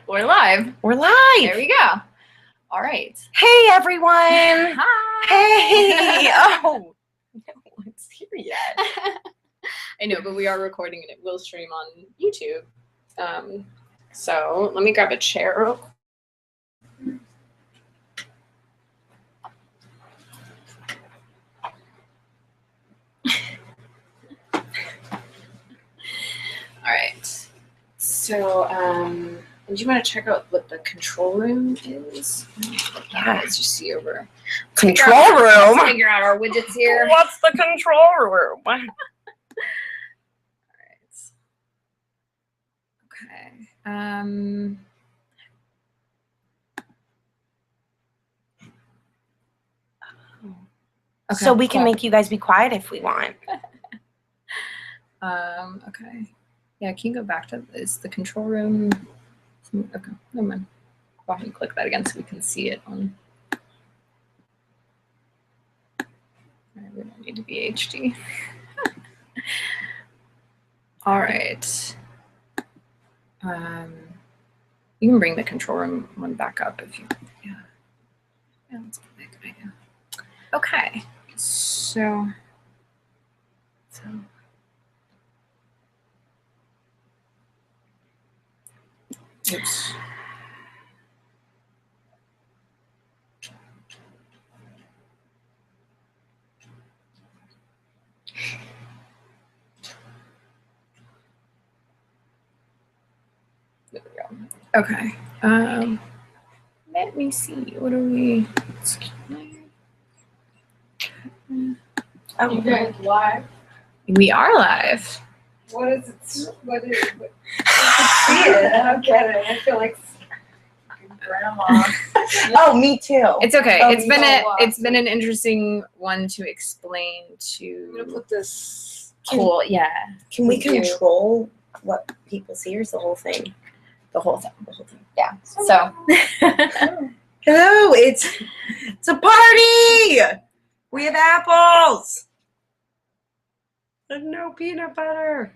We're live. We're live. There we go. All right. Hey, everyone. Hi. Hey. Oh, no one's here yet. I know, but we are recording and it will stream on YouTube. So let me grab a chair real quick. All right. So, do you want to check out what the control room is? Yeah. Let's just see over. Control room. Let's figure out our widgets here. What's the control room? All right. Okay. Okay, So we can cool. make you guys be quiet if we want. Okay. Yeah, can you go back to is the control room? Okay, never mind. Go ahead and click that again so we can see it on. All right, we don't need to be HD. All right. You can bring the control room one back up if you. Yeah. Yeah, that's probably a good idea. Okay. So. Oops. There we go. Okay. Let me see. What are we? Oh, You guys live? We are live. What is it? What is it? See it? I don't get it. I feel like grandma. oh, me too. It's okay. Oh, It's been an interesting one to explain I'm gonna to put this. cool. Yeah. Can we Thank you. control what people see or is the whole thing? The whole thing. Yeah. So. Hello, it's a party. We have apples. And no peanut butter.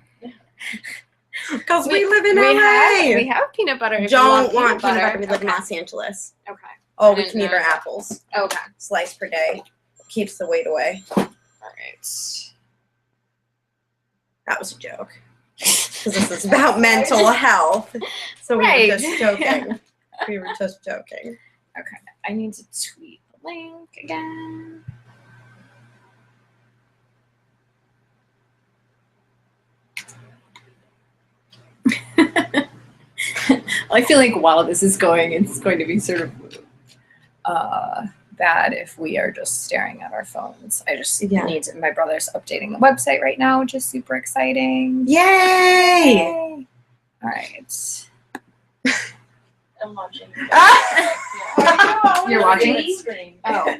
Because we live in LA. We have peanut butter. If you Don't want peanut butter. We live Okay. in Los Angeles. Okay. Oh, I we didn't can eat know our that. apples. Okay. Slice per day. Keeps the weight away. All right. That was a joke. Because this is about mental health. So we Right. were just joking. We were just joking. Okay. I need to tweet the link again. I feel like while this is going, it's going to be sort of bad if we are just staring at our phones. I just need to, my brother's updating the website right now, which is super exciting. Yay! All right. I'm watching. You're watching? Screen. Oh.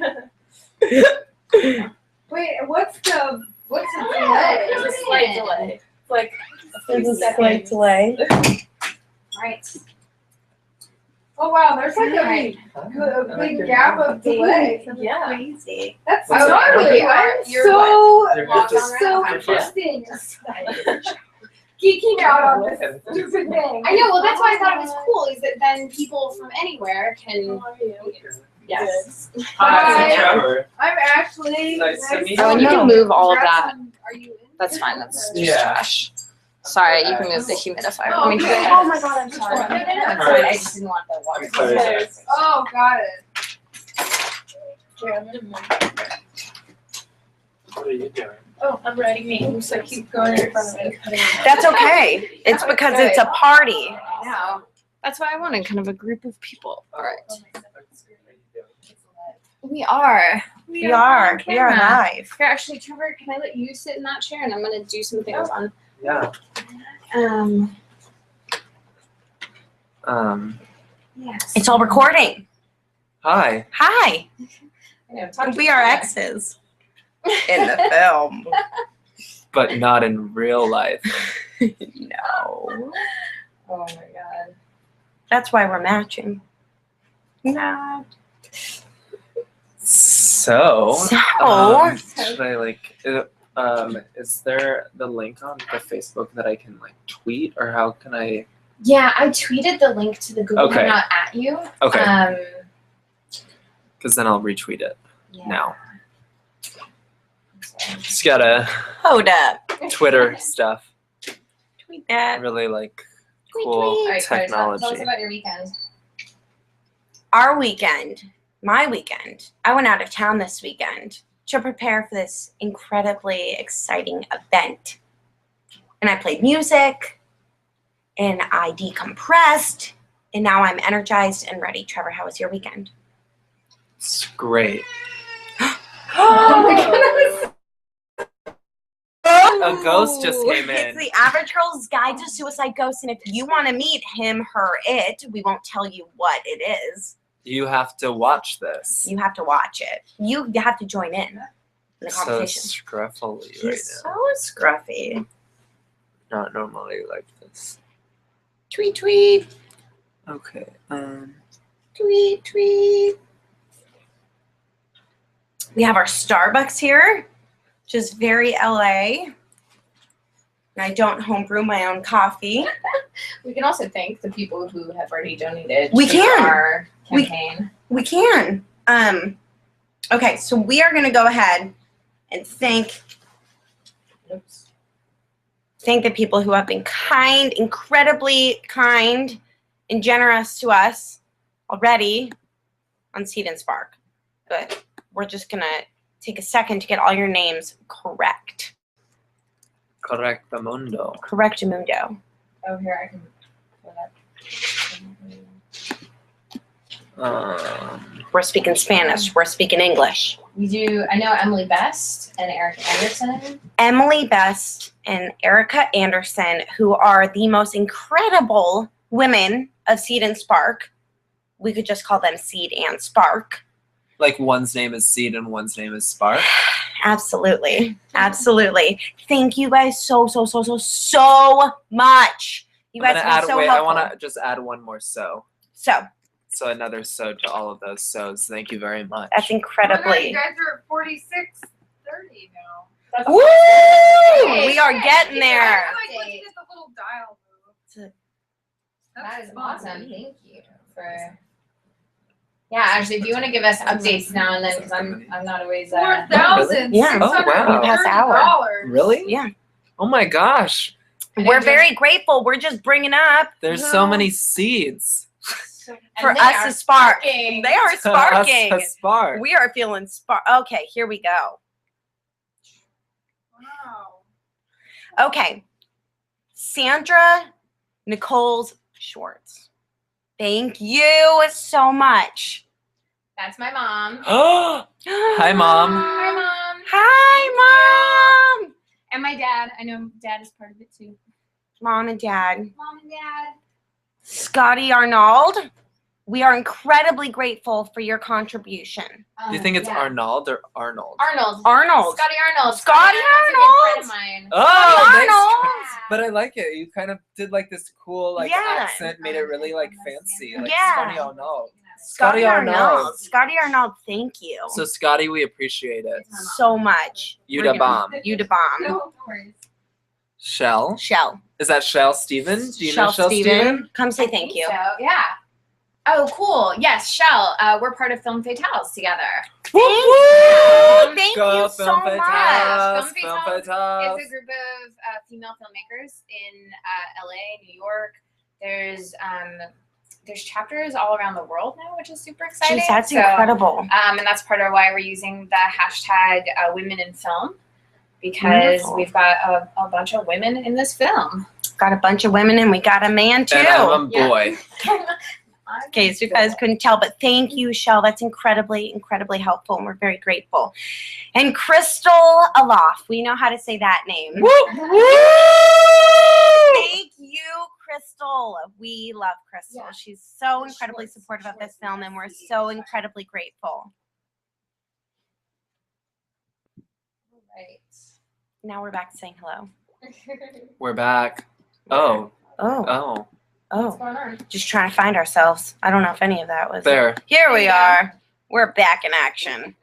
Wait, what's the delay? There's a slight delay. It's like There's a slight delay. All right. oh wow, there's like Right. a big gap of delay. Yeah. Crazy. That's Oh, gnarly. you're I'm You're Logged just- on so right? interesting. Geeking out on this stupid thing. I know. Well, that's why I thought it was cool. Is that then people from anywhere can. How are you? Yes. Hi, Hi. Trevor. I'm Ashley. Nice to meet Oh, and you you. can move all of that. Are you in? That's fine. That's just Yeah. trash. Sorry, you can move the humidifier. Oh, Let me okay. try that. Oh my god, I'm sorry. No, no, no. That's fine. I just didn't want the water. Sorry. Oh, got it. What are you doing? Oh, I'm writing names, so keep going in front of me. That's okay. It's because it's a party. Yeah. That's why I wanted kind of a group of people. All right. We are. We are. on We are camera. live. Here, actually, Trevor, can I let you sit in that chair and I'm gonna do some things on. Yeah. Yes. It's all recording. Hi. Hi. I know, talk to We are me. exes in the film. But not in real life. No. Oh my god. That's why we're matching. No. So. So. Should I like? Is there the link on the Facebook that I can like tweet, or how can I Yeah, I tweeted the link to the Google Okay. Hangout at you. Okay. Because then I'll retweet it Yeah. now. Just gotta Hold up. Twitter stuff. Tweet that. Really like Tweet, cool tweet. All right, Claire, tell us technology. about your weekend. Our weekend, my weekend, I went out of town this weekend to prepare for this incredibly exciting event. And I played music, and I decompressed, and now I'm energized and ready. Trevor, how was your weekend? It's great. Oh my goodness. A ghost just came in. It's the Average Girl's Guide to Suicide Ghosts, and if you want to meet him, her, it, we won't tell you what it is. You have to watch this. You have to watch it. You have to join in the So conversation. scruffly He's right so scruffy. now. Not normally like this. Tweet, tweet, Okay. tweet, tweet. We have our Starbucks here, which is very LA. And I don't homebrew my own coffee. We can also thank the people who have already donated We to can. our campaign. We can. Okay, so we are going to go ahead and thank the people who have been kind, incredibly kind and generous to us already on Seed&Spark. But we're just going to take a second to get all your names correct. Correctamundo. Correctamundo. Oh, here, I can pull it up. We're speaking Spanish. We're speaking English. We do, I know Emily Best and Eric Anderson. Emily Best and Erica Anderson, who are the most incredible women of Seed&Spark. We could just call them Seed and Spark. Like one's name is Seed and one's name is Spark. Absolutely. Absolutely. Thank you guys so much. You I'm guys gonna are add. so Wait, helpful. I want to just add one more so. So another so to all of those so's. Thank you very much. that's Oh my God, incredibly. you guys are at 46:30 now. That's Woo! Hey, We are hey, getting I there. like looking at the little dial move. That That's is fun. awesome. Thank you for. Yeah, actually, if you want to give us updates now and then, because I'm not always. Yeah. Oh, wow. Past the hour. Really? Yeah. Oh my gosh. We're very grateful. We're just bringing up There's so many seeds. for And they us are to spark. sparking. They are sparking. Us a spark. We are feeling spark. Okay, here we go. Wow. Okay. Sandra Nicole's Schwartz. Thank you so much. That's my mom. Hi, Mom. Hi, Mom. Hi, Mom. And my dad. I know Dad is part of it too. Mom and Dad. Mom and Dad. Scotty Arnold, we are incredibly grateful for your contribution. Do you think it's Yeah. Arnold or Arnold? Arnold. Arnold. Scotty Arnold. Scotty Arnold's a good Arnold. friend of mine. Oh, Arnold. nice. But I like it. You kind of did like this cool like Yeah. accent, made it really like fancy. Like Yeah. Scotty Arnold. Scotty Arnold. Scotty Arnold, thank you So Scotty, we appreciate it. so much. You We're da gonna- bomb. You da bomb. No worries. Shell. Shell. Is that Shell Steven? Do you know Shell Shell Steven. Steven? Come say I thank think you. So, yeah. Oh, cool. Yes, Shell. We're part of Film Fatales together. Thank you. Thank Go you so Film much. Fatales, Film Film Fatales Fatales. It's a group of female filmmakers in LA, New York. There's chapters all around the world now, which is super exciting. Jeez, that's So, incredible. and that's part of why we're using the hashtag Women in Film, because Wonderful. we've got a bunch of women in this film. Got a bunch of women and we got a man too. And I'm a Yeah. boy. In case you guys couldn't tell, but thank you, Shell. That's incredibly, incredibly helpful, and we're very grateful. And Crystal Alof, we know how to say that name. Thank you, Crystal. We love Crystal. Yeah. She's so The incredibly Schwartz- supportive of this Schwartz film, and we're University. so incredibly grateful. Right. Now we're back to saying hello. We're back. Oh. Oh, Oh. What's oh. going on? Just trying to find ourselves. I don't know if any of that was. There. Here we There you go. are. We're back in action.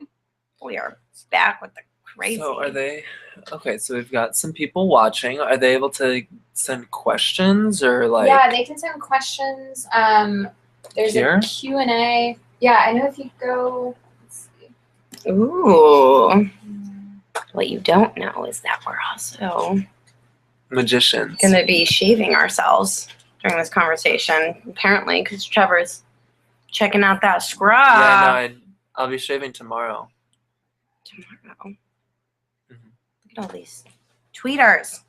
We are back with the Crazy. So are they, okay, so we've got some people watching. Are they able to send questions or like? Yeah, they can send questions. There's Here? a Q&A. Yeah, I know if you go, let's see. Ooh. What you don't know is that we're also Magicians. going to be shaving ourselves during this conversation, apparently, because Trevor's checking out that scrub. Yeah, no, I'll be shaving tomorrow. Tomorrow. Mhm. Look at all these tweeters.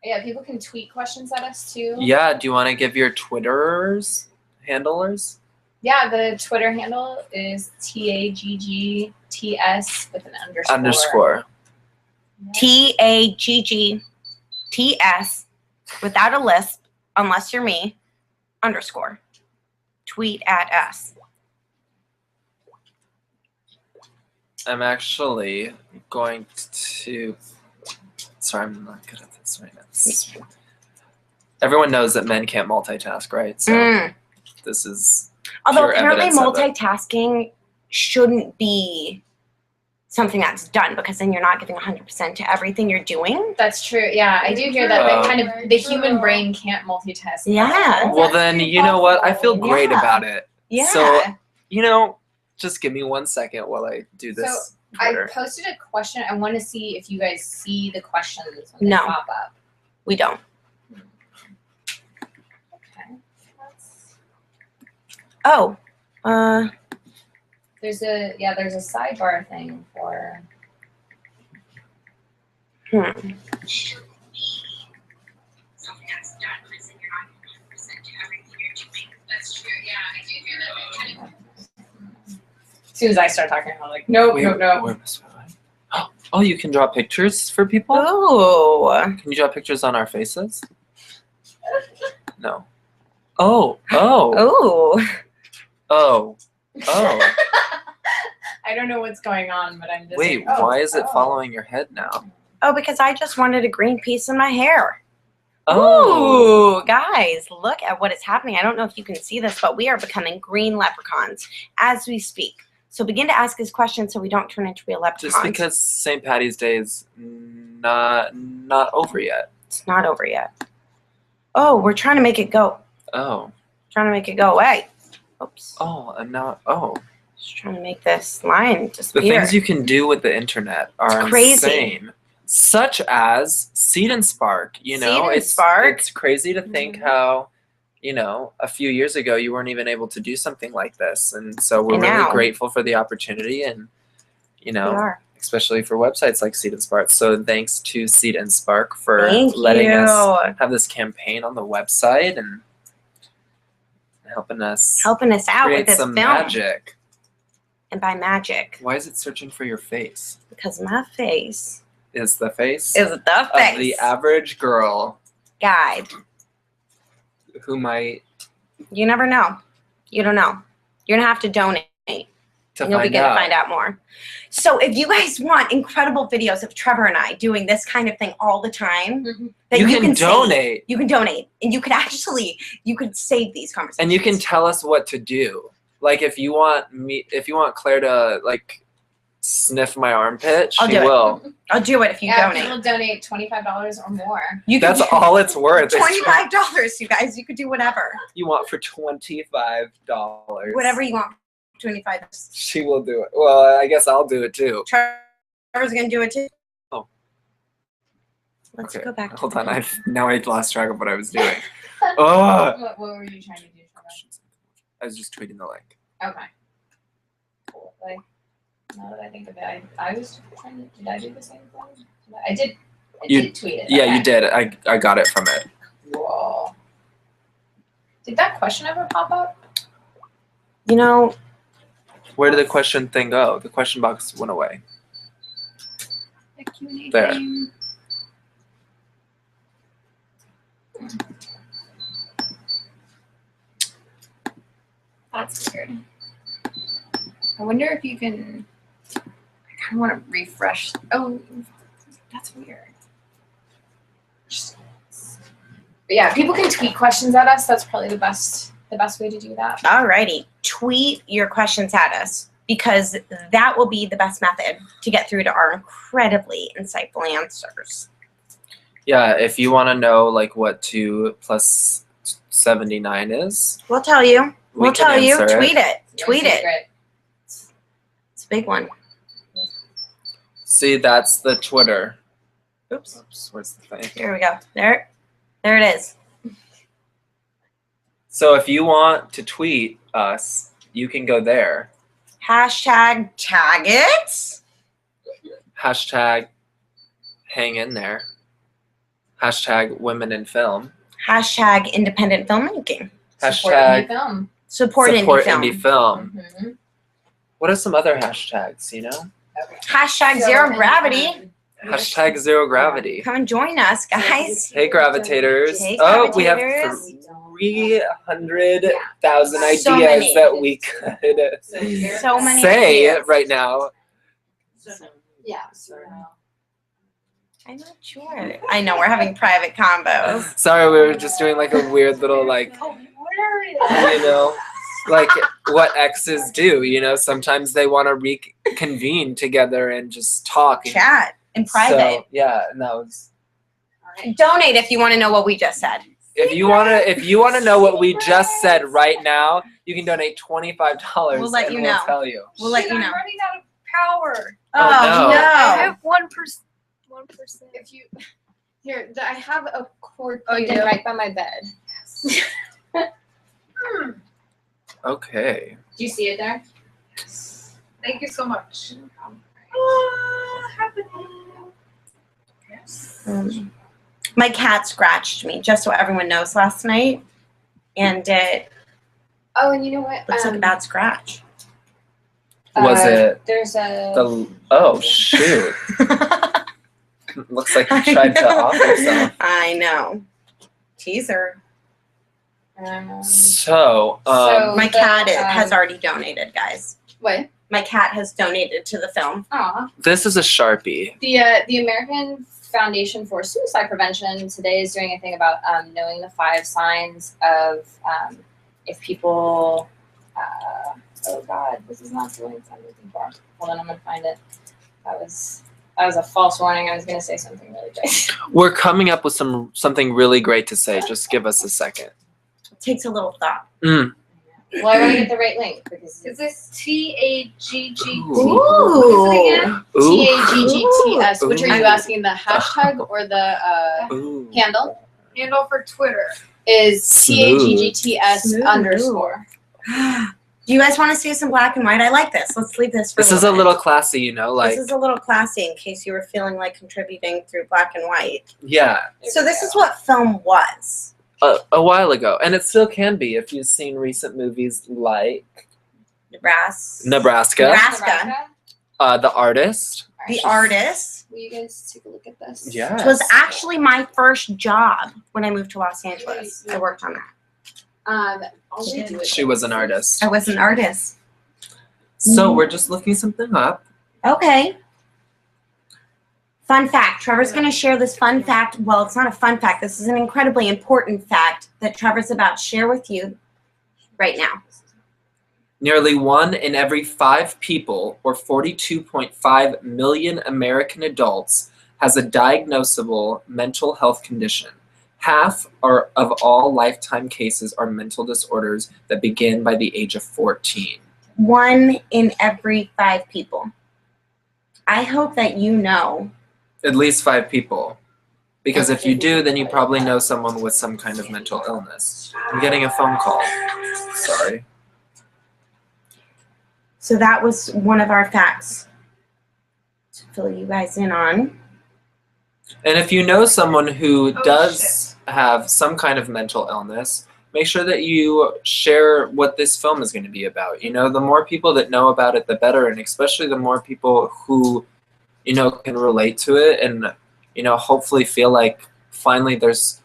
Yeah, people can tweet questions at us too. Yeah, do you want to give your Twitter's handlers? Yeah, the Twitter handle is TAGGTS with an underscore. Underscore. TAGGTS without a lisp, unless you're me, underscore. Tweet at us. I'm actually going to. Sorry, I'm not good at this right now. Everyone knows that men can't multitask, right? So this is. Although pure apparently evidence of it. multitasking shouldn't be something that's done, because then you're not giving 100% to everything you're doing. That's true. Yeah, I do hear that. That kind of the human brain can't multitask. Yeah. Well, then you know what? I feel great Yeah. about it. Yeah. So just give me 1 second while I do this. I Twitter. posted a question. I want to see if you guys see the questions when No. they pop up. We don't. Okay. Oh. There's a sidebar thing for. As soon as I start talking, I'm like, nope. Where was I? Oh, you can draw pictures for people? Oh. Can you draw pictures on our faces? No. Oh. Oh. I don't know what's going on, but I'm just. Wait, like, why is it following your head now? Oh, because I just wanted a green piece in my hair. Oh. Ooh, guys, look at what is happening. I don't know if you can see this, but we are becoming green leprechauns as we speak. So begin to ask us questions so we don't turn into real leprechauns. Just because St. Patty's Day is not over yet. It's not over yet. Oh, we're trying to make it go. Oh. Trying to make it go away. Oops. Oh, and now, oh. Just trying to make this line The disappear. things you can do with the internet are It's crazy. insane. Such as Seed&Spark, Seed&Spark. It's crazy to think how, a few years ago you weren't even able to do something like this. And so we're And really now. grateful for the opportunity and, We are. especially for websites like Seed&Spark. So thanks to Seed&Spark for Thank letting you. us have this campaign on the website and helping us out with create this some film. magic. And by magic, Why is it searching for your face? because my face Is the face is the of face the average girl guide. who might You never know. You don't know. You're going to have to donate. to And you'll find begin out. to find out more. So if you guys want incredible videos of Trevor and I doing this kind of thing all the time, that You can save. donate. You can donate. And you could save these conversations. And you can tell us what to do. Like if you want Claire to like sniff my armpit, I'll she do it. will. I'll do it if you Yeah, donate. people donate $25 or more. You That's could all it's worth. is $25, you guys. You could do whatever. you want for $25. Whatever you want. $25. She will do it. Well, I guess I'll do it too. Trevor's going to do it too. Oh. Let's Okay. go back to Hold the on. video. Now I lost track of what I was doing. Oh. What were you trying to do? I was just tweeting the link. Okay. Cool. Like, now that I think of it, I was trying to. Did I do the same thing? I did tweet it. Yeah, okay. you did. I got it from it. Cool. Did that question ever pop up? You know, Where did the question thing go? The question box went away. The Q&A There. thing? That's weird. I wonder if you can. I kind of want to refresh. Oh, that's weird. But yeah, people can tweet questions at us. That's probably the best way to do that. alrighty. Tweet your questions at us. because that will be the best method to get through to our incredibly insightful answers. Yeah, if you want to know like what 2 plus 79 is, We'll tell you. we We'll can tell you. answer Tweet it. Tweet it. Secret. It's a big one. See, that's the Twitter. Oops. Oops, where's the thing? Here we go. There it is. So if you want to tweet us, you can go there. Hashtag tag it. Hashtag hang in there. Hashtag women in film. Hashtag independent filmmaking. Hashtag Film. Support indie film. Mm-hmm. What are some other hashtags, you know? Hashtag zero gravity. Hashtag zero gravity. Come and join us, guys. Hey, gravitators. Hey, Oh, we have gravitators. 300,000 ideas So many. that we could So many say ideas. right now. Yeah. I'm not sure. I know we're having private combos. Sorry, we were just doing like a weird little like, you know, like what exes do, you know, sometimes they want to reconvene together and just talk. Chat in private. So, yeah, and that was. Donate if you want to know what we just said. If you wanna know what we just said right now, you can donate $25. We'll let you know. We'll tell you. We'll let you know. I'm running out of power. Oh, no. I have 1%. 1%. If you here, I have a cord Oh, you plugged in do? right by my bed. Okay. Do you see it there? Thank you so much. My cat scratched me, just so everyone knows, last night, and it Oh, and you know what? looks like a bad scratch. Was it There's a. oh shoot. Looks like you tried to off yourself. I know. Teaser. So, My cat has already donated, guys. What? My cat has donated to the film. Aw. this is a Sharpie. The American Foundation for Suicide Prevention today is doing a thing about knowing the 5 signs of if people. Oh God, this is not the link I'm looking for. Hold on, I'm gonna find it. That was a false warning. I was gonna say something really great. We're coming up with something really great to say. Just give us a second. It takes a little thought. Well, I want to get the right link because Is this TAGGT? Ooh. TAGGTS. Which are you Ooh. asking? The hashtag or the Ooh. handle? Handle for Twitter. Is Smooth. TAGGTS Smooth. underscore. Do you guys want to see some black and white? I like this. Let's leave this for This is a bit. little classy, you know, like, This is a little classy in case you were feeling like contributing through black and white. yeah, So this is what film was. a while ago. And it still can be if you've seen recent movies like Nebraska. Nebraska, The Artist. The Artist. Will you guys take a look at this? Yeah. Which was actually my first job when I moved to Los Angeles. I worked on that. I'll redo it. She was an artist. I was an artist. So we're just looking something up. Okay. Fun fact. Trevor's going to share this fun fact. Well, it's not a fun fact. This is an incredibly important fact that Trevor's about to share with you right now. Nearly 1 in every 5 people, or 42.5 million American adults, has a diagnosable mental health condition. Half of all lifetime cases are mental disorders that begin by the age of 14. 1 in every 5 people. I hope that you know. At least 5 people. Because if you do, then you probably know someone with some kind of mental illness. I'm getting a phone call. Sorry. So that was one of our facts to fill you guys in on. And if you know someone who does have some kind of mental illness, make sure that you share what this film is going to be about. You know, the more people that know about it, the better, and especially the more people who, you know, can relate to it and, you know, hopefully feel like finally there's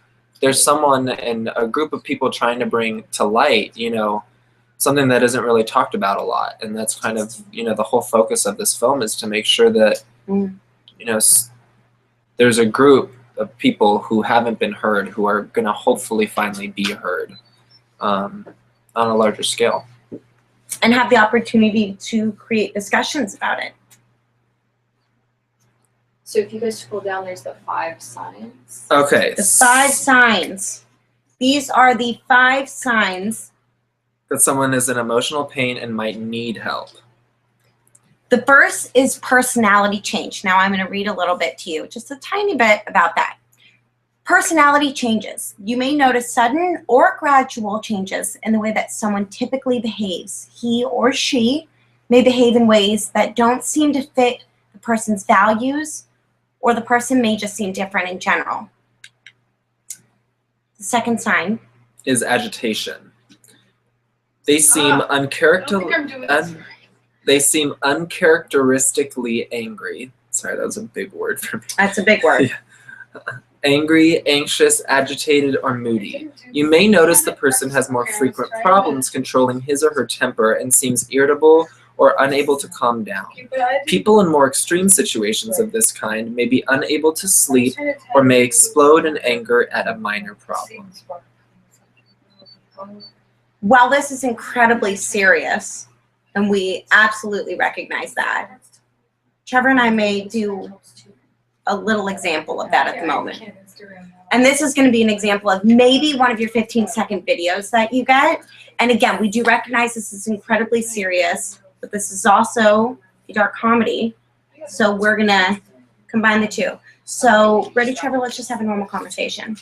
someone and a group of people trying to bring to light, you know, something that isn't really talked about a lot. And that's kind of, you know, the whole focus of this film is to make sure that, you know, there's a group of people who haven't been heard who are going to hopefully finally be heard on a larger scale. and have the opportunity to create discussions about it. So if you guys scroll down, there's the 5 signs. Okay. The 5 signs. These are the 5 signs That someone is in emotional pain and might need help. The first is personality change. Now I'm going to read a little bit to you, just a tiny bit about that. Personality changes. You may notice sudden or gradual changes in the way that someone typically behaves. He or she may behave in ways that don't seem to fit the person's values, or the person may just seem different in general. The second sign Is agitation. They seem They seem uncharacteristically angry. Sorry, that was a big word for me. That's a big word. Angry, anxious, agitated, or moody. You may notice the person has more frequent problems controlling his or her temper and seems irritable or unable to calm down. People in more extreme situations of this kind may be unable to sleep or may explode in anger at a minor problem. While this is incredibly serious, and we absolutely recognize that, Trevor and I may do a little example of that at the moment. And this is going to be an example of maybe one of your 15-second videos that you get. And again, we do recognize this is incredibly serious, but this is also a dark comedy. So we're going to combine the two. So, ready, Trevor? Let's just have a normal conversation.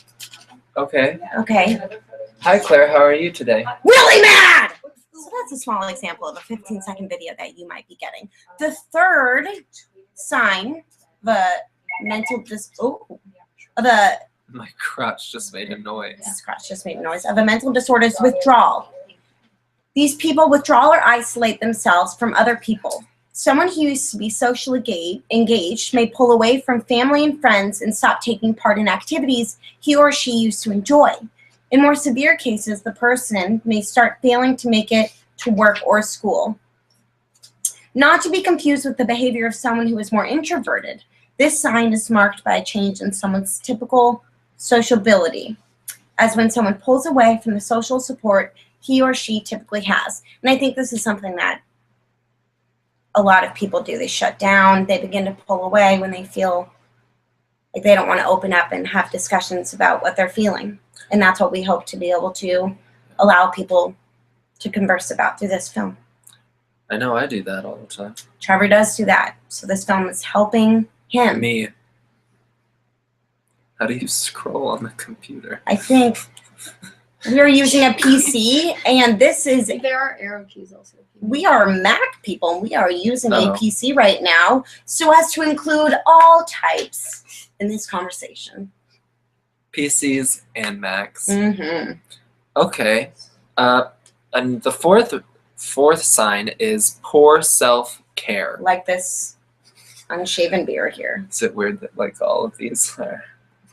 Okay. Okay. Hi, Claire. How are you today? Really mad! So that's a small example of a 15-second video that you might be getting. The third sign, the mental My crotch just made a noise. This crotch just made a noise, of a mental disorder is withdrawal. These people withdraw or isolate themselves from other people. Someone who used to be socially engaged may pull away from family and friends and stop taking part in activities he or she used to enjoy. In more severe cases, the person may start failing to make it to work or school. Not to be confused with the behavior of someone who is more introverted. This sign is marked by a change in someone's typical sociability, as when someone pulls away from the social support he or she typically has. And I think this is something that a lot of people do. They shut down, they begin to pull away when they feel like they don't want to open up and have discussions about what they're feeling. And that's what we hope to be able to allow people to converse about through this film. I know I do that all the time. Trevor does do that. So this film is helping him. Me. How do you scroll on the computer? I think we're using a PC, and this is, There are arrow keys also. we are Mac people, and we are using a Uh-oh. PC right now so as to include all types in this conversation. PCs and Macs. Mm-hmm. Okay. And the fourth sign is poor self-care. Like this unshaven beard here. Is it weird that like all of these are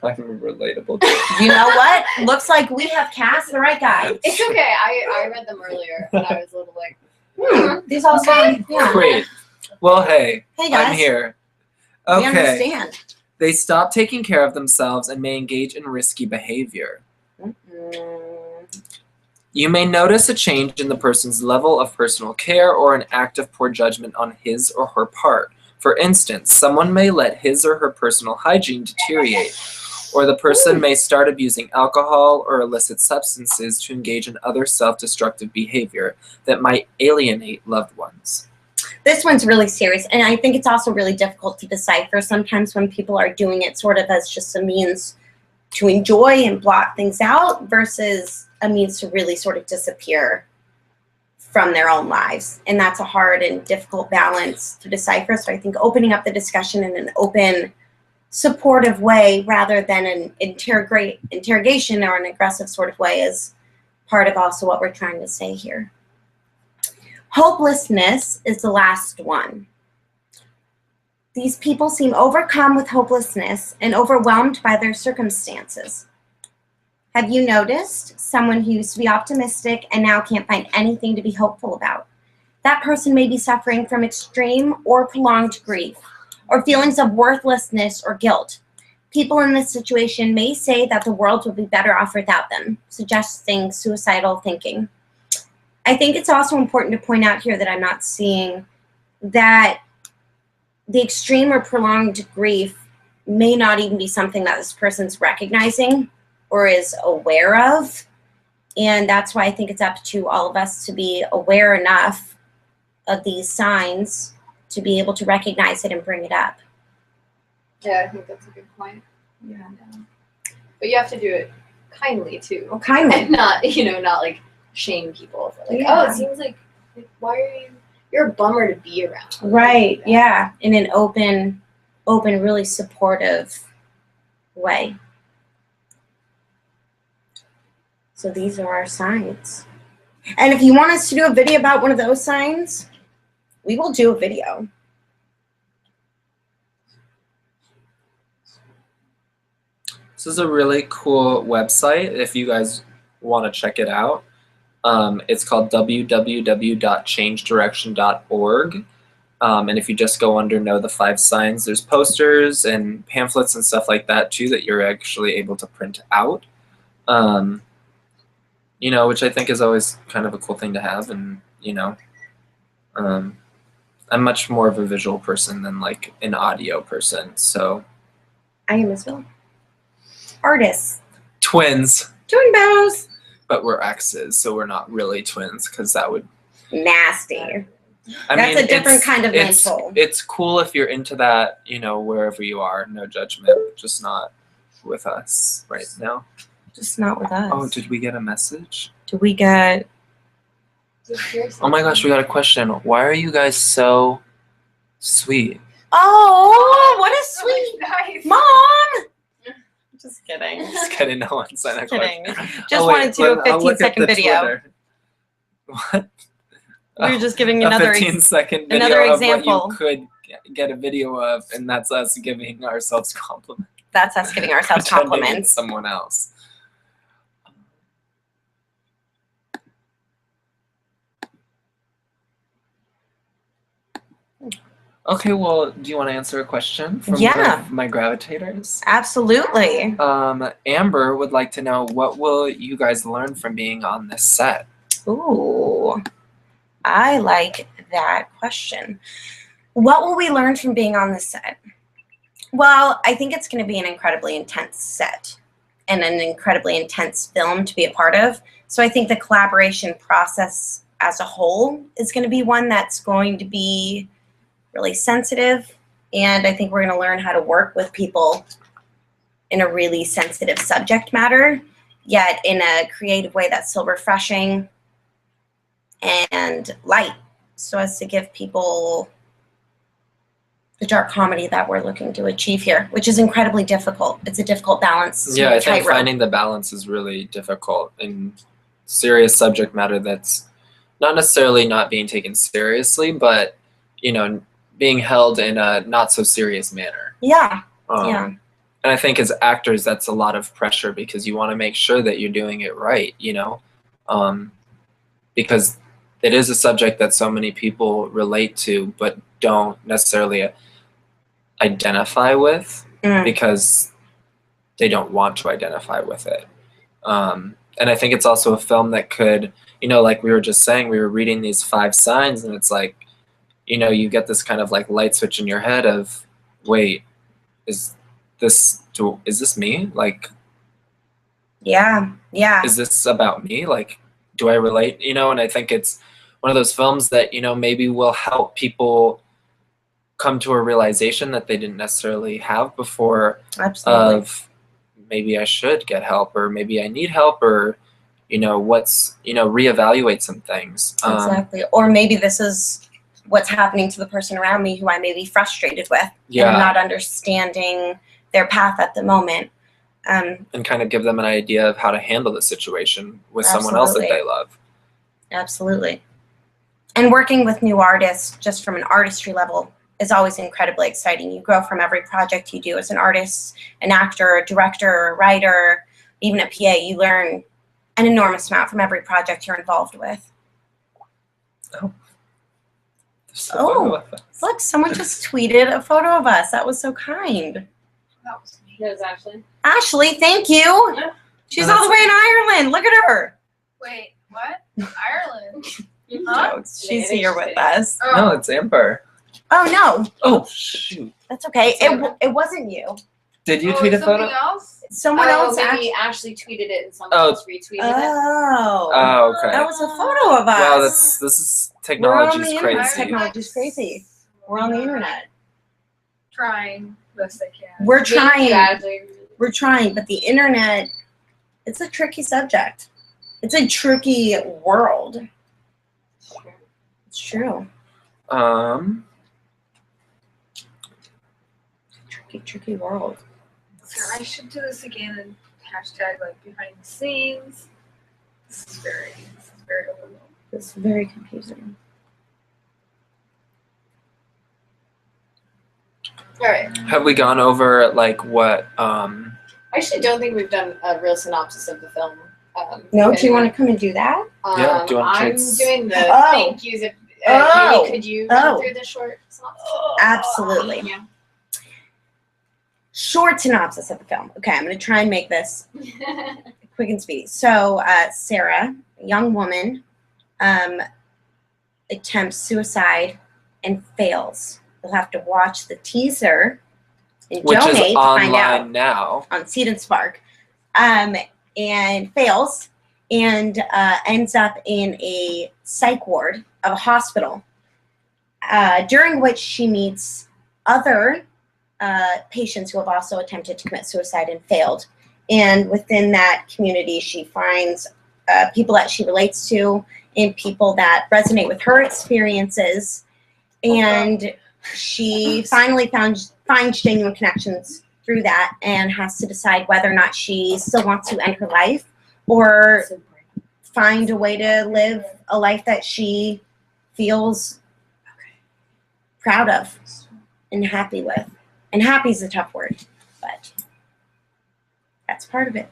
relatable? You know what? Looks like we have cast the right guy. It's okay. I read them earlier and I was a little like, These all sound, yeah. Great. Well, hey, Hey guys, I'm here. we Okay. understand. They stop taking care of themselves and may engage in risky behavior. You may notice a change in the person's level of personal care or an act of poor judgment on his or her part. For instance, someone may let his or her personal hygiene deteriorate, or the person may start abusing alcohol or illicit substances to engage in other self-destructive behavior that might alienate loved ones. This one's really serious, and I think it's also really difficult to decipher sometimes when people are doing it sort of as just a means to enjoy and blot things out versus a means to really sort of disappear from their own lives. And that's a hard and difficult balance to decipher. So I think opening up the discussion in an open, supportive way rather than an interrogation or an aggressive sort of way is part of also what we're trying to say here. Hopelessness is the last one. These people seem overcome with hopelessness and overwhelmed by their circumstances. Have you noticed someone who used to be optimistic and now can't find anything to be hopeful about? That person may be suffering from extreme or prolonged grief or feelings of worthlessness or guilt. People in this situation may say that the world would be better off without them, suggesting suicidal thinking. I think it's also important to point out here that I'm not seeing that the extreme or prolonged grief may not even be something that this person's recognizing or is aware of. And that's why I think it's up to all of us to be aware enough of these signs to be able to recognize it and bring it up. Yeah, I think that's a good point. Yeah. But you have to do it kindly too. Well, kind of. And not, not like shame people for like, Yeah. oh, it seems like why are you're a bummer to be around. Right, yeah. In an open, really supportive way. So these are our signs. And if you want us to do a video about one of those signs, we will do a video. This is a really cool website if you guys want to check it out. It's called www.changedirection.org. And if you just go under Know the 5 Signs, there's posters and pamphlets and stuff like that too that you're actually able to print out. Which I think is always kind of a cool thing to have. And, I'm much more of a visual person than like an audio person. So I am as well. Artists. Twins. Twin bows. But we're exes, so we're not really twins because that would... Nasty. That's a different kind of mental. It's cool if you're into that, wherever you are. No judgment. Just not with us right now. Just not with us. Oh, did we get a message? Do we get... Oh my gosh, we got a question. Why are you guys so sweet? Oh, what a sweet... Nice. Mom! Just kidding. Just kidding. No one sent a Kidding. question. Just wanted to do a 15-second video. Twitter. What? We were just giving a another 15-second video another of example. what you could get a video of, and that's us giving ourselves compliments. That's us giving ourselves Pretending it's compliments. someone else. Okay, well, do you want to answer a question from one of my gravitators? Absolutely. Amber would like to know, what will you guys learn from being on this set? Ooh, I like that question. What will we learn from being on this set? Well, I think it's going to be an incredibly intense set and an incredibly intense film to be a part of. So I think the collaboration process as a whole is going to be one that's going to be really sensitive, and I think we're going to learn how to work with people in a really sensitive subject matter, yet in a creative way that's still refreshing and light, so as to give people the dark comedy that we're looking to achieve here, which is incredibly difficult. It's a difficult balance. Yeah, I think finding the balance is really difficult in serious subject matter that's not necessarily not being taken seriously, but, being held in a not so serious manner. Yeah. And I think as actors, that's a lot of pressure because you want to make sure that you're doing it right, because it is a subject that so many people relate to, but don't necessarily identify with because they don't want to identify with it. And I think it's also a film that could, like we were just saying, we were reading these 5 signs, and it's like, you get this kind of like light switch in your head of, wait, is this me? Like, yeah. is this about me? Like, do I relate? And I think it's one of those films that, maybe will help people come to a realization that they didn't necessarily have before. Absolutely. Of maybe I should get help, or maybe I need help, or, reevaluate some things. Exactly. Or maybe this is what's happening to the person around me who I may be frustrated with and not understanding their path at the moment. And kind of give them an idea of how to handle the situation with someone else that they love. Absolutely. And working with new artists, just from an artistry level, is always incredibly exciting. You grow from every project you do as an artist, an actor, a director, a writer, even a PA. You learn an enormous amount from every project you're involved with. Oh, look, someone just tweeted a photo of us. That was so kind. That was me. That was Ashley. Ashley, thank you. Yeah. She's all the way in Ireland. Look at her. Wait, what? Ireland. Huh? Jokes. She's here with us. No, it's Amber. Oh no, Oh shoot! that's okay. It's Amber. It wasn't you. Did you tweet a photo? Else? Someone else maybe actually. Ashley tweeted it and someone Oh. else retweeted it. Oh. Oh, okay. That was a photo of us. Wow, this is We're on technology's the internet. crazy. Technology's crazy. We're on the internet. Trying best I can. We're Thank you, trying. Ashley. We're trying, but the internet, it's a tricky subject. It's a tricky world. It's true. Tricky world. So I should do this again and hashtag like behind the scenes. This is very overwhelming. It's very confusing. All right. Have we gone over like what? I actually don't think we've done a real synopsis of the film. No, do you want to come and do that? Yeah, do you want I'm kids? doing the Oh. thank yous. If, Oh. maybe could you Oh. run through the short synopsis? Absolutely. Yeah. Short synopsis of the film. Okay, I'm going to try and make this quick and speedy. So, Sarah, a young woman, attempts suicide and fails. You'll have to watch the teaser and Which donate is to find out online now. on Seed&Spark, and fails and ends up in a psych ward of a hospital, during which she meets other patients who have also attempted to commit suicide and failed. And within that community, she finds people that she relates to and people that resonate with her experiences. And she finally finds genuine connections through that and has to decide whether or not she still wants to end her life or find a way to live a life that she feels proud of and happy with. And happy is a tough word, but that's part of it.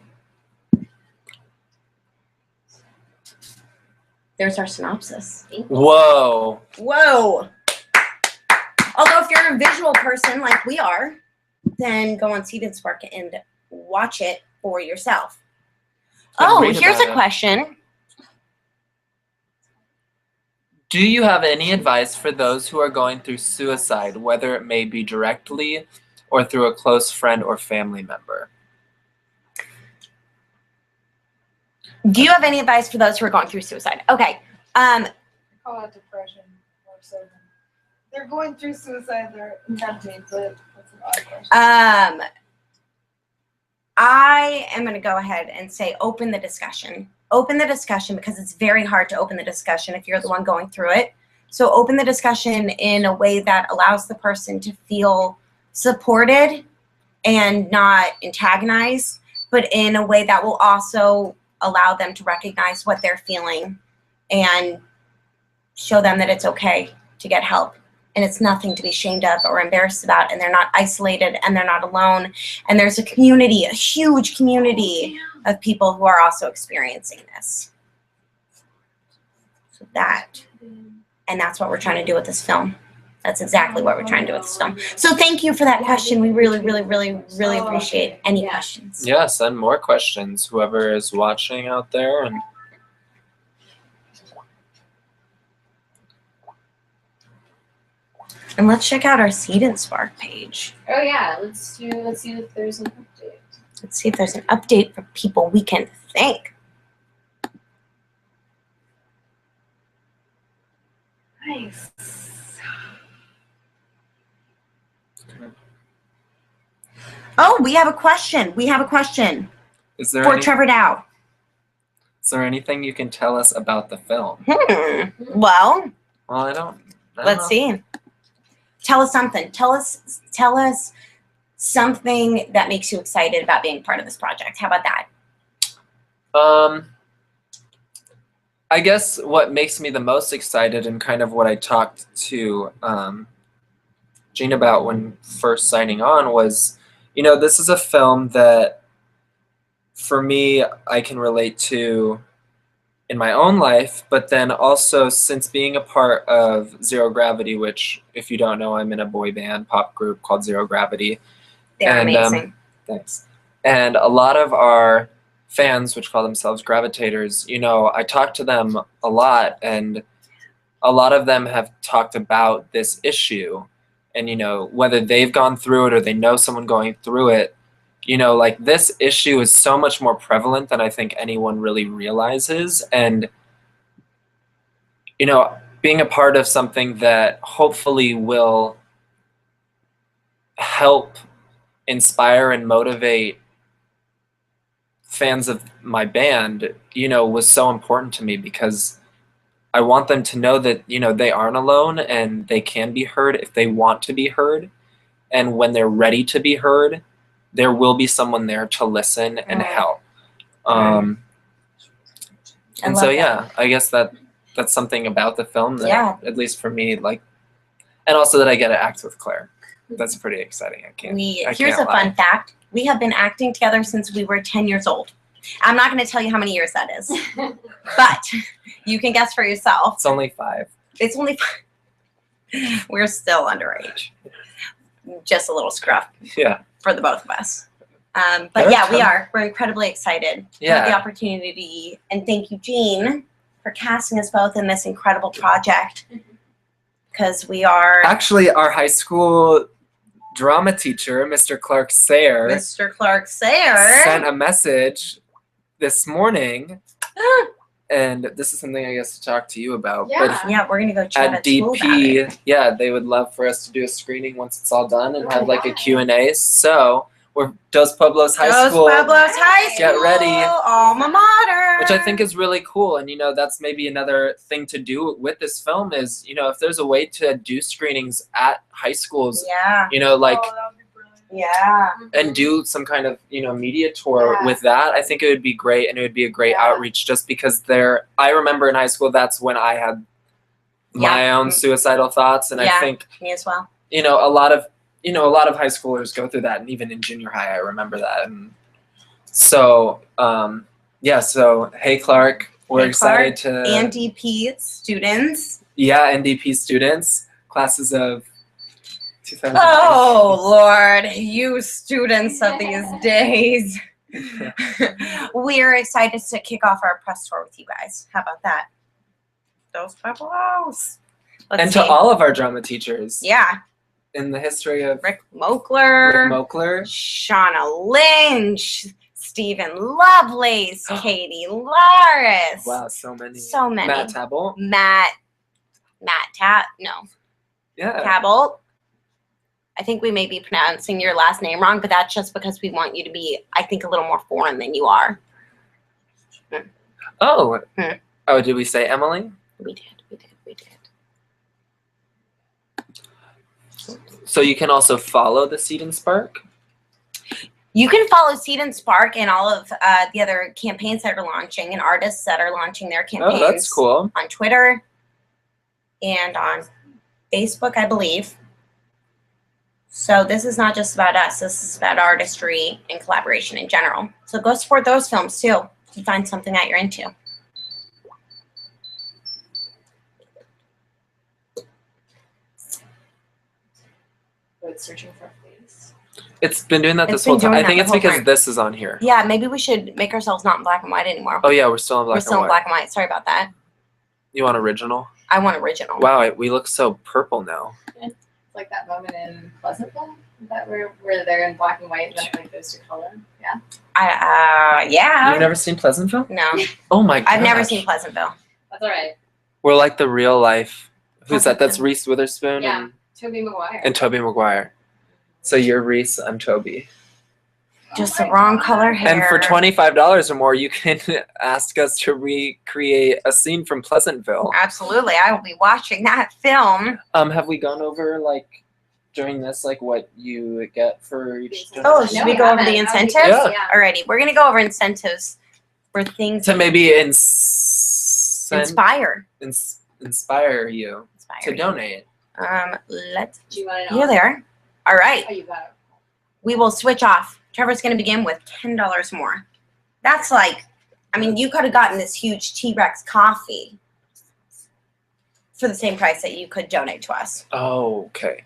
There's our synopsis. Whoa. Whoa. Although if you're a visual person like we are, then go on Seed&Spark and watch it for yourself. Couldn't Oh, read here's about a it. question. Do you have any advice for those who are going through suicide, whether it may be directly or through a close friend or family member? Do you have any advice for those who are going through suicide? Okay. I call that depression more so than they're going through suicide. They're attempting, but that's an odd question. I am going to go ahead and say open the discussion. Open the discussion because it's very hard to open the discussion if you're the one going through it. So open the discussion in a way that allows the person to feel supported and not antagonized, but in a way that will also allow them to recognize what they're feeling and show them that it's okay to get help. And it's nothing to be ashamed of or embarrassed about, and they're not isolated and they're not alone. And there's a community, a huge community of people who are also experiencing this. So and that's what we're trying to do with this film. That's exactly what we're trying to do with this film. So thank you for that question. We really, really, really, really appreciate any questions. Yeah, send more questions, whoever is watching out there. And let's check out our Seed&Spark page. Oh yeah, let's see if there's an update. Let's see if there's an update for people we can thank. Nice. Oh, we have a question. We have a question Is there for Trevor Dow. is there anything you can tell us about the film? Well, Well, I don't let's know. see. Tell us something. Tell us something that makes you excited about being part of this project. How about that? I guess what makes me the most excited and kind of what I talked to Gene about when first signing on was, this is a film that for me, I can relate to in my own life, but then also since being a part of Zero Gravity, which if you don't know, I'm in a boy band pop group called Zero Gravity. They're And, amazing. Thanks. And a lot of our fans, which call themselves gravitators, you know, I talk to them a lot, and a lot of them have talked about this issue, and, you know, whether they've gone through it or they know someone going through it, you know, like, this issue is so much more prevalent than I think anyone really realizes. And, you know, being a part of something that hopefully will help inspire and motivate fans of my band, you know, was so important to me, because I want them to know that, you know, they aren't alone and they can be heard if they want to be heard. And when they're ready to be heard, there will be someone there to listen and help. And so, yeah, I guess that's something about the film that, at least for me, like, and also that I get to act with Claire. That's pretty exciting. Here's a fun fact. We have been acting together since we were 10 years old. I'm not going to tell you how many years that is, but you can guess for yourself. It's only 5. It's only 5. We're still underage. Just a little scruff. Yeah. For the both of us. But yeah, we are. We're incredibly excited to have the opportunity. And thank you, Jean, for casting us both in this incredible project. Because we are... Actually, our high school drama teacher, Mr. Clark Sayer, sent a message this morning. And this is something I guess to talk to you about. Yeah. But we're going to go chat at DP, they would love for us to do a screening once it's all done and have like a Q&A. So we're Dos Pueblos High School. Get ready. Alma mater. Which I think is really cool. And, you know, that's maybe another thing to do with this film is, you know, if there's a way to do screenings at high schools, you know, like, and do some kind of, you know, media tour with that, I think it would be great. And it would be a great outreach, just because I remember in high school, that's when I had my own suicidal thoughts. And I think, me as well. You know, a lot of high schoolers go through that, and even in junior high, I remember that. And so, so hey, Clark, we're excited to... NDP students. Yeah, NDP students, classes of 2000. Oh, Lord, you students of these days. We're excited to kick off our press tour with you guys. How about that? Those Pueblos. To all of our drama teachers. Yeah. In the history of Rick Mokler, Shauna Lynch, Stephen Lovelace, Katie Laris. Wow, so many. Matt Tabble. Tabble. I think we may be pronouncing your last name wrong, but that's just because we want you to be, I think, a little more foreign than you are. Oh. Oh, did we say Emily? We did. So you can also follow the Seed&Spark? You can follow Seed&Spark and all of the other campaigns that are launching and artists that are launching their campaigns. Oh, that's cool. On Twitter and on Facebook, I believe. So this is not just about us. This is about artistry and collaboration in general. So go support those films, too, if you find something that you're into. It's searching for a face. It's been doing that this whole time. I think it's because this is on here. Yeah, maybe we should make ourselves not in black and white anymore. Oh, yeah, we're still in black and white. We're still in black and white. Sorry about that. You want original? I want original. Wow, we look so purple now. It's like that moment in Pleasantville, that where they're in black and white and then it like goes to color. Yeah. Yeah. You've never seen Pleasantville? No. Oh my god. I've never seen Pleasantville. That's all right. We're like the real life. Who's that? That's Reese Witherspoon. Yeah. Tobey Maguire. And Tobey Maguire. So you're Reese, I'm Toby. Just the wrong color hair. And for $25 or more, you can ask us to recreate a scene from Pleasantville. Absolutely. I will be watching that film. Have we gone over, like, during this, like, what you get for each... Oh, should we go over the incentives? Yeah. Alrighty. We're going to go over incentives for things... To maybe inspire. Inspire you to donate. Let's... Do you want to know? You're there. All right. Oh, you got it. We will switch off. Trevor's going to begin with $10 more. That's like, I mean, you could have gotten this huge T-Rex coffee for the same price that you could donate to us. Oh, okay.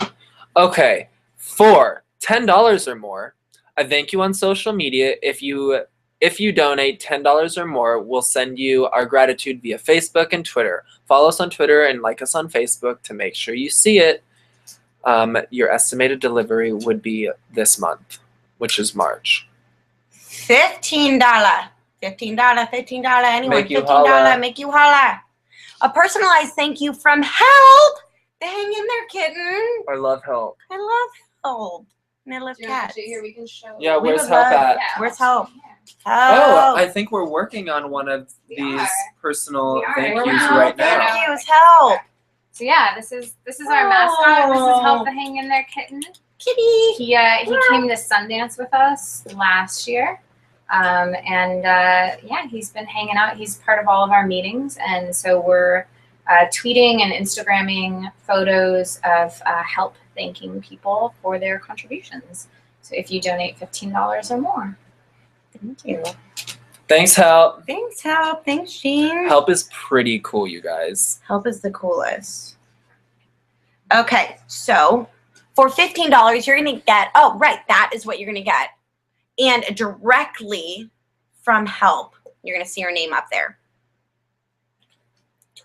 Okay. For $10 or more, I thank you on social media if you If you donate $10 or more, we'll send you our gratitude via Facebook and Twitter. Follow us on Twitter and like us on Facebook to make sure you see it. Your estimated delivery would be this month, which is March. $15. $15. Anyone. Make you $15. holla. Make you holla. A personalized thank you from Help. The Hang in There Kitten. I love Help. I love Help. And I love Do you want to cats. put it here? We can show. Yeah, We where's would Help love- at? Where's Help? Oh, Help. I think we're working on one of We these are. personal We are. thank We're yous working right on now. Thank yous. Help. So yeah, this is our mascot. This is Help the Hang in There Kitten. Kitty. He came to Sundance with us last year, he's been hanging out. He's part of all of our meetings, and so we're tweeting and Instagramming photos of Help thanking people for their contributions. So if you donate $15 or more. Thank you. Thanks, Help. Thanks, Help. Thanks, Jean. Help is pretty cool, you guys. Help is the coolest. Okay, so for $15, you're going to get, oh, right, that is what you're going to get. And directly from Help, you're going to see your name up there.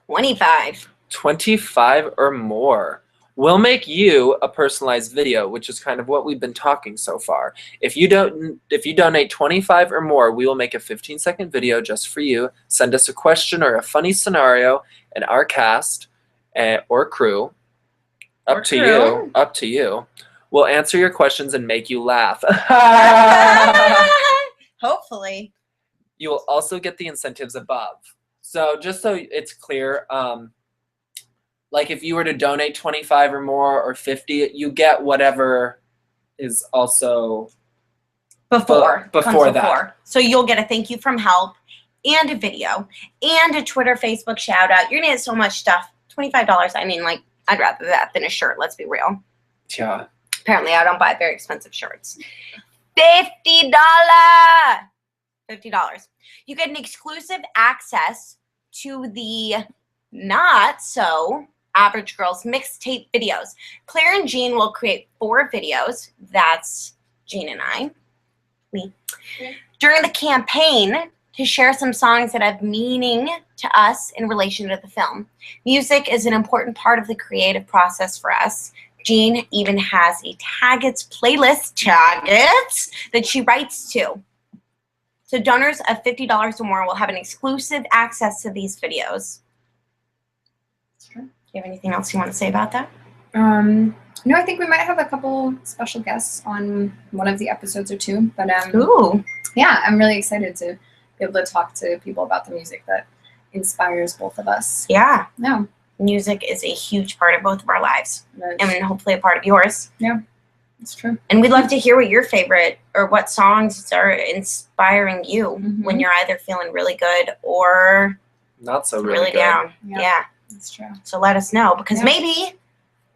25. 25 or more. We'll make you a personalized video, which is kind of what we've been talking so far. If you donate 25 or more, we will make a 15-second video just for you. Send us a question or a funny scenario, and our cast or crew, up to you, will answer your questions and make you laugh. Hopefully. You will also get the incentives above. So just so it's clear, like if you were to donate 25 or more or 50, you get whatever is also Before before that. So you'll get a thank you from Help and a video and a Twitter, Facebook shout out. You're going to get so much stuff. $25. I mean, like, I'd rather that than a shirt. Let's be real. Yeah. Apparently, I don't buy very expensive shirts. $50. $50. You get an exclusive access to the not so average girls mixtape videos. Claire and Jean will create 4 videos. That's Jean and I. Me. During the campaign to share some songs that have meaning to us in relation to the film. Music is an important part of the creative process for us. Jean even has a Taggets playlist, Taggets, that she writes to. So donors of $50 or more will have an exclusive access to these videos. Sure. Do you have anything else you want to say about that? No, I think we might have a couple special guests on one of the episodes or two. But Ooh. yeah, I'm really excited to be able to talk to people about the music that inspires both of us. Yeah. No, Music is a huge part of both of our lives. that's, And hopefully a part of yours. it's true. And we'd love to hear what your favorite or what songs are inspiring you when you're either feeling really good or Not so really good. down. Yeah. Yeah. That's true. So let us know because Yeah. maybe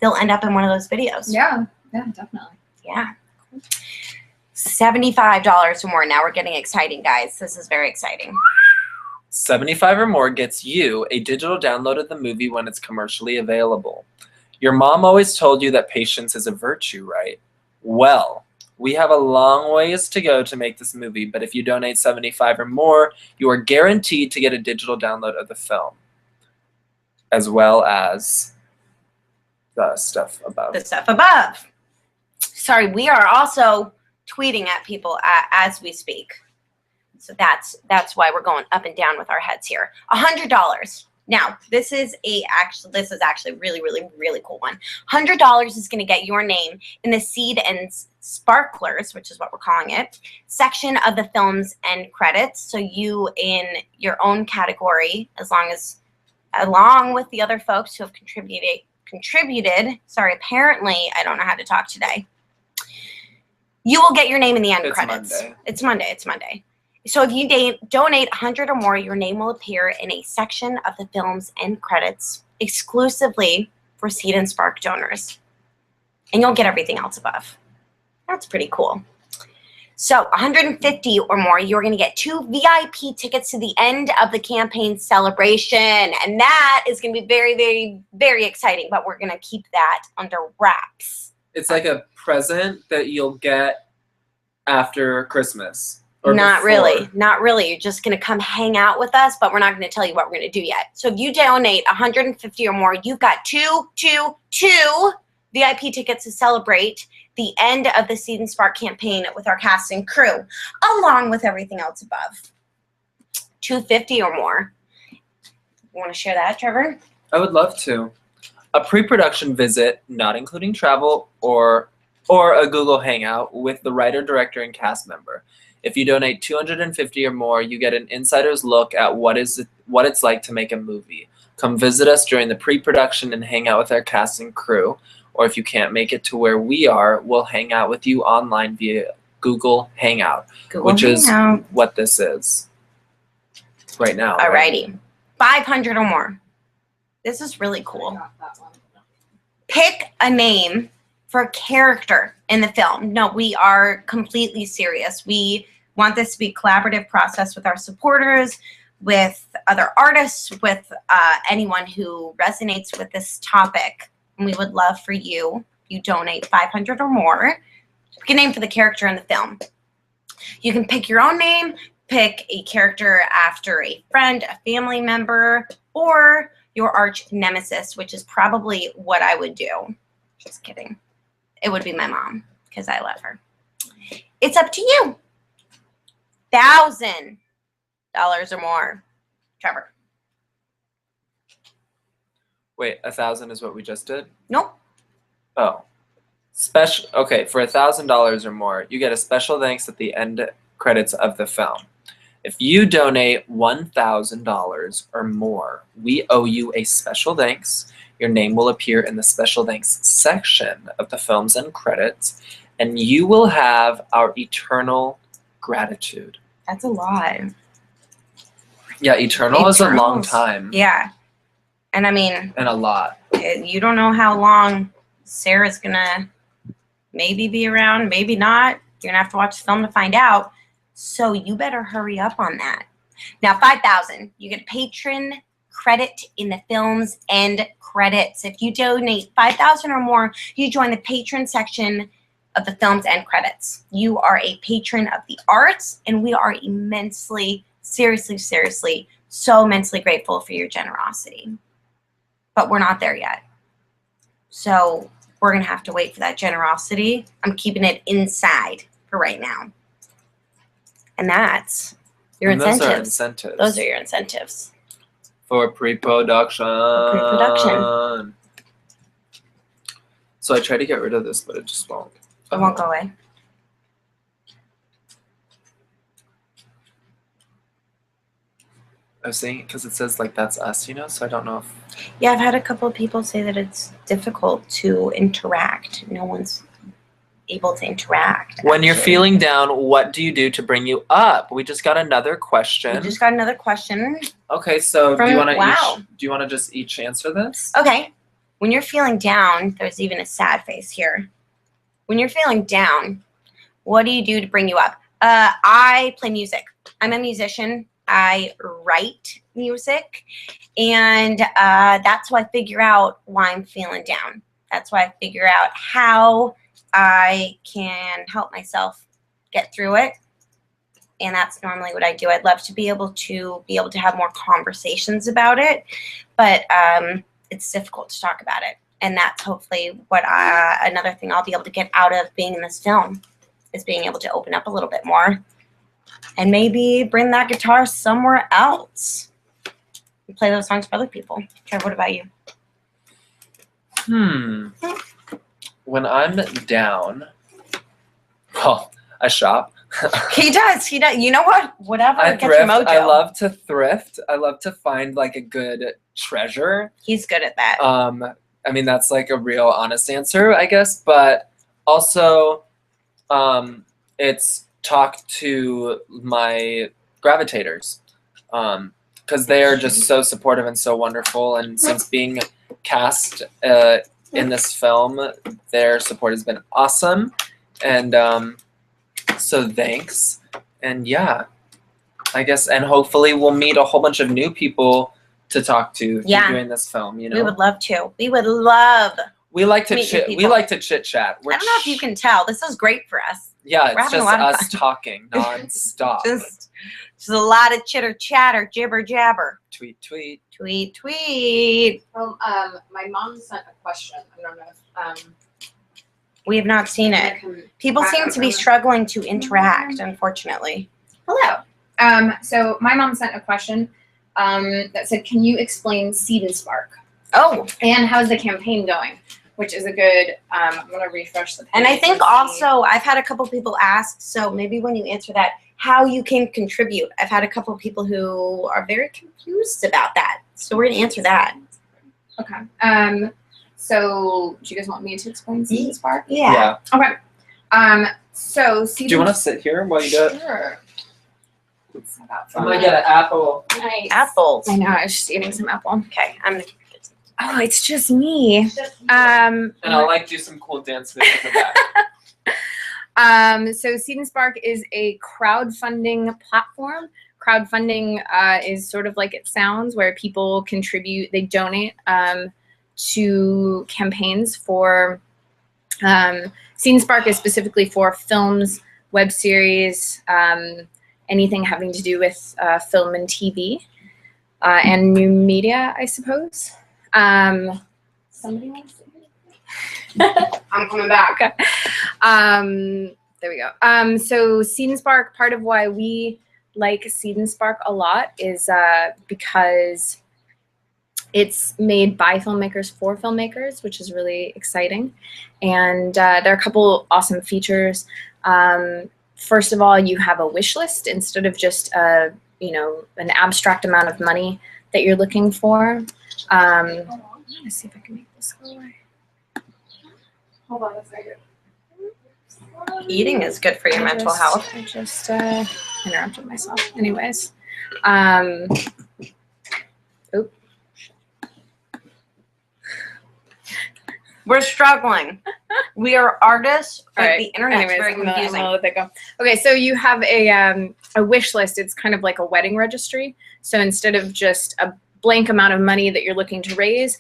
they'll end up in one of those videos. Yeah, definitely. Yeah. $75 or more. Now we're getting exciting, guys. This is very exciting. 75 or more gets you a digital download of the movie when it's commercially available. Your mom always told you that patience is a virtue, right? Well, we have a long ways to go to make this movie, but if you donate 75 or more, you are guaranteed to get a digital download of the film, as well as the stuff above. The stuff above. Sorry, we are also tweeting at people as we speak. So that's why we're going up and down with our heads here. $100. Now, this is actually really, really, really cool one. $100 is going to get your name in the Seed and Sparklers, which is what we're calling it, section of the film's end credits. So you in your own category, along with the other folks who have contributed. Sorry, apparently I don't know how to talk today. You will get your name in the end It's credits. Monday. It's Monday. So if you donate 100 or more, your name will appear in a section of the film's end credits exclusively for Seed and Spark donors. And you'll get everything else above. That's pretty cool. So 150 or more, you're going to get 2 VIP tickets to the end of the campaign celebration. And that is going to be very, very, very exciting. But we're going to keep that under wraps. It's like a present that you'll get after Christmas Or Not before? really. Not really. You're just going to come hang out with us, but we're not going to tell you what we're going to do yet. So if you donate 150 or more, you've got two VIP tickets to celebrate the end of the Seed and Spark campaign with our cast and crew, along with everything else above. 250 or more. You want to share that, Trevor? I would love to. A pre-production visit, not including travel or a Google Hangout with the writer, director, and cast member. If you donate 250 or more, you get an insider's look at what it's like to make a movie. Come visit us during the pre-production and hang out with our cast and crew. Or if you can't make it to where we are, we'll hang out with you online via Google Hangout, which is what this is right now. Alrighty. 500 or more. This is really I cool. got that one. Pick a name for a character in the film. No, we are completely serious. We want this to be a collaborative process with our supporters, with other artists, with anyone who resonates with this topic. And we would love for you, if you donate 500 or more, pick a name for the character in the film. You can pick your own name, pick a character after a friend, a family member, or your arch nemesis, which is probably what I would do. Just kidding. It would be my mom, because I love her. It's up to you. $1,000 or more. Trevor. Wait, 1,000 is what we just did? Nope. Oh. Special. Okay, for $1,000 or more, you get a special thanks at the end credits of the film. If you donate $1,000 or more, we owe you a special thanks. Your name will appear in the special thanks section of the film's end credits, and you will have our eternal gratitude. That's a lot. Yeah, eternal is a long Eternals. time. Yeah. And I mean, And a lot. you don't know how long Sarah's going to maybe be around, maybe not. You're going to have to watch the film to find out. So you better hurry up on that. Now, 5,000, you get a patron credit in the film's end credits. If you donate 5,000 or more, you join the patron section of the film's end credits. You are a patron of the arts, and we are immensely, seriously, so immensely grateful for your generosity. But we're not there yet. So we're going to have to wait for that generosity. I'm keeping it inside for right now. And that's your incentives. Those are incentives. Those are your incentives. For pre-production. Pre-production. So I tried to get rid of this, but it just won't. It won't go away. I was saying because it says like that's us, so I don't know if. Yeah, I've had a couple of people say that it's difficult to interact. No one's able to interact. When you're actually. feeling down, what do you do to bring you up? We just got another question. We just got another question. Okay, so From- do you want to wow. do you want to just each answer this? Okay. When you're feeling down, there's even a sad face here. When you're feeling down, what do you do to bring you up? I play music. I'm a musician. I write music, and that's how I figure out why I'm feeling down. That's why I figure out how I can help myself get through it, and that's normally what I do. I'd love to be able to have more conversations about it, but it's difficult to talk about it, and that's hopefully what another thing I'll be able to get out of being in this film is being able to open up a little bit more. And maybe bring that guitar somewhere else. And play those songs for other people. Trevor, what about you? When I'm down, well, I shop. He does. You know what? Whatever I gets your thrift. mojo. I love to thrift. I love to find like a good treasure. He's good at that. I mean that's like a real honest answer, I guess. But also, it's talk to my gravitators because they are just so supportive and so wonderful, and since being cast in this film, their support has been awesome, and so thanks. And yeah, I guess, and hopefully we'll meet a whole bunch of new people to talk to through doing this film. We would love to. We like to We like to meet new chit. We people. like to chit chat. I don't know if you can tell. This is great for us. Yeah, We're it's having a just lot of us talking nonstop. just a lot of chitter chatter, jibber jabber. Tweet, tweet. Tweet, tweet. Well, my mom sent a question. I don't know if We have not seen it. People seem to be struggling to interact, unfortunately. Hello. So my mom sent a question that said, "Can you explain Seed&Spark Oh, and how's the campaign going?" Which is a good. I'm gonna refresh the page. and I think see. also I've had a couple people ask, so maybe when you answer that, how you can contribute. I've had a couple people who are very confused about that. So we're gonna answer that. Okay. So do you guys want me to explain Seed&Spark? Yeah. Okay. So Seed. Do you want to sit here while you do it? Sure. It's about I'm gonna get an apple. nice. Apples. I know. I was just eating some apple. Okay, I'm gonna. Oh, it's just me. And I'll like do some cool dance moves in the back. So Seed&Spark is a crowdfunding platform. Crowdfunding is sort of like it sounds, where people contribute, they donate to campaigns for. Seed&Spark is specifically for films, web series, anything having to do with film and TV, and new media, I suppose. Somebody wants to. I'm coming back. Okay. There we go. So Seed&Spark, part of why we like Seed&Spark a lot is because it's made by filmmakers for filmmakers, which is really exciting. And there are a couple awesome features. First of all, you have a wish list instead of just an abstract amount of money that you're looking for. I'm gonna see if I can make this go away. Hold on a second. Eating is good for your mental health. I just interrupted myself. Anyways, We're struggling. We are artists, but All right. the internet's Anyways, very I'm gonna confusing. let that go. Okay, so you have a wish list. It's kind of like a wedding registry. So instead of just a blank amount of money that you're looking to raise,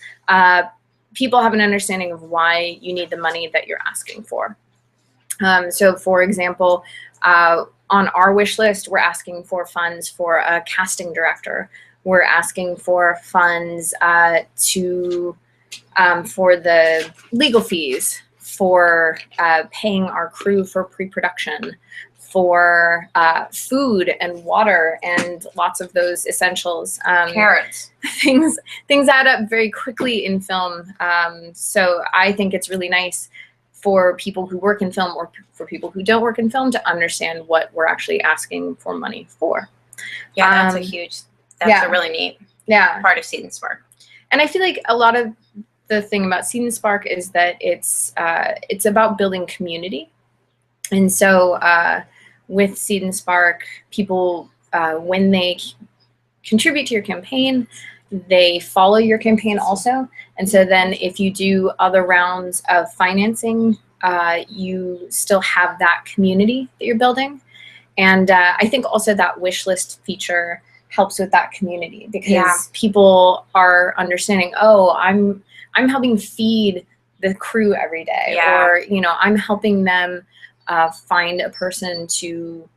people have an understanding of why you need the money that you're asking for. So for example, on our wish list, we're asking for funds for a casting director. We're asking for funds for the legal fees, for paying our crew for pre-production, for food and water and lots of those essentials. Carrots. Things add up very quickly in film. So I think it's really nice for people who work in film or for people who don't work in film to understand what we're actually asking for money for. Yeah, that's a really neat Yeah. part of Seed&Spark. And I feel like a lot of the thing about Seed&Spark is that it's about building community. And so with Seed&Spark, people, when they contribute to your campaign, they follow your campaign also. And so then if you do other rounds of financing, you still have that community that you're building. And I think also that wish list feature helps with that community because people are understanding, oh, I'm helping feed the crew every day, or I'm helping them find a person to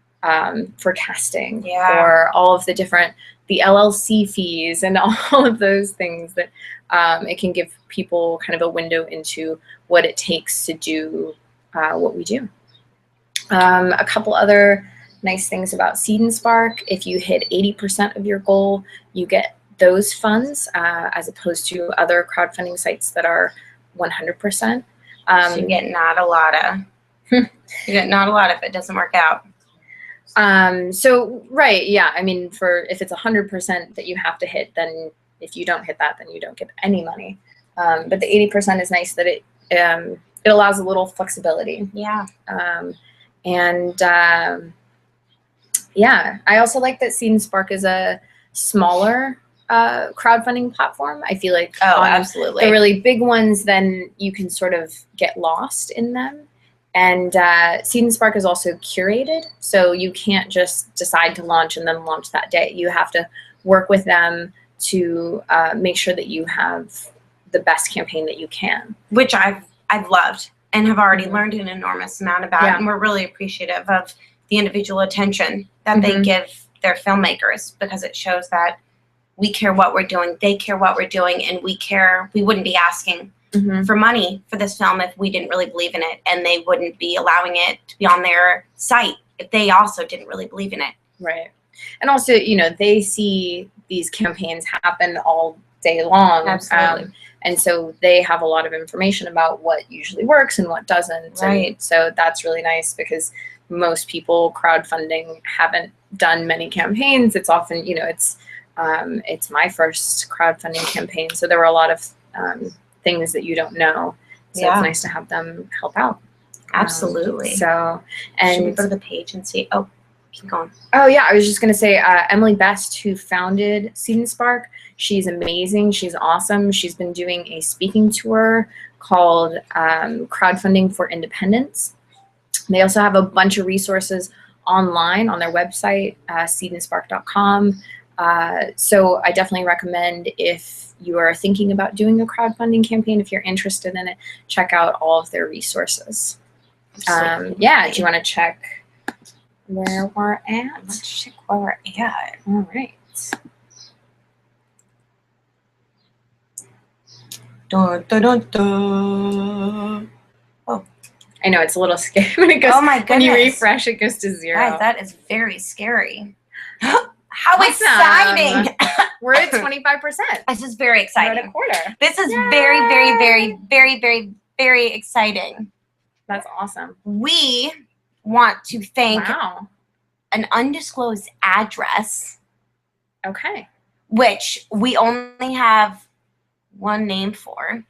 for casting, or all of the LLC fees and all of those things that it can give people kind of a window into what it takes to do what we do. A couple other nice things about Seed&Spark: if you hit 80% of your goal, you get those funds as opposed to other crowdfunding sites that are 100%. So you get not a lot of. You get not a lot if it doesn't work out. So right, yeah. I mean, if it's 100% that you have to hit, then if you don't hit that, then you don't get any money. But the 80% is nice that it allows a little flexibility. Yeah. Yeah, I also like that Seed&Spark is a smaller crowdfunding platform. I feel like absolutely. the really big ones, then you can sort of get lost in them. And Seed&Spark is also curated, so you can't just decide to launch and then launch that day. You have to work with them to make sure that you have the best campaign that you can. Which I've loved. and have already Mhm. learned an enormous amount about Yeah. it. And we're really appreciative of the individual attention that they Mhm. give their filmmakers, because it shows that we care what we're doing, they care what we're doing, and we care. We wouldn't be asking Mhm. for money for this film if we didn't really believe in it, and they wouldn't be allowing it to be on their site if they also didn't really believe in it. Right. And also, you know, they see these campaigns happen all day long. Absolutely. And so they have a lot of information about what usually works and what doesn't. Right. And so that's really nice, because most people crowdfunding haven't done many campaigns. It's often, you know, it's my first crowdfunding campaign. So there were a lot of things that you don't know. So Yeah. it's nice to have them help out. Absolutely. So, Should we and go to the page and see? Oh, keep going. oh yeah, I was just gonna say Emily Best, who founded Seed&Spark, she's amazing. She's awesome. She's been doing a speaking tour called Crowdfunding for Independence. They also have a bunch of resources online on their website, seedandspark.com. So I definitely recommend, if you are thinking about doing a crowdfunding campaign, if you're interested in it, check out all of their resources. Yeah, do you want to check where we're at? Let's check where we're at. All right. Dun, dun, dun, dun. I know it's a little scary when it goes. Oh my goodness. When you refresh, it goes to 0. Guys, that is very scary. How Awesome. exciting! We're at 25%. This is very We're at a exciting. quarter. This is Yay! very, very, very, very, very, very exciting. That's awesome. We want to thank Wow. an undisclosed address, Okay. which we only have one name for.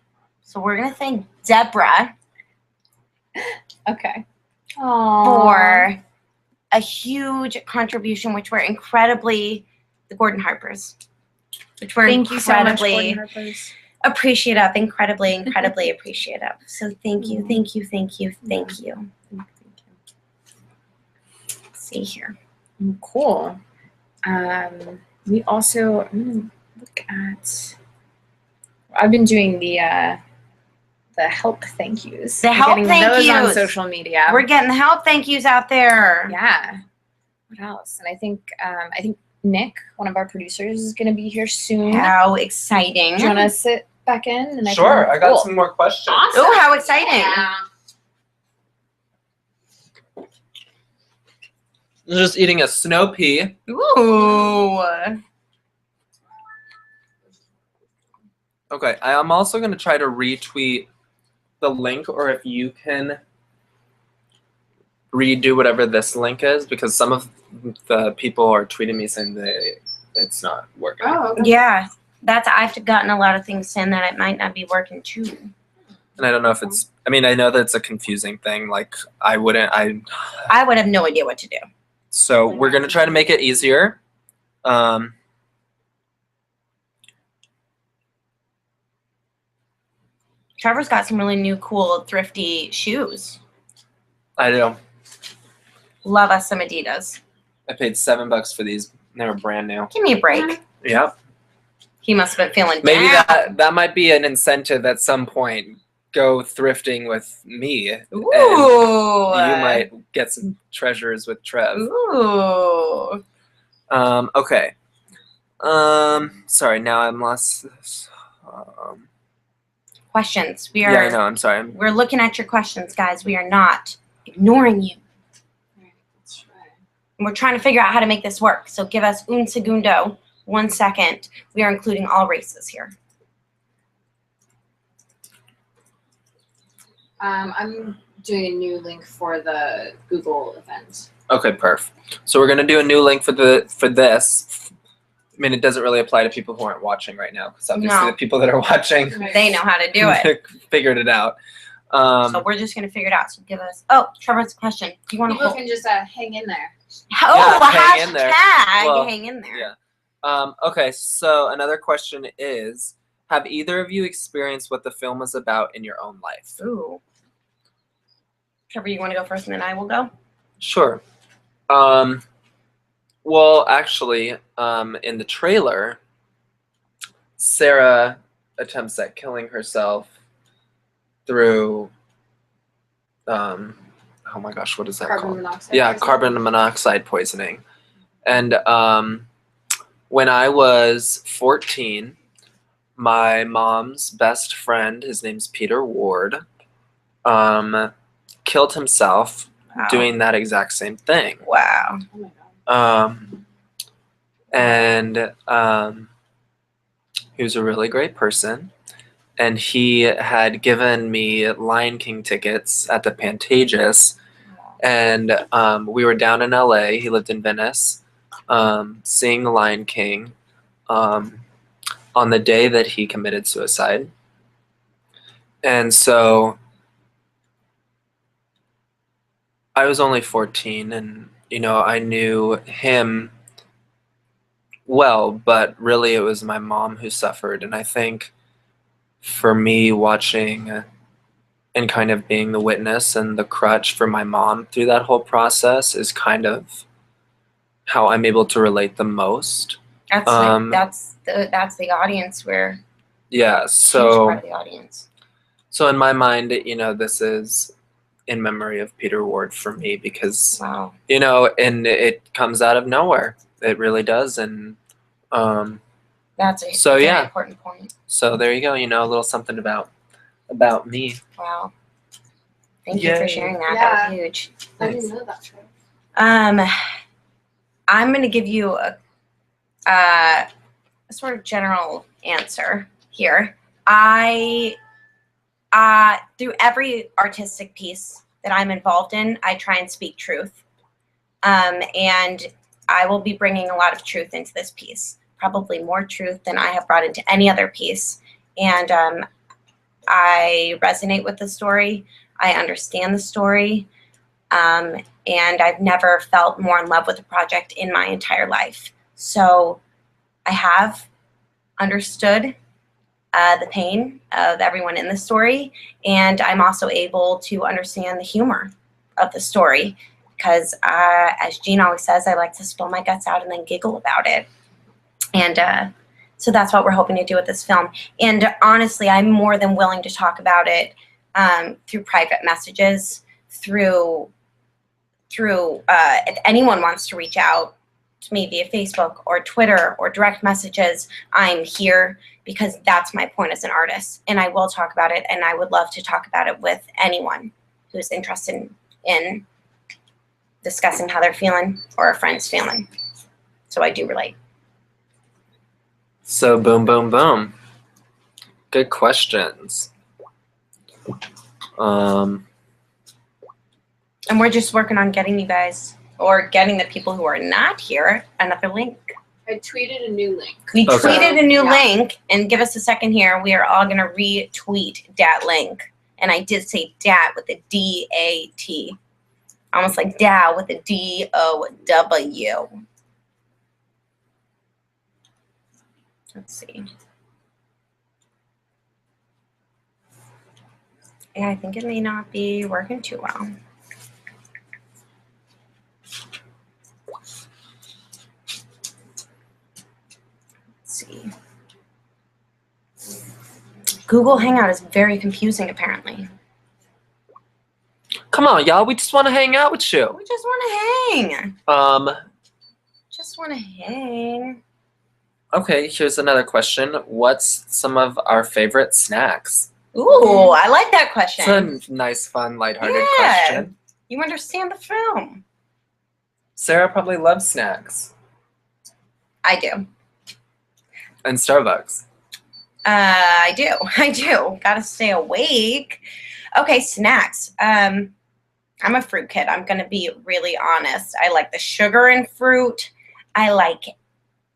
So we're going to thank Deborah Okay. for a huge contribution, which we're incredibly, the Gordon Harpers, which we're Thank you so much, incredibly Gordon Harpers. appreciative, incredibly, incredibly appreciative. So thank you, thank you, thank you, thank you. Let's see here. Cool. We also, I'm gonna look at. I've been doing the help thank yous. The I'm help getting thank those on yous. social media. We're getting the help thank yous out there. Yeah. What else? And I think Nick, one of our producers, is going to be here soon. How exciting. Do you want to sit back in? And Sure, I got Cool. some more questions. Awesome. Oh, how exciting. Yeah. I'm just eating a snow pea. Ooh. Okay, I'm also going to try to retweet the link, or if you can redo whatever this link is, because some of the people are tweeting me saying that it's not working. Oh, okay. Yeah, I've gotten a lot of things saying that it might not be working too. And I don't know if it's, I mean, I know that it's a confusing thing. Like, I would have no idea what to do. So we're going to try to make it easier. Trevor's got some really new, cool, thrifty shoes. I do. Love us some Adidas. I paid $7 for these. They were brand new. Give me a break. Yeah. He must have been feeling Maybe down. that might be an incentive at some point. Go thrifting with me. Ooh. And you might get some treasures with Trev. Ooh. Okay. Sorry, now I'm lost. Questions. Yeah, I know. I'm sorry. We're looking at your questions, guys. We are not ignoring you. That's right. And we're trying to figure out how to make this work. So give us un segundo, 1 second. We are including all races here. I'm doing a new link for the Google event. Okay, perf. So we're gonna do a new link for this. I mean, it doesn't really apply to people who aren't watching right now, because obviously No. the people that are watching They know how to do it. figured it out. So we're just going to figure it out. So give us. Oh, Trevor's question. Do you want to People hold? can just hang in there. Oh, Yeah, a hang in there. hashtag. Well, hang in there. Yeah. Okay, so another question is, have either of you experienced what the film is about in your own life? Ooh. Trevor, you want to go first and then I will go? Sure. Well, actually, in the trailer, Sarah attempts at killing herself through oh my gosh, what is that Carbon called? monoxide. Yeah, poisoning. carbon monoxide poisoning. And when I was 14, my mom's best friend, his name's Peter Ward, killed himself Wow. doing that exact same thing. Wow. Oh my god. And he was a really great person. And he had given me Lion King tickets at the Pantages. And we were down in LA. He lived in Venice, seeing the Lion King on the day that he committed suicide. And so I was only 14, and I knew him well, but really it was my mom who suffered. And I think for me, watching and kind of being the witness and the crutch for my mom through that whole process is kind of how I'm able to relate the most. That's the audience where Yeah, huge so part of the audience. so in my mind, this is in memory of Peter Ward for me because Wow. and it comes out of nowhere. It really does. And That's a So, very yeah. important point. so there you go, a little something about me. Wow. Thank you for Yay. sharing that. Yeah. That was huge. I didn't know that. True. I'm going to give you a sort of general answer here. I through every artistic piece that I'm involved in, I try and speak truth. And I will be bringing a lot of truth into this piece, probably more truth than I have brought into any other piece. And I resonate with the story. I understand the story. And I've never felt more in love with a project in my entire life. So I have understood the pain of everyone in the story, and I'm also able to understand the humor of the story because, as Jean always says, I like to spill my guts out and then giggle about it. And so that's what we're hoping to do with this film. And honestly, I'm more than willing to talk about it through private messages, through if anyone wants to reach out to me via Facebook or Twitter or direct messages, I'm here because that's my point as an artist. And I will talk about it, and I would love to talk about it with anyone who's interested in discussing how they're feeling or a friend's feeling. So I do relate. So boom, boom, boom. Good questions. And we're just working on getting you guys, or getting the people who are not here, another link. I tweeted a new link. We Okay. tweeted a new Yeah. link, and give us a second here. We are all going to retweet that link. And I did say dat with a D-A-T. Almost like Dow with a D-O-W. Let's see. Yeah, I think it may not be working too well. See. Google Hangout is very confusing, apparently. Come on, y'all. We just want to hang out with you. We just want to hang. Just want to hang. Okay, here's another question. What's some of our favorite snacks? Ooh, I like that question. It's a nice, fun, lighthearted Yeah. question. You understand the film. Sarah probably loves snacks. I do. And Starbucks. I do. I do. Gotta stay awake. Okay, snacks. I'm a fruit kid. I'm gonna be really honest. I like the sugar in fruit. I like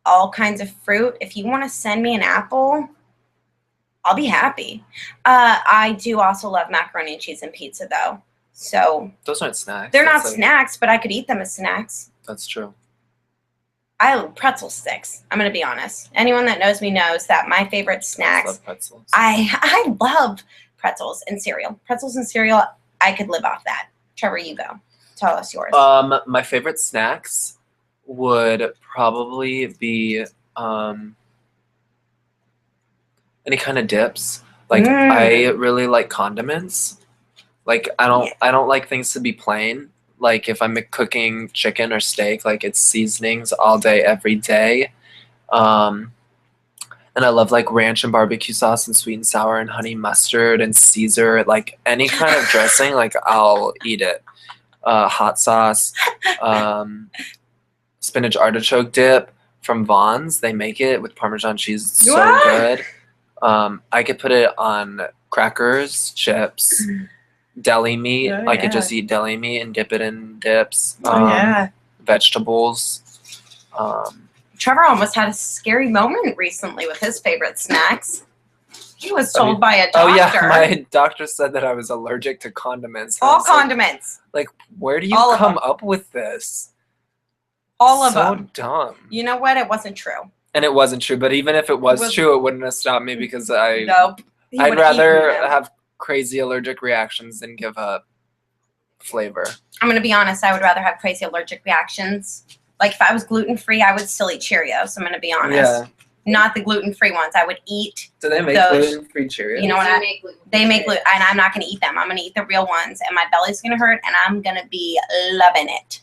all kinds of fruit. If you want to send me an apple, I'll be happy. I do also love macaroni and cheese and pizza, though. So Those aren't snacks. they're not That's like- snacks, but I could eat them as snacks. That's true. I love pretzel sticks. I'm gonna be honest. Anyone that knows me knows that my favorite I snacks. love pretzels. I love pretzels and cereal. Pretzels and cereal. I could live off that. Trevor, you go. Tell us yours. My favorite snacks would probably be any kind of dips. Like I really like condiments. Like I don't like things to be plain. Like if I'm cooking chicken or steak, like it's seasonings all day, every day. And I love like ranch and barbecue sauce and sweet and sour and honey mustard and Caesar, like any kind of dressing, like I'll eat it. Hot sauce, spinach artichoke dip from Vaughn's. They make it with Parmesan cheese. It's so What? good. I could put it on crackers, chips, deli meat. Oh, I could yeah. just eat deli meat and dip it in dips. Yeah. Vegetables. Trevor almost had a scary moment recently with his favorite snacks. He was told by a doctor. Oh yeah, my doctor said that I was allergic to condiments. And I all was like, condiments. Like, where do you All of come them. up with this? All of so them. dumb. You know what? It wasn't true. And it wasn't true, but even if it was true, it wouldn't have stopped me because Nope. He I'd would rather eat them. have crazy allergic reactions than give up flavor. I'm going to be honest. I would rather have crazy allergic reactions. Like if I was gluten-free, I would still eat Cheerios. I'm going to be honest. Yeah. Not the gluten-free ones. I would eat. Do they make Those- gluten-free Cheerios? You know what? They make gluten. gluten, and I'm not going to eat them. I'm going to eat the real ones, and my belly's going to hurt, and I'm going to be loving it.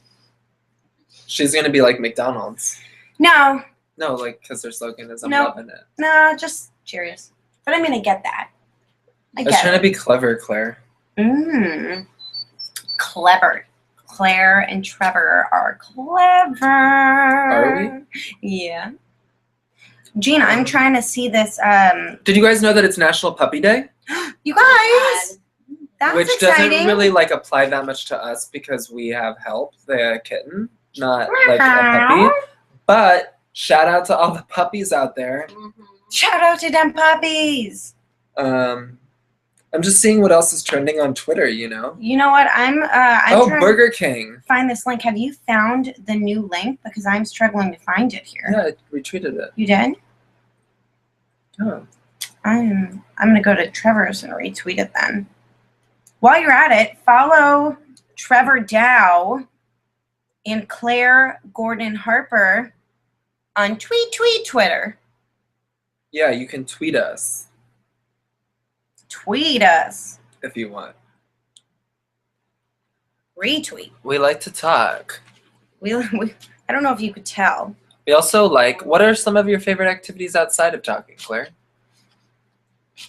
She's gonna be like McDonald's. No, No, like because their slogan is "I'm No. loving it." no, just Cheerios. But I'm going to get that. I I was get trying it. to be clever, Claire. Clever. Claire and Trevor are clever. Are Yeah. Gina, I'm trying to see this. Did you guys know that it's National Puppy Day? You guys, that's Which exciting. doesn't really like apply that much to us because we have help the kitten, not like a puppy. But shout out to all the puppies out there. Shout out to them puppies. I'm just seeing what else is trending on Twitter. You know. You know what? I'm trying Burger King. to find this link. Have you found the new link? Because I'm struggling to find it here. Yeah, I retweeted it. You did? Oh. I'm gonna go to Trevor's and retweet it then. While you're at it, follow Trevor Dow and Claire Gordon Harper on Twitter. Yeah, you can tweet us Tweet us. if you want. Retweet. We like to talk. We I don't know if you could tell. We also like. What are some of your favorite activities outside of talking, Claire?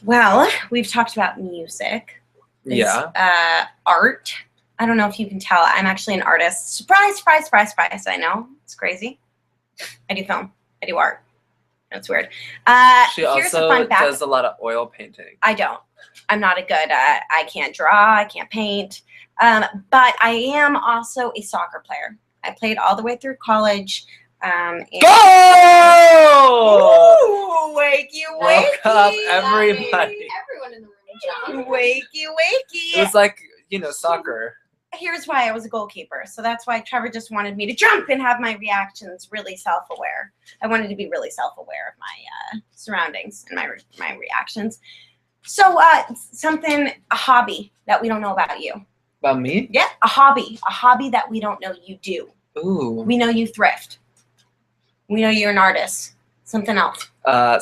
Well, we've talked about music. Yeah. Art. I don't know if you can tell. I'm actually an artist. Surprise, surprise, surprise, surprise. I know. It's crazy. I do film. I do art. That's weird. She Here's a also fun fact. does a lot of oil painting. I don't. I'm not a good, I can't draw. I can't paint. But I am also a soccer player. I played all the way through college. And Go! Ooh, wakey, Woke up wakey. everybody. Everyone in the room, John. Wakey, wakey. It was like, soccer. Here's why I was a goalkeeper. So that's why Trevor just wanted me to jump and have my reactions really self-aware. I wanted to be really self-aware of my surroundings and my reactions. So a hobby that we don't know about you. About me? Yeah, a hobby that we don't know you do. Ooh. We know you thrift. We know you're an artist. Something else.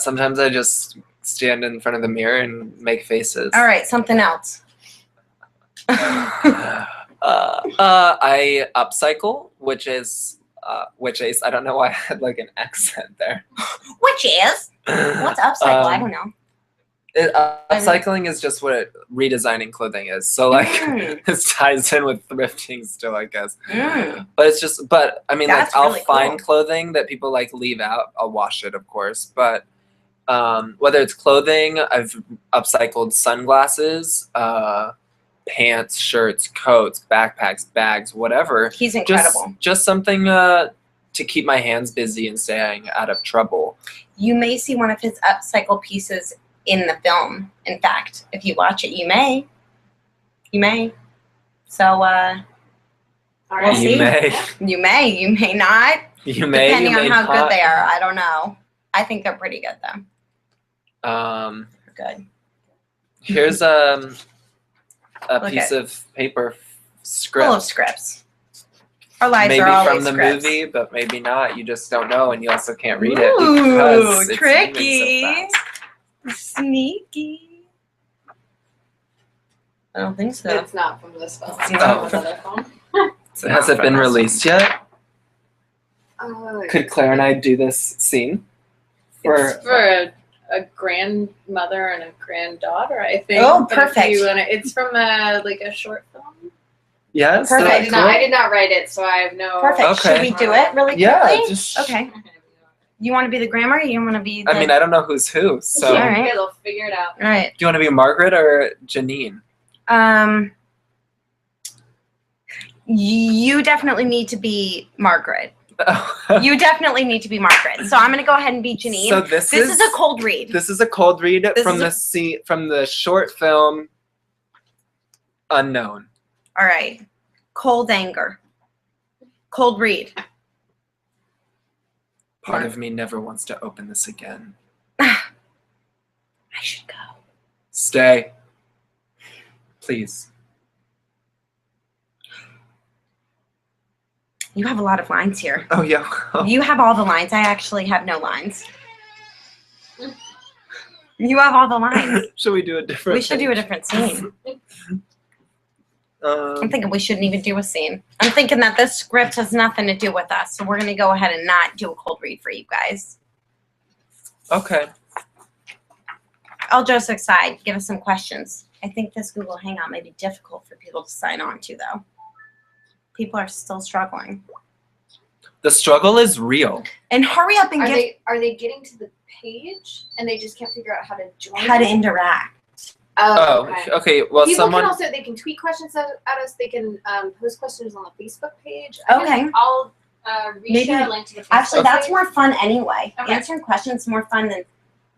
Sometimes I just stand in front of the mirror and make faces. All right, something else. I upcycle, which is I don't know why I had like an accent there. Which is? What's upcycle? I don't know. Upcycling is just what redesigning clothing is. So like this ties in with thrifting still, I guess. But I mean, That's like I'll really find cool. clothing that people like leave out. I'll wash it, of course. But whether it's clothing, I've upcycled sunglasses, pants, shirts, coats, backpacks, bags, whatever. He's incredible. Just something to keep my hands busy and staying out of trouble. You may see one of his upcycle pieces in the film. In fact, if you watch it, you may. So, All right. We'll see. You may. you may not. You may. Depending you on may how not. good they are. I don't know. I think they're pretty good, though. They're Good. Here's a Look piece at- of paper Full of script. scripts. Our lives Maybe are always from the scripts. movie, but maybe not. You just don't know, and you also can't read it Ooh, because it's tricky. moving so fast. Sneaky. I don't think so. It's not from this phone. It's not from another phone. So has it been released yet? Could Claire and I do this scene? It's for a grandmother and a granddaughter, I think. Oh, But if perfect. you wanna, it's from a short film. Yes. Perfect. I did not write it, so I have no. Perfect. Okay. Should we do it really quickly? Yeah, just. Okay. You want to be the grandma or you want to be the... I mean, I don't know who's who, so. All right. Okay, they'll figure it out. All right. Do you want to be Margaret or Janine? You definitely need to be Margaret. You definitely need to be Margaret. So I'm going to go ahead and be Janine. So this is a cold read. This is a cold read This from is from the short film Unknown. All right. Cold anger. Cold read. Part of me never wants to open this again. I should go. Stay. Please. You have a lot of lines here. Oh, yeah. You have all the lines. I actually have no lines. You have all the lines. Should we do a different We should do a different scene. I'm thinking we shouldn't even do a scene. I'm thinking that this script has nothing to do with us, so we're going to go ahead and not do a cold read for you guys. Okay. All jokes aside, give us some questions. I think this Google Hangout may be difficult for people to sign on to, though. People are still struggling. The struggle is real. And hurry up and Are they getting to the page and they just can't figure out how to join? how to interact. Oh, Okay. Well, People can also, they can tweet questions at us. They can post questions on the Facebook page. Okay. I'll Maybe- reshare a link to the Facebook Actually, that's page. more fun anyway. Okay. Answering questions is more fun than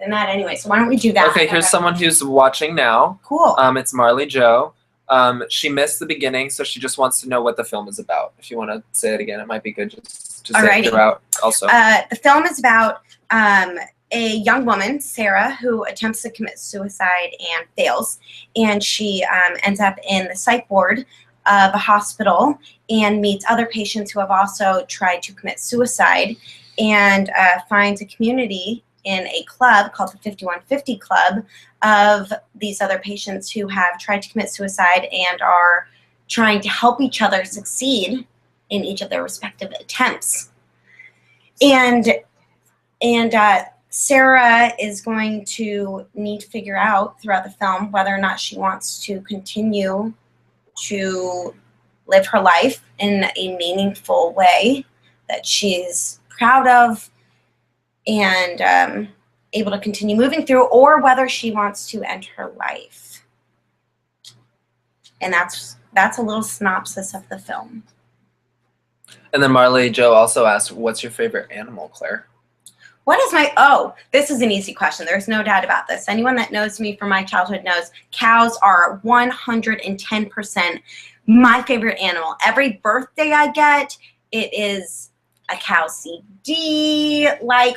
that anyway. So why don't we do that? Okay, here's someone who's watching now. Cool. It's Marley Jo. She missed the beginning, so she just wants to know what the film is about. If you want to say it again, it might be good just to say Alrighty. it throughout also. The film is about a young woman, Sarah, who attempts to commit suicide and fails. And she ends up in the psych ward of a hospital and meets other patients who have also tried to commit suicide, and finds a community in a club called the 5150 Club of these other patients who have tried to commit suicide and are trying to help each other succeed in each of their respective attempts. And Sarah is going to need to figure out throughout the film whether or not she wants to continue to live her life in a meaningful way that she's proud of and able to continue moving through, or whether she wants to end her life. And that's a little synopsis of the film. And then Marley Jo also asked, what's your favorite animal, Claire? What is my, this is an easy question. There's no doubt about this. Anyone that knows me from my childhood knows cows are 110% my favorite animal. Every birthday I get, it is a cow CD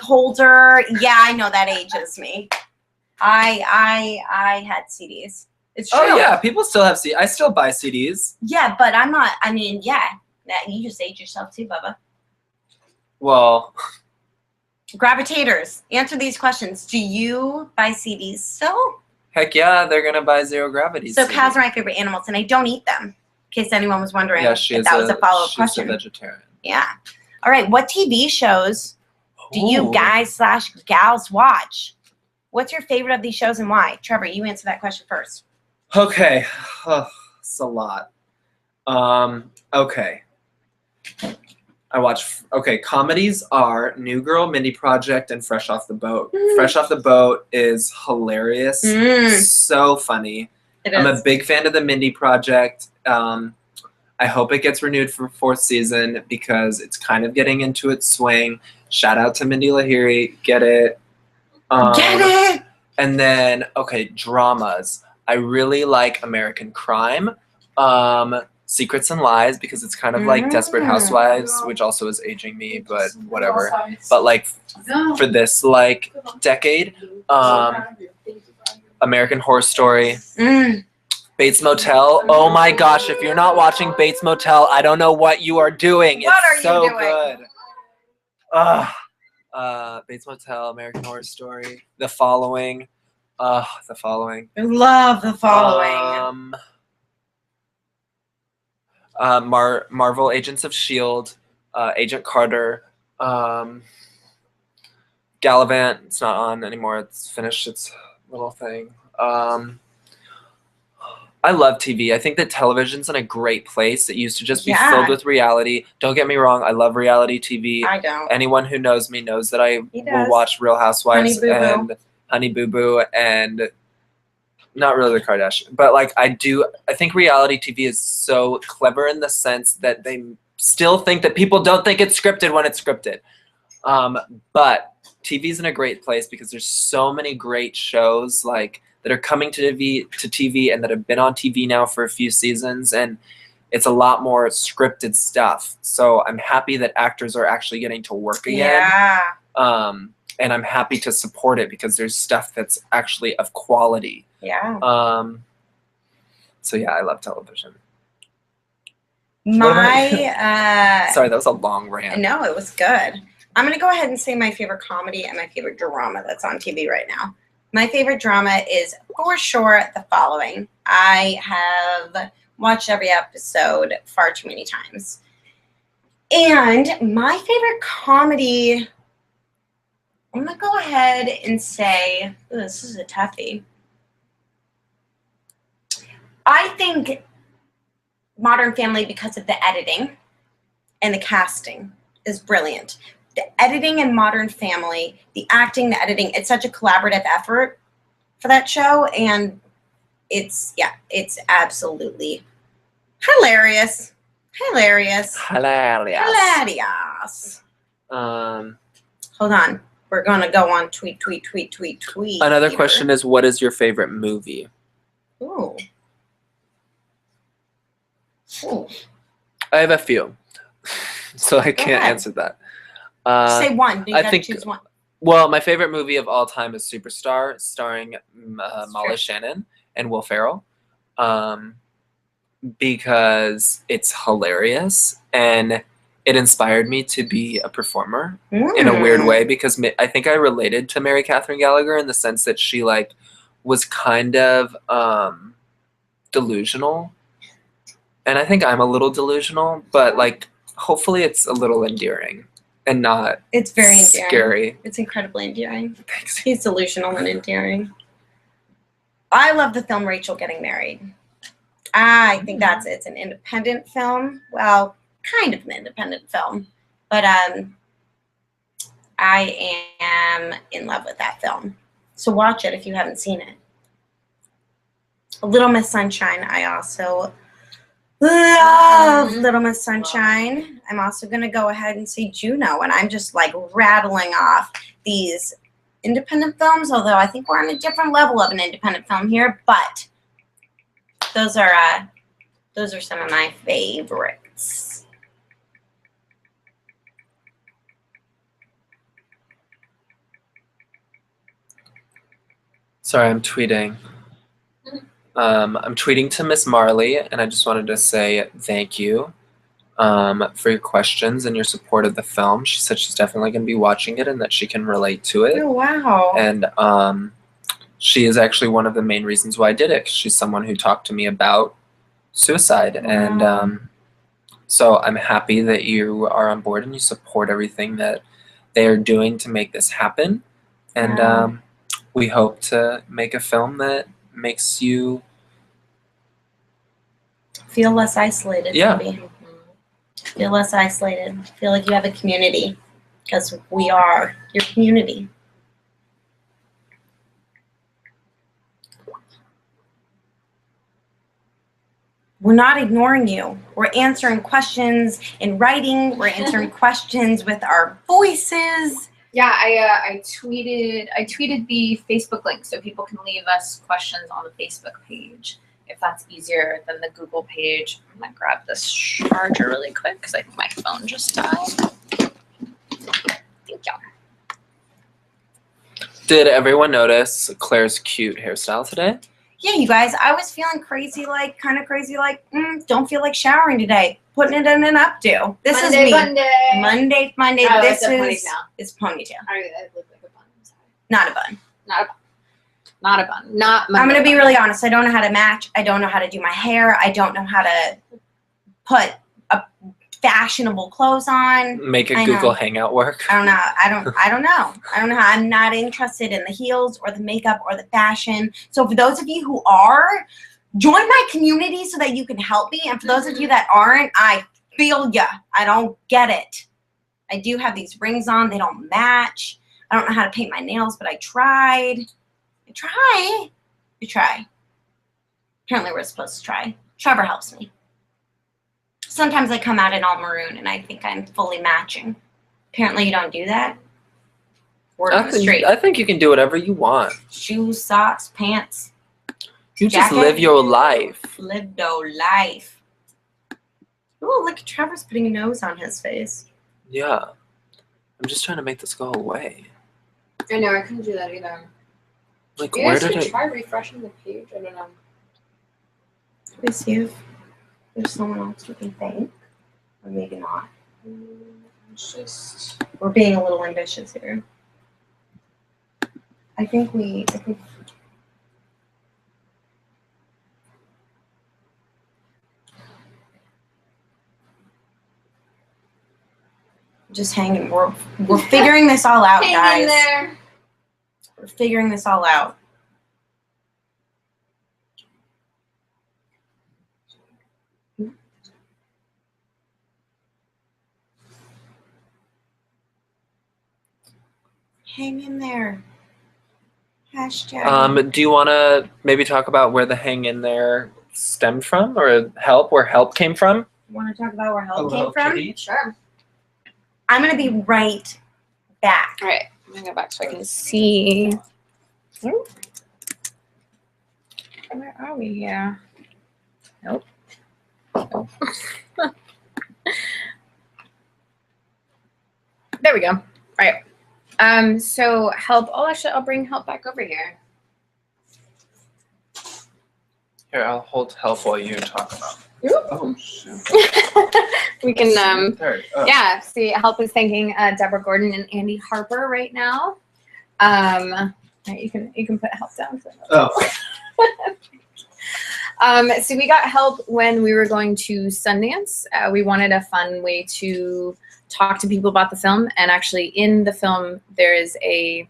holder. Yeah, I know that ages me. I had CDs. It's true. Oh yeah, people still have CDs. I still buy CDs. Yeah, but I'm not, you just age yourself too, Bubba. Well, Gravitators, answer these questions. Do you buy CDs still? heck yeah, they're gonna buy Zero Gravity. So CDs. cows are my favorite animals, and I don't eat them, in case anyone was wondering Yeah, if that was a follow-up she's question. a vegetarian. Yeah. All right, what TV shows do you Ooh. guys/gals watch? What's your favorite of these shows and why? Trevor, you answer that question first. Okay, it's a lot. Okay. I watch, comedies are New Girl, Mindy Project, and Fresh Off the Boat. Fresh Off the Boat is hilarious. So funny. I'm a big fan of the Mindy Project. I hope it gets renewed for 4th season because it's kind of getting into its swing. Shout out to Mindy Lahiri. Get it. Get it! And then, dramas. I really like American Crime. Secrets and Lies, because it's kind of like Desperate Housewives, which also is aging me, but whatever. But like for this decade, American Horror Story, Bates Motel. Oh my gosh, if you're not watching Bates Motel, I don't know what you are doing. What It's are you so doing? good. Bates Motel, American Horror Story, The Following. The Following. I love The Following. Marvel Agents of S.H.I.E.L.D., Agent Carter, Gallivant. It's not on anymore. It's finished its little thing. I love TV. I think that television's in a great place. It used to just be filled with reality. Don't get me wrong. I love reality TV. I don't. Anyone who knows me knows that I will watch Real Housewives and Honey Boo Boo and not really the Kardashians. But like I think reality TV is so clever in the sense that they still think that people don't think it's scripted when it's scripted. But TV's in a great place because there's so many great shows like that are coming to TV and that have been on TV now for a few seasons, and it's a lot more scripted stuff. So I'm happy that actors are actually getting to work again. Yeah. And I'm happy to support it because there's stuff that's actually of quality. Yeah. So yeah, I love television. Sorry, that was a long rant. No, it was good. I'm gonna go ahead and say my favorite comedy and my favorite drama that's on TV right now. My favorite drama is for sure the following. I have watched every episode far too many times. And my favorite comedy, I'm going to go ahead and say, ooh, this is a toughie. I think Modern Family, because of the editing and the casting, is brilliant. The editing in Modern Family, the acting, the editing, it's such a collaborative effort for that show, and it's absolutely hilarious. Hold on. We're going to go on tweet. Another question is, what is your favorite movie? Ooh. I have a few, so I can't answer that. Say one. You gotta choose one. Well, my favorite movie of all time is Superstar, starring Molly Shannon and Will Ferrell, because it's hilarious and it inspired me to be a performer in a weird way, because I think I related to Mary Catherine Gallagher in the sense that she like was kind of delusional, and I think I'm a little delusional, but like hopefully it's a little endearing. And not it's very endearing. Scary. It's incredibly endearing. Thanks. He's delusional and endearing. I love the film Rachel Getting Married. I think it's an independent film. Well, kind of an independent film. But I am in love with that film. So watch it if you haven't seen it. Little Miss Sunshine, I also love Little Miss Sunshine. I'm also going to go ahead and say Juno, and I'm just like rattling off these independent films, although I think we're on a different level of an independent film here, but those are some of my favorites. Sorry, I'm tweeting. I'm tweeting to Miss Marley, and I just wanted to say thank you for your questions and your support of the film. She said she's definitely going to be watching it and that she can relate to it. Oh, wow. And she is actually one of the main reasons why I did it, 'cause she's someone who talked to me about suicide. Wow. And so I'm happy that you are on board and you support everything that they are doing to make this happen. And we hope to make a film that makes you feel less isolated. Yeah. Maybe. Feel less isolated. Feel like you have a community, because we are your community. We're not ignoring you. We're answering questions in writing. We're answering questions with our voices. Yeah, I tweeted the Facebook link so people can leave us questions on the Facebook page if that's easier than the Google page. I'm gonna grab this charger really quick because I think my phone just died. Thank y'all. Did everyone notice Claire's cute hairstyle today? Yeah, you guys, I was feeling kind of crazy, don't feel like showering today. Putting it in an updo. This is me. Monday. Oh, this it's a is ponytail. It's ponytail. I look like a bun. Not a bun. Not a bun. Not. I'm gonna be really honest. I don't know how to match. I don't know how to do my hair. I don't know how to put fashionable clothes on. Make a I Google know. Hangout work. I don't know. I don't know. I'm not interested in the heels or the makeup or the fashion. So for those of you who are, join my community so that you can help me. And for those of you that aren't, I feel ya. I don't get it. I do have these rings on. They don't match. I don't know how to paint my nails, but I tried. I try. Apparently we're supposed to try. Trevor helps me. Sometimes I come out in all maroon and I think I'm fully matching. Apparently you don't do that. Word on the street. I think you can do whatever you want. Shoes, socks, pants. You just Jacket. live your life. Live no life. Oh, look at Trevor's putting a nose on his face. Yeah. I'm just trying to make this go away. I know, I couldn't do that either. Like, You where guys did should it? try refreshing the page. I don't know. Let me see if there's someone else we can thank. Or maybe not. It's just. We're being a little ambitious here. I think just hanging. We're figuring this all out, Hang guys. in there. We're figuring this all out. Hang in there. Hashtag. Do you want to maybe talk about where the hang in there stemmed from, or where help came from? Want to talk about where A help little came from? kitty? Sure. I'm gonna be right back. All right, I'm gonna go back so I can see. Ooh. Where are we here? Nope. Nope. There we go. All right. So help. Oh, actually, I'll bring help back over here. Here, I'll hold help while you talk about. Oh, shoot. We can. There, oh. Yeah. See, help is thanking Deborah Gordon and Andy Harper right now. Right, you can put help down. Oh. So we got help when we were going to Sundance. We wanted a fun way to talk to people about the film, and actually in the film there is a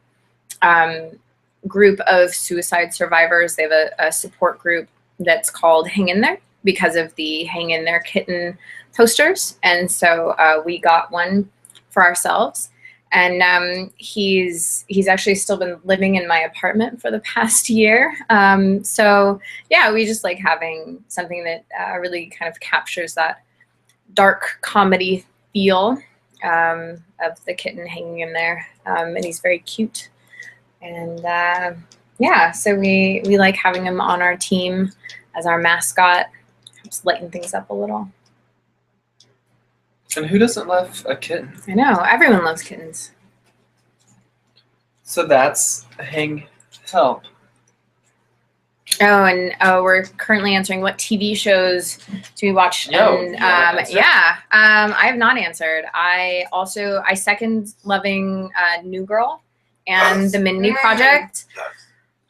group of suicide survivors. They have a support group that's called Hang In There because of the Hang In There kitten posters, and so we got one for ourselves. And he's actually still been living in my apartment for the past year. So yeah, we just like having something that really kind of captures that dark comedy feel of the kitten hanging in there. And he's very cute. And yeah, so we like having him on our team as our mascot. Helps lighten things up a little. And who doesn't love a kitten? I know, everyone loves kittens. So that's hang help. Oh, and we're currently answering what TV shows do we watch? Yo, And you wanna answer? yeah, I have not answered. I second loving New Girl and The Mindy Project.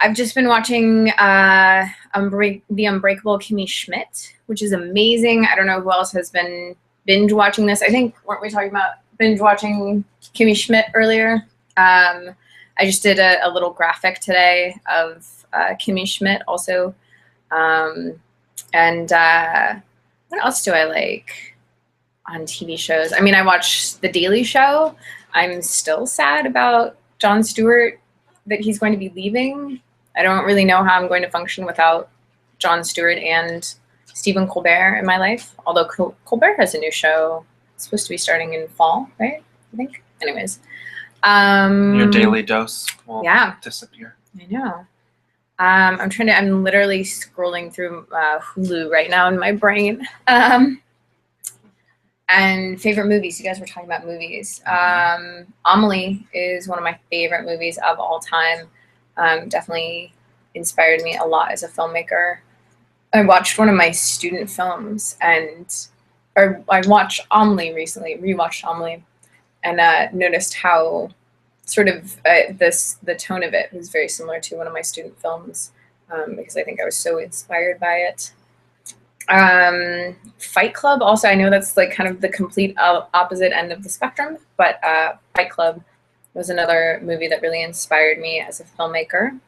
I've just been watching The Unbreakable Kimmy Schmidt, which is amazing. I don't know who else has been binge watching this. I think, weren't we talking about binge watching Kimmy Schmidt earlier? I just did a little graphic today of Kimmy Schmidt also. And what else do I like on TV shows? I mean, I watch The Daily Show. I'm still sad about Jon Stewart, that he's going to be leaving. I don't really know how I'm going to function without Jon Stewart and Stephen Colbert in my life. Although Colbert has a new show. It's supposed to be starting in fall, right? I think. Anyways. Your daily dose will disappear. I know. I'm literally scrolling through Hulu right now in my brain. And favorite movies. You guys were talking about movies. Amelie is one of my favorite movies of all time. Definitely inspired me a lot as a filmmaker. I watched one of my student films I watched Amelie recently, rewatched Amelie, and noticed how sort of the tone of it was very similar to one of my student films, because I think I was so inspired by it. Fight Club. Also, I know that's like kind of the complete opposite end of the spectrum, but Fight Club was another movie that really inspired me as a filmmaker.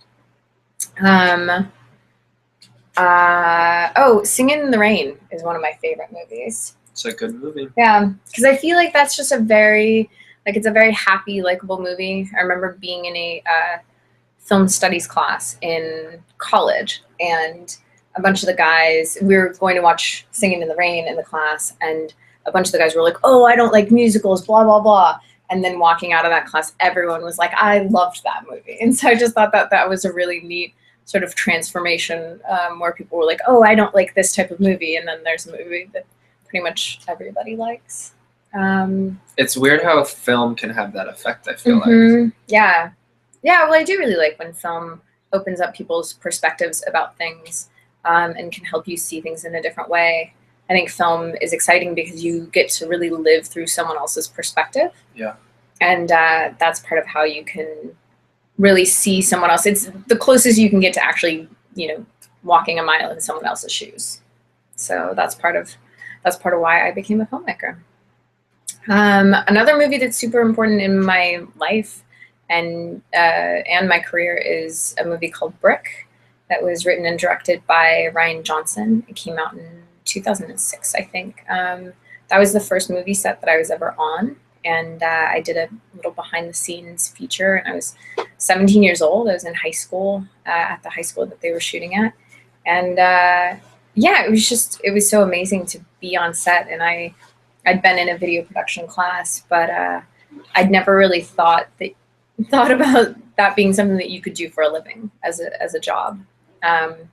Singing in the Rain is one of my favorite movies. It's a good movie. Yeah, because I feel like that's just it's a very happy, likable movie. I remember being in a film studies class in college, and a bunch of the guys, we were going to watch Singing in the Rain in the class, and a bunch of the guys were like, oh, I don't like musicals, blah, blah, blah. And then walking out of that class, everyone was like, I loved that movie. And so I just thought that that was a really neat sort of transformation, where people were like, oh, I don't like this type of movie. And then there's a movie that pretty much everybody likes. It's weird how a film can have that effect, I feel like. Yeah. Yeah, well, I do really like when film opens up people's perspectives about things, and can help you see things in a different way. I think film is exciting because you get to really live through someone else's perspective. Yeah. And that's part of how you can really see someone else. It's the closest you can get to actually, walking a mile in someone else's shoes. So that's part of why I became a filmmaker. Another movie that's super important in my life and my career is a movie called Brick that was written and directed by Ryan Johnson. It came out in 2006, I think. That was the first movie set that I was ever on, and I did a little behind-the-scenes feature, and I was 17 years old. I was in high school, at the high school that they were shooting at, and it was so amazing to be on set, and I'd been in a video production class, but I'd never really thought about that being something that you could do for a living as a job. And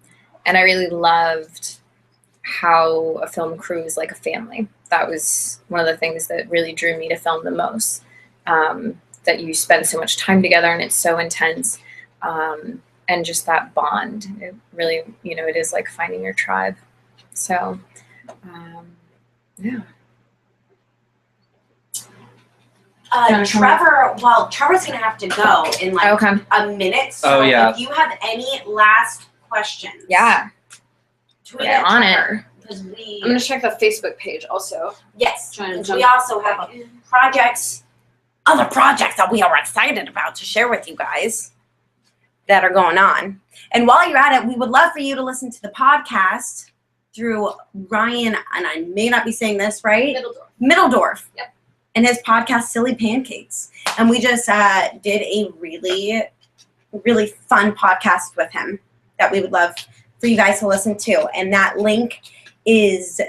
I really loved how a film crew is like a family. That was one of the things that really drew me to film the most, that you spend so much time together and it's so intense. And just that bond, it really, it is like finding your tribe. So, yeah. Trevor's gonna have to go in like a minute. So if you have any last questions, tweet at on Trevor, it. Because I'm gonna check the Facebook page also. Yes, Trying to because jump we also have other projects that we are excited about to share with you guys that are going on. And while you're at it, we would love for you to listen to the podcast through Ryan, and I may not be saying this right, Middledorf. Yep. And his podcast, Silly Pancakes. And we just did a really, really fun podcast with him that we would love for you guys to listen to. And that link is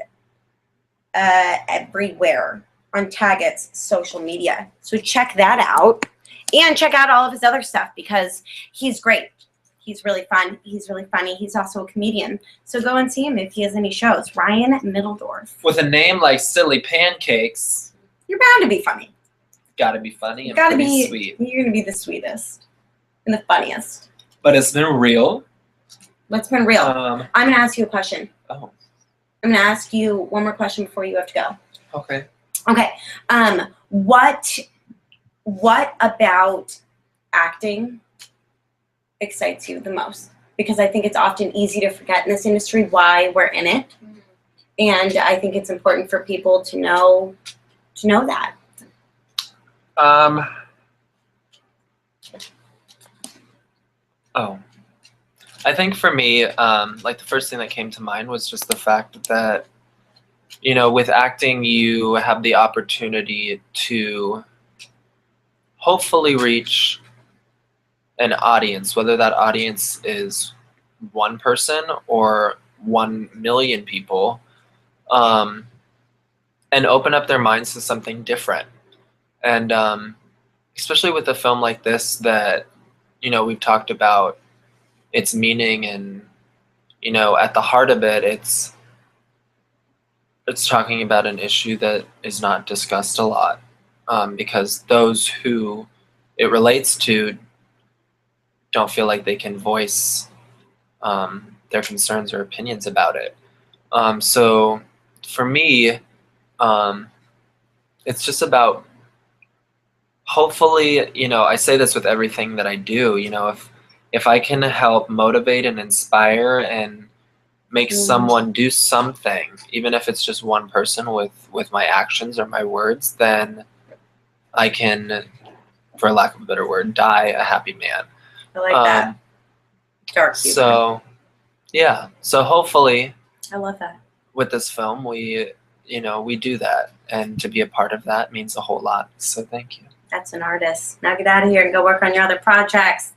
everywhere on Tagit's social media. So check that out. And check out all of his other stuff because he's great. He's really fun. He's really funny. He's also a comedian. So go and see him if he has any shows. Ryan Middledorf. With a name like Silly Pancakes, you're bound to be funny. Gotta be funny and gotta pretty be sweet. You're gonna be the sweetest and the funniest. But it's been real. What's been real? I'm gonna ask you a question. Oh. I'm gonna ask you one more question before you have to go. Okay. Okay. What about acting excites you the most? Because I think it's often easy to forget in this industry why we're in it. And I think it's important for people to know that. I think for me, like the first thing that came to mind was just the fact that, with acting, you have the opportunity to hopefully reach an audience, whether that audience is one person or 1 million people, and open up their minds to something different. And especially with a film like this that, we've talked about its meaning and, at the heart of it, it's talking about an issue that is not discussed a lot, because those who it relates to don't feel like they can voice their concerns or opinions about it. So for me, it's just about hopefully, I say this with everything that I do, if I can help motivate and inspire and make someone do something, even if it's just one person with my actions or my words, then I can, for lack of a better word, die a happy man. I like that. Dark humor. So, yeah. So hopefully, I love that. with this film, we do that, and to be a part of that means a whole lot. So thank you. That's an artist. Now get out of here and go work on your other projects.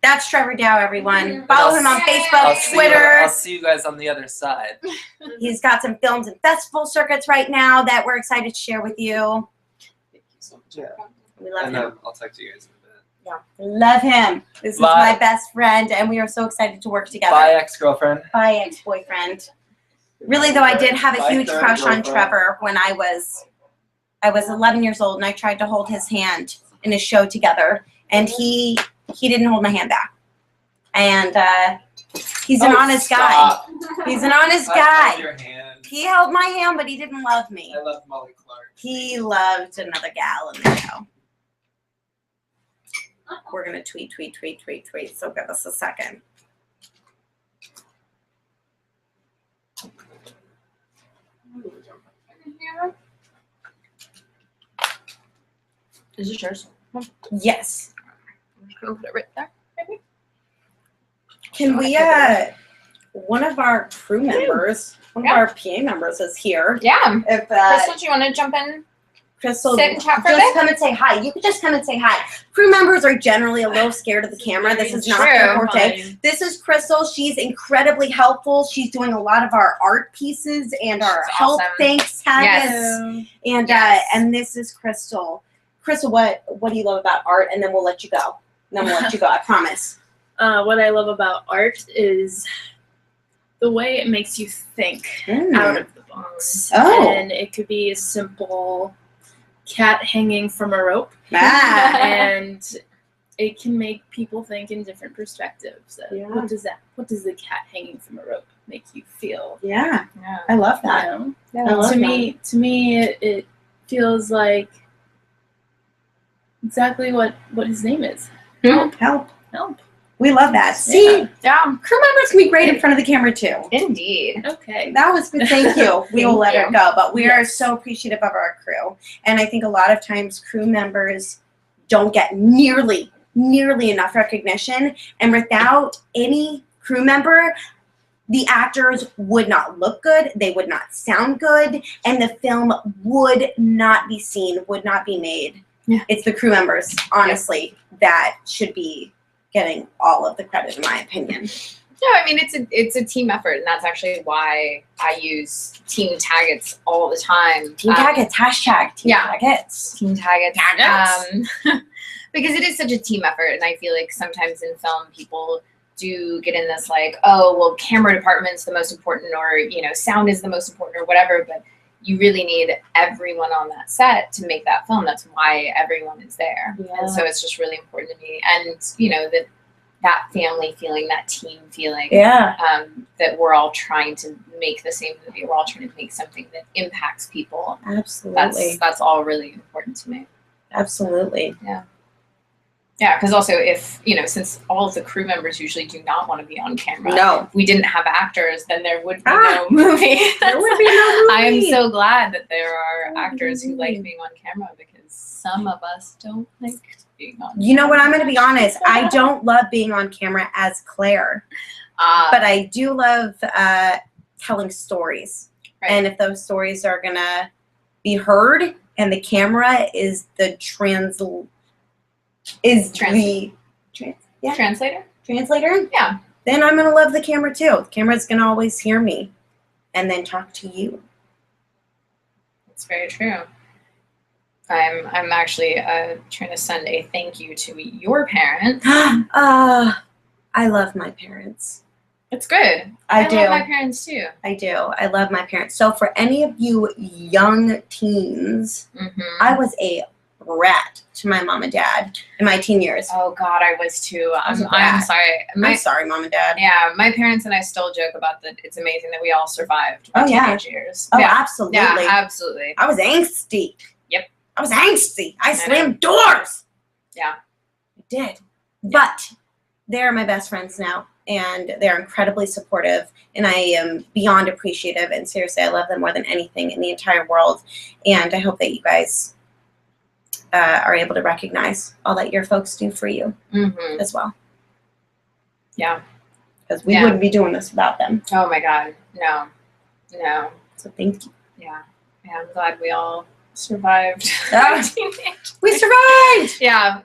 That's Trevor Dow, everyone. Follow him on Facebook, Twitter. I'll see you guys on the other side. He's got some films and festival circuits right now that we're excited to share with you. Thank you so much. Yeah. We love him. I'll talk to you guys in a bit. Yeah. Love him. This is my best friend, and we are so excited to work together. Bye, ex-girlfriend. Bye, ex-boyfriend. Really, though, I did have a huge crush on Trevor when I was 11 years old, and I tried to hold his hand in a show together, and he didn't hold my hand back. And he's an honest guy. He's an honest guy. Your hand. He held my hand, but he didn't love me. I love Molly Clark. He loved another gal in the show. We're going to tweet, so give us a second. Is it yours? Yes. I'm just gonna put it right there. Maybe. Can we, one of our crew members, one of our PA members is here. Yeah. If Crystal, do you want to jump in? Crystal, sit and chat for a just bit? come and say hi. You could just come and say hi. Crew members are generally a little scared of the camera. This is not their forte. This is Crystal. She's incredibly helpful. She's doing a lot of our art pieces and our help thanks tags. And and this is Crystal. Crystal, what do you love about art? And then we'll let you go. I promise. What I love about art is the way it makes you think out of the box. Oh. And it could be a simple cat hanging from a rope. Ah. And it can make people think in different perspectives. Yeah. What does the cat hanging from a rope make you feel? Yeah. Yeah. I love You that. know? Yeah, I love To me, it feels like exactly what his name is. Help. Help. We love that. See, Yeah. crew members can be great in front of the camera too. Indeed. Okay. That was good. Thank you. We will let Thank her go. But we are so appreciative of our crew. And I think a lot of times crew members don't get nearly enough recognition. And without any crew member, the actors would not look good. They would not sound good. And the film would not be seen, would not be made. Yeah. It's the crew members, honestly, that should be getting all of the credit, in my opinion. No, I mean it's a team effort, and that's actually why I use team taggets all the time. Team taggets, hashtag team taggets. Team taggets. Taggets. Because it is such a team effort, and I feel like sometimes in film people do get in this like, oh, well, camera department's the most important, or sound is the most important, or whatever, but you really need everyone on that set to make that film. That's why everyone is there. Yeah. And so it's just really important to me. And, that family feeling, that team feeling, that we're all trying to make the same movie. We're all trying to make something that impacts people. Absolutely. That's all really important to me. Absolutely. Yeah, because also if, since all of the crew members usually do not want to be on camera. No. If we didn't have actors, then there would be no movie. There would be no movie. I am so glad that there are actors who like being on camera, because some of us don't like being on camera. You know what? I'm going to be honest. I don't love being on camera as Claire, but I do love telling stories. Right. And if those stories are going to be heard and the camera is the translator? Yeah. Then I'm going to love the camera too. The camera's going to always hear me and then talk to you. That's very true. I'm actually trying to send a thank you to your parents. I love my parents. It's good. I do. love my parents too. I do. I love my parents. So for any of you young teens, Mm-hmm. I was a brat to my mom and dad in my teen years. Oh God, I was too. was a I'm brat. sorry. I'm sorry, mom and dad. Yeah, my parents and I still joke about that. It's amazing that we all survived our teenage years. Oh, yeah. absolutely. Yeah, absolutely. I was angsty. Yep. I was angsty. I know. slammed doors. Yeah. I did. But they're my best friends now. and they're incredibly supportive, and I am beyond appreciative, and seriously, I love them more than anything in the entire world, and I hope that you guys are able to recognize all that your folks do for you as well. Yeah. Because we wouldn't be doing this without them. Oh my God. No. So thank you. Yeah. I'm glad we all survived. We survived! Yeah.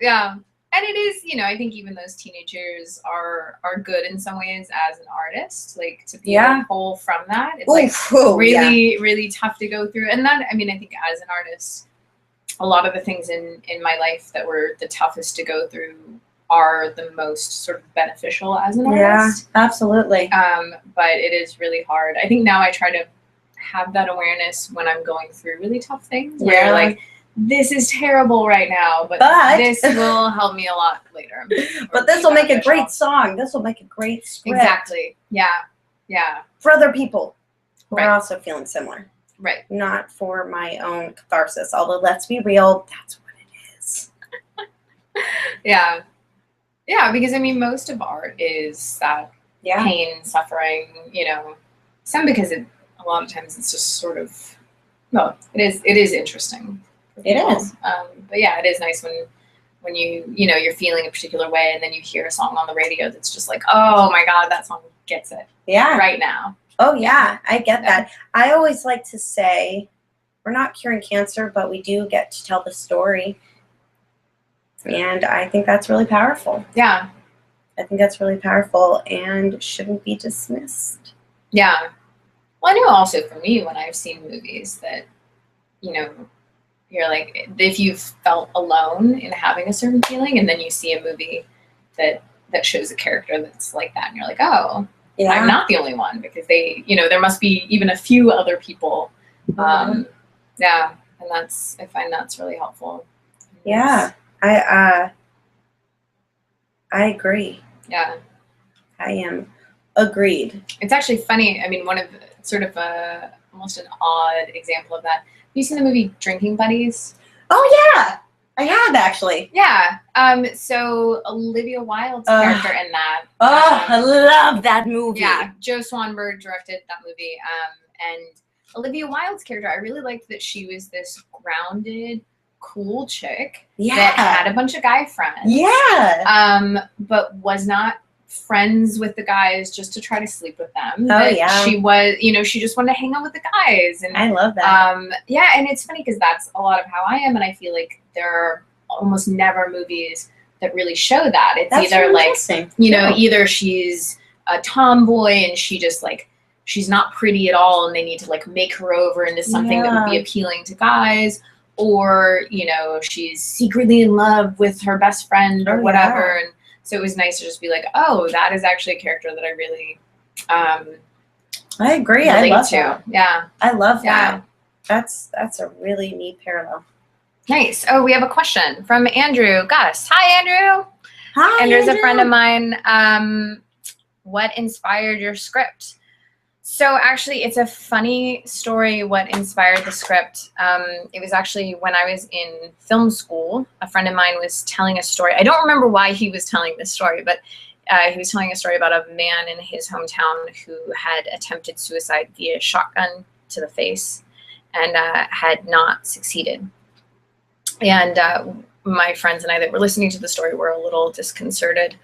And it is, I think even those teenagers are good in some ways as an artist, like to be able to pull from that. It's really tough to go through. And that, I think as an artist, a lot of the things in my life that were the toughest to go through are the most sort of beneficial as an artist. Yeah, absolutely. But it is really hard. I think now I try to have that awareness when I'm going through really tough things where like, this is terrible right now, but this will help me a lot later. But this will make a great song. This will make a great script. Exactly. Yeah. For other people who are also feeling similar. Right. Not for my own catharsis. Although, let's be real, that's what it is. Yeah, because most of art is that pain, suffering, some because a lot of times it's just sort of, it is interesting. It is. But yeah, it is nice when you're feeling a particular way and then you hear a song on the radio that's just like, oh my God, that song gets it. Yeah. Right now. Oh yeah, I get that. I always like to say, we're not curing cancer, but we do get to tell the story. And I think that's really powerful. Yeah. I think that's really powerful and shouldn't be dismissed. Yeah. Well, I know also for me when I've seen movies that, you're like, if you've felt alone in having a certain feeling and then you see a movie that shows a character that's like that and you're like, oh, I'm not the only one because they, there must be even a few other people. And I find that's really helpful. Yeah. I agree. Yeah. I am agreed. It's actually funny. One of sort of almost an odd example of that. Have you seen the movie Drinking Buddies? Oh yeah, I have actually. Yeah. So Olivia Wilde's character in that. I love that movie. Yeah. Joe Swanberg directed that movie. And Olivia Wilde's character, I really liked that she was this grounded, cool chick that had a bunch of guy friends. Yeah. But was not friends with the guys just to try to sleep with them. Oh yeah. She was, she just wanted to hang out with the guys. And I love that. And it's funny because that's a lot of how I am, and I feel like there are almost never movies that really show that. It's either like, either she's a tomboy and she just like she's not pretty at all and they need to like make her over into something that would be appealing to guys, or she's secretly in love with her best friend or whatever. And so it was nice to just be like, oh, that is actually a character that I really I agree. I love that. Yeah. I love that. That's a really neat parallel. Nice. Oh, we have a question from Andrew Gus. Hi, Andrew. Hi, Andrew's Andrew. a friend of mine. What inspired your script? So actually, it's a funny story what inspired the script. It was actually when I was in film school, a friend of mine was telling a story. I don't remember why he was telling this story, but he was telling a story about a man in his hometown who had attempted suicide via shotgun to the face and had not succeeded. And my friends and I that were listening to the story were a little disconcerted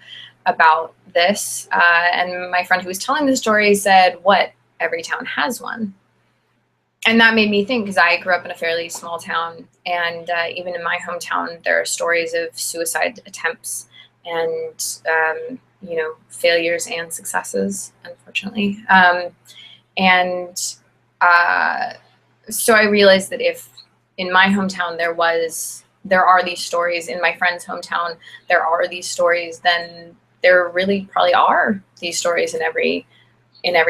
about this. And my friend who was telling the story said, what? Every town has one. And that made me think, because I grew up in a fairly small town, and even in my hometown, there are stories of suicide attempts and, failures and successes, unfortunately. So I realized that if in my hometown there are these stories, in my friend's hometown there are these stories, then there really probably are these stories in every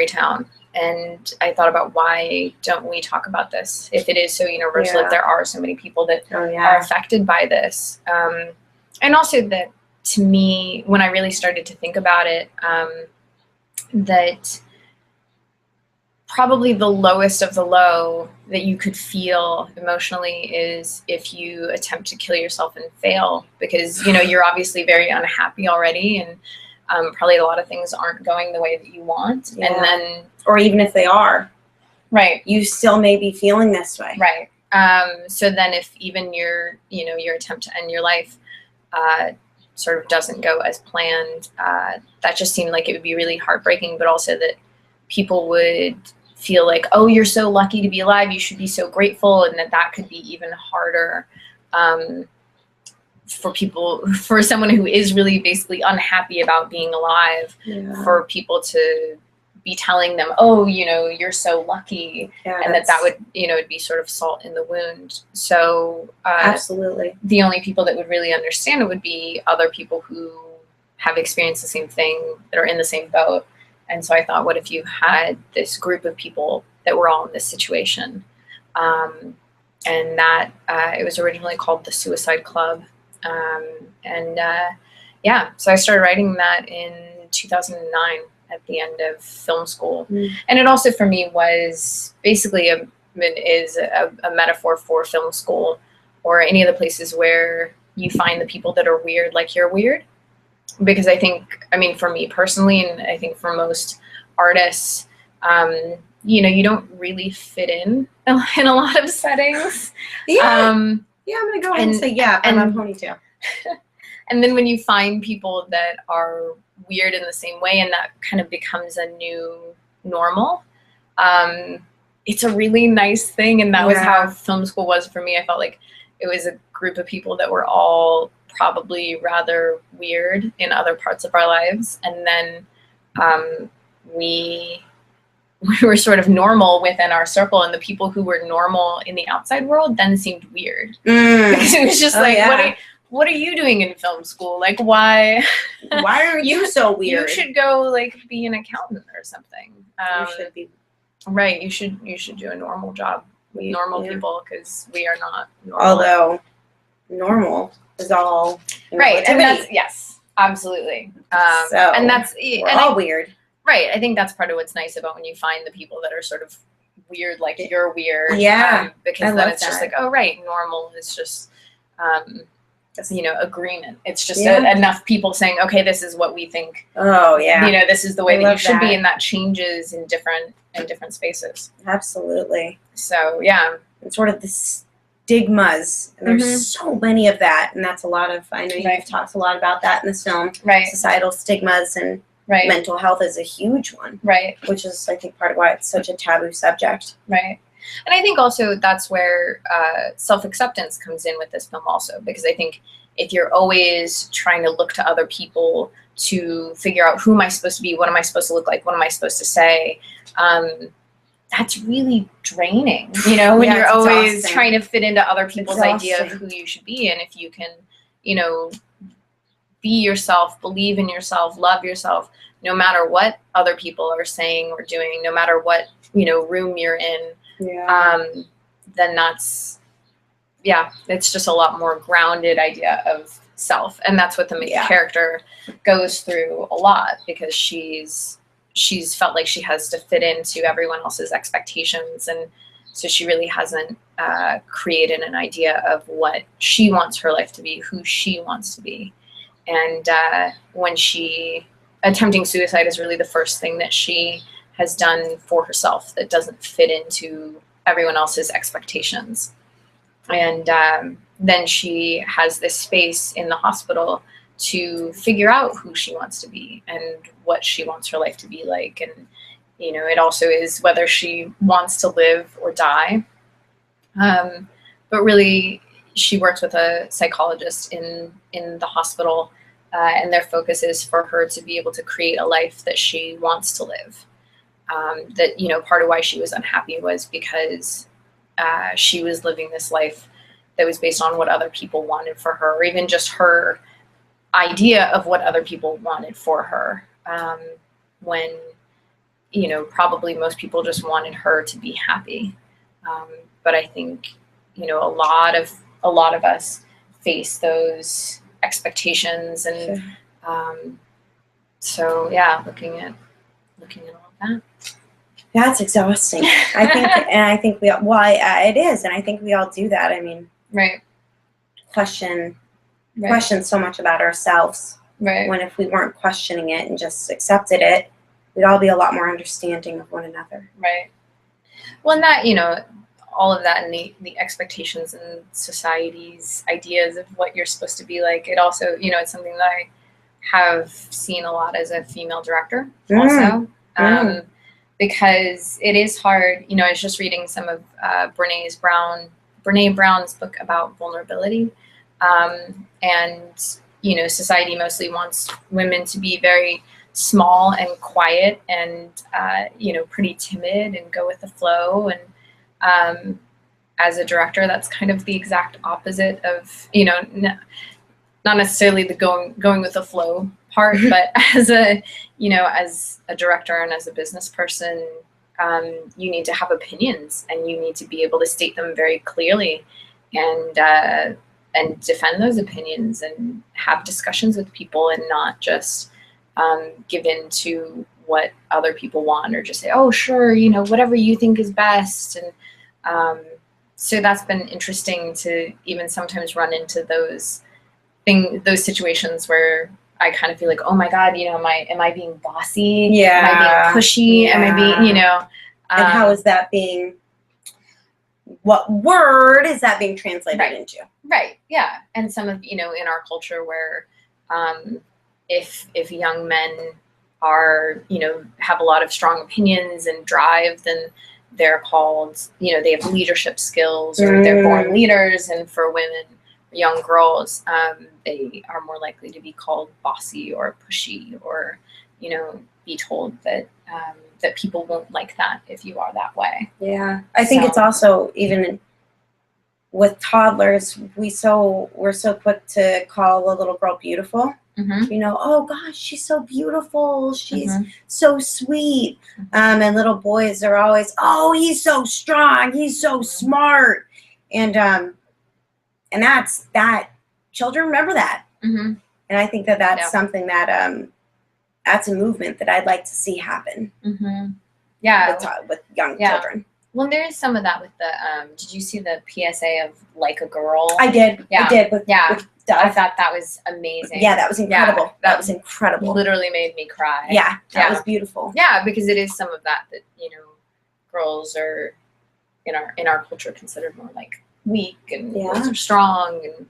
town. And I thought about, why don't we talk about this if it is so universal, if there are so many people that are affected by this. And also that, to me, when I really started to think about it, that probably the lowest of the low that you could feel emotionally is if you attempt to kill yourself and fail, because you're obviously very unhappy already, and probably a lot of things aren't going the way that you want. Yeah. And then, Or even if they are, right, you still may be feeling this way. right. So then if even your attempt to end your life sort of doesn't go as planned, that just seemed like it would be really heartbreaking, but also that people would feel like, oh, you're so lucky to be alive, you should be so grateful, and that could be even harder for someone who is really basically unhappy about being alive, for people to be telling them, oh, you're so lucky, and that would, it'd be sort of salt in the wound. So absolutely, the only people that would really understand it would be other people who have experienced the same thing, that are in the same boat. And so I thought, what if you had this group of people that were all in this situation? And that it was originally called the Suicide Club. So I started writing that in 2009 at the end of film school. And it also for me was basically a metaphor for film school, or any of the places where you find the people that are weird like you're weird. Because for me personally, and I think for most artists, you don't really fit in a lot of settings. I'm gonna go ahead and say I'm a ponytail. And then when you find people that are weird in the same way, and that kind of becomes a new normal, it's a really nice thing. And that was how film school was for me. I felt like it was a group of people that were all probably rather weird in other parts of our lives, and then we were sort of normal within our circle, and the people who were normal in the outside world then seemed weird. Because it was just what are you doing in film school? Like, why are you so weird? You should go like be an accountant or something. You should be right. You should do a normal job with normal people, because we are not normal. Although normal is all right, and that's absolutely. And that's we're all weird. Right. I think that's part of what's nice about when you find the people that are sort of weird like you're weird. Because then it's just like, oh right, normal is just agreement. It's just enough people saying, okay, this is what we think. Oh yeah. This is the way that you should be, and that changes in different spaces. Absolutely. So yeah. It's sort of the stigmas, and there's so many of that, and that's a lot of, I know you've talked a lot about that in this film. Right. Societal stigmas and mental health is a huge one. Right. Which is, I think, part of why it's such a taboo subject. Right. And I think also that's where self-acceptance comes in with this film also, because I think if you're always trying to look to other people to figure out who am I supposed to be, what am I supposed to look like, what am I supposed to say, that's really draining, when you're always trying to fit into other people's idea of who you should be. And if you can, be yourself, believe in yourself, love yourself, no matter what other people are saying or doing, no matter what, room you're in, then that's, it's just a lot more grounded idea of self. And that's what the main character goes through a lot, because she's felt like she has to fit into everyone else's expectations. And so she really hasn't created an idea of what she wants her life to be, who she wants to be. And when attempting suicide is really the first thing that she has done for herself that doesn't fit into everyone else's expectations. And then she has this space in the hospital to figure out who she wants to be and what she wants her life to be like. And, it also is whether she wants to live or die. But really, she works with a psychologist in the hospital, and their focus is for her to be able to create a life that she wants to live. That, part of why she was unhappy was because she was living this life that was based on what other people wanted for her, or even just her idea of what other people wanted for her, when, probably most people just wanted her to be happy. But I think, a lot of us face those expectations, and looking at all of that. That's exhausting. I think it is, and I think we all do that. I mean, question so much about ourselves. Right. When if we weren't questioning it and just accepted it, we'd all be a lot more understanding of one another. Right. Well, and that, all of that and the expectations and society's ideas of what you're supposed to be like, it also, it's something that I have seen a lot as a female director also. Because it is hard. I was just reading some of Brene Brown's book about vulnerability. And, society mostly wants women to be very small and quiet and, pretty timid and go with the flow. And as a director, that's kind of the exact opposite of, not necessarily the going with the flow part, but as a director and as a business person, you need to have opinions and you need to be able to state them very clearly and defend those opinions and have discussions with people and not just give in to what other people want or just say, oh, sure, whatever you think is best. And so that's been interesting to even sometimes run into those situations where I kind of feel like, oh my God, am I being bossy? Yeah. Am I being pushy? Yeah. Am I being, and how is that being, what word is that being translated into? Right. Yeah. And some of, in our culture where, if young men are, have a lot of strong opinions and drive, then they're called, they have leadership skills or they're born leaders. And for women, young girls, they are more likely to be called bossy or pushy or, be told that that people won't like that if you are that way. Yeah. I think it's also even with toddlers, we're so quick to call a little girl beautiful. Mm-hmm. Oh gosh, she's so beautiful. She's so sweet. And little boys are always, oh, he's so strong. He's so smart. And that's that. Children remember that. Mm-hmm. And I think that's something that that's a movement that I'd like to see happen. Mm-hmm. Yeah, with young children. Well, there is some of that with the. Did you see the PSA of Like a Girl? I did. Yeah. I did with I thought that was amazing. Yeah, that was incredible. Yeah, that was incredible. Literally made me cry. Yeah, that was beautiful. Yeah, because it is some of that girls are in our culture considered more like weak and girls are strong and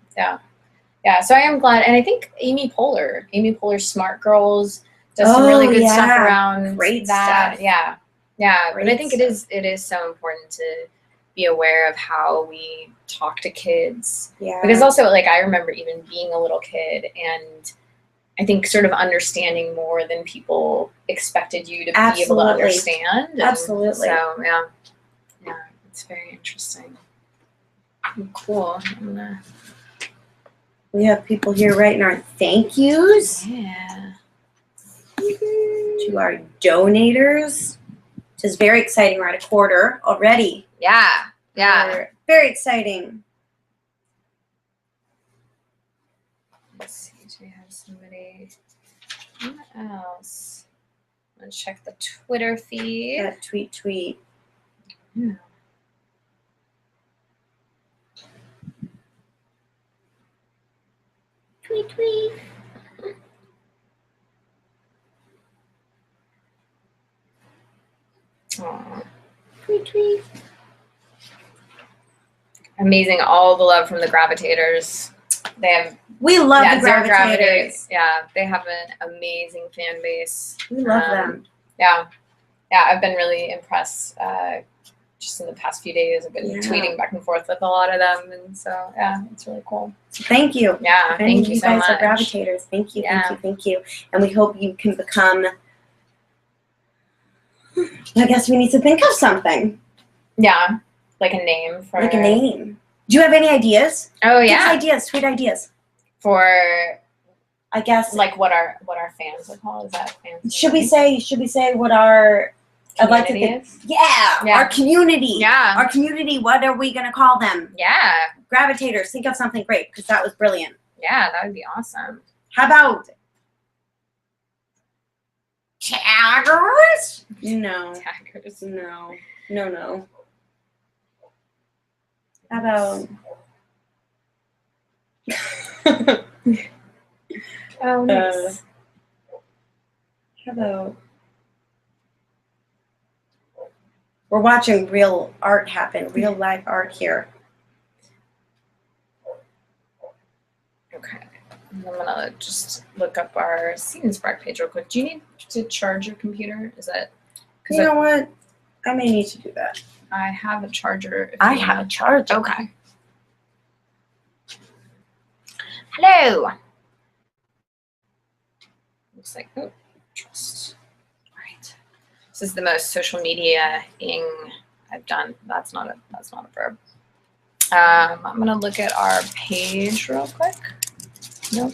yeah. So I am glad, and I think Amy Poehler's Smart Girls does some really good stuff around that. Stuff. Yeah. But I think it is so important to be aware of how we talk to kids. Yeah. Because also, I remember even being a little kid, and I think sort of understanding more than people expected you to be able to understand. And Absolutely. So yeah, it's very interesting. Cool. We have people here writing our thank yous. Yeah. To our donators. Which is very exciting. We're at a quarter already. Yeah. Very exciting. Let's see. Do we have somebody? What else? Let's check the Twitter feed. Yeah, tweet. Yeah. Tweet. Aww. Tweet. Amazing. All the love from the Gravitators. We love the Gravitators. Yeah, they have an amazing fan base. We love them. Yeah, I've been really impressed. Just in the past few days, I've been tweeting back and forth with a lot of them, and so it's really cool. So thank you. Yeah, thank you so much. You guys are Gravitators. Thank you. And we hope you can become. I guess we need to think of something. Yeah, like a name for. Like a name. Do you have any ideas? Oh yeah. Tweet ideas. For. I guess like what our fans would call. Is that fans? Should we say what our I'd like to think. Yeah, our community. Yeah. Our community, what are we going to call them? Yeah. Gravitators. Think of something great because that was brilliant. Yeah, that would be awesome. How about taggers? No. Taggers. No. How about Oh, nice. How about we're watching real art happen, real live art here. Okay. I'm gonna just look up our Seed&Spark page real quick. Do you need to charge your computer? Is that? You know what? I may need to do that. I have a charger. If I you have want. a charger. Okay. Hello. Looks like trust. All right. This is the most social media-ing I've done. That's not a verb. I'm gonna look at our page real quick. Nope.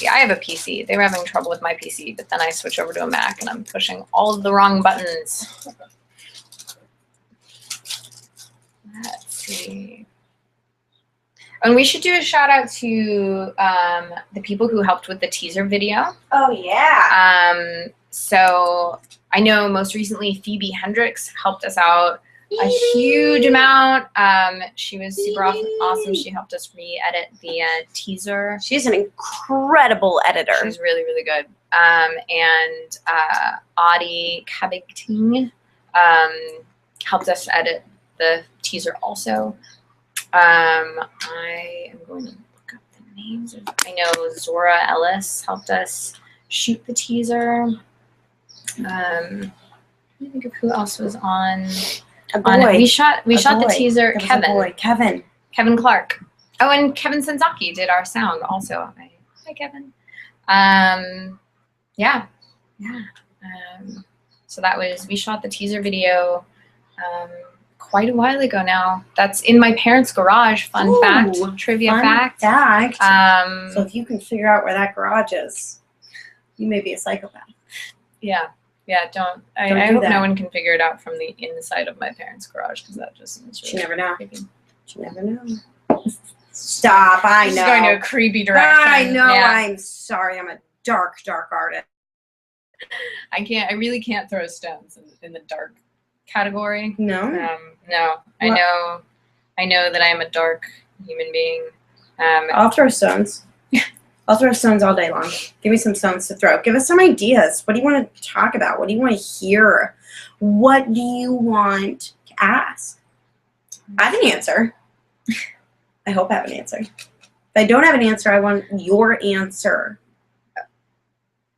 Yeah, I have a PC. They were having trouble with my PC, but then I switched over to a Mac and I'm pushing all of the wrong buttons. Let's see. And we should do a shout out to the people who helped with the teaser video. Oh yeah. So I know most recently Phoebe Hendricks helped us out a huge amount. She was super awesome. She helped us re-edit the teaser. She's an incredible editor. She's really, really good. And Audie Cabigting helped us edit the teaser also. I am going to look up the names. I know Zora Ellis helped us shoot the teaser. Let me think of who else was on. A boy. We shot the teaser. Kevin Clark. Oh, and Kevin Senzaki did our sound also. Hi, Kevin. Yeah. So we shot the teaser video quite a while ago now. That's in my parents' garage. Fun fact. So if you can figure out where that garage is, you may be a psychopath. Yeah. Yeah, I hope no one can figure it out from the inside of my parents' garage because that just seems really You never know. creepy. You never know. Stop, I know. This is going to a creepy direction. I know, Yeah. I'm sorry. I'm a dark artist. I really can't throw stones in the dark category. No? No. What? I know that I'm a dark human being. I'll throw stones. I'll throw stones all day long. Give me some stones to throw. Give us some ideas. What do you want to talk about? What do you want to hear? What do you want to ask? I have an answer. I hope I have an answer. If I don't have an answer, I want your answer.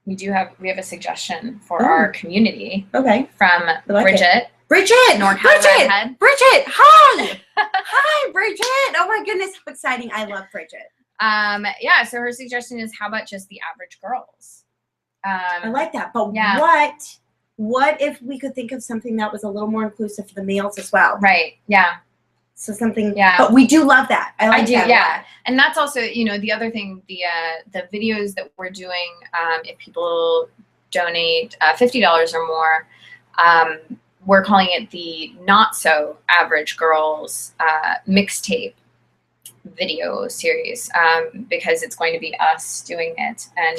We have a suggestion for our community. Okay. From Bridget. Bridget! Redhead. Bridget! Hi! Hi, Bridget! Oh my goodness, how exciting. I love Bridget. So her suggestion is, how about just the average girls? I like that. But yeah. What if we could think of something that was a little more inclusive for the males as well? Right. Yeah. So something. Yeah. But we do love that. I do. That. Yeah. And that's also, the other thing, the videos that we're doing, if people donate $50 or more, we're calling it the Not So Average Girls mixtape video series, because it's going to be us doing it, and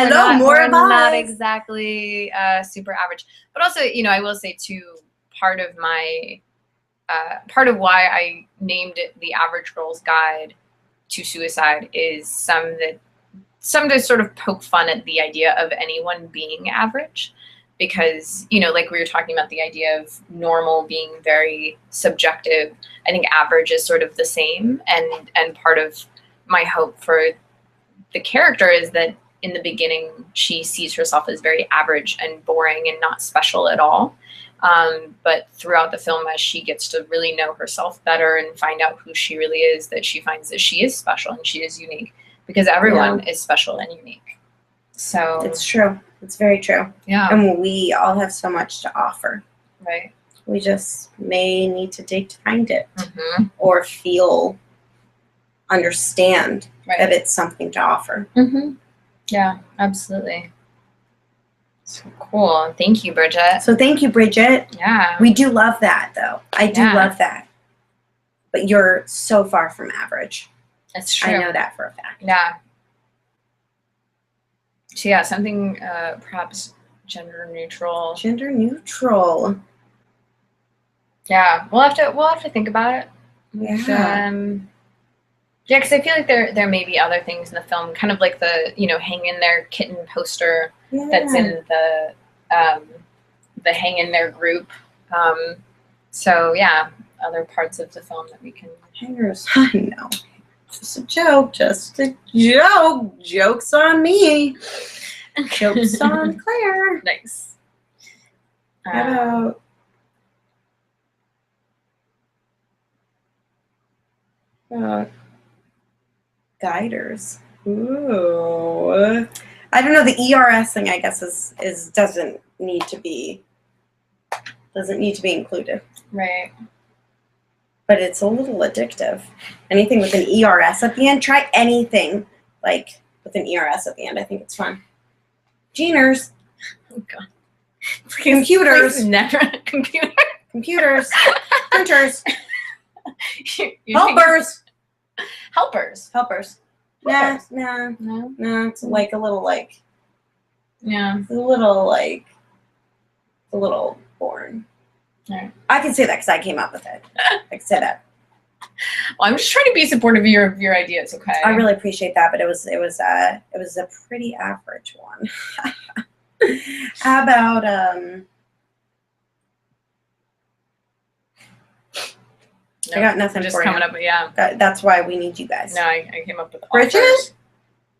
hello, we're not exactly super average, but also I will say too, part of why I named it the Average Girl's Guide to Suicide is some to sort of poke fun at the idea of anyone being average. Because, like we were talking about the idea of normal being very subjective, I think average is sort of the same. And part of my hope for the character is that in the beginning, she sees herself as very average and boring and not special at all. But throughout the film, as she gets to really know herself better and find out who she really is, that she finds that she is special and she is unique, because everyone is special and unique. So it's true. It's very true. Yeah. And we all have so much to offer. Right. We just may need to dig to find it, or understand that it's something to offer. Yeah, absolutely. So cool. Thank you, Bridget. So thank you, Bridget. Yeah. We do love that, though. I do love that. But you're so far from average. That's true. I know that for a fact. Yeah. So yeah, something perhaps gender neutral. Gender neutral. Yeah, we'll have to think about it. Yeah. Yeah, because I feel like there may be other things in the film, kind of like the hang in there kitten poster that's in the hang in there group. So yeah, other parts of the film that we can. Hangers. No, just a joke. Just a joke. Joke's on me. Joke's on Claire. Nice. How about guiders? Ooh. I don't know. The ERS thing, I guess, is doesn't need to be included. Right. But it's a little addictive. Anything with an ERS at the end, try anything like with an ERS at the end. I think it's fun. Geners. Oh God. Computers. Please never Computers. Printers. You're Helpers. Helpers. Helpers. Nah. No. It's like a little Yeah. It's a little boring. Right. I can say that because I came up with it. I can say that. Well, I'm just trying to be supportive of your ideas. Okay. I really appreciate that, but it was a pretty average one. How about I got nothing just for coming you. up. Yeah. That's why we need you guys. No, I came up with Bridget? offers.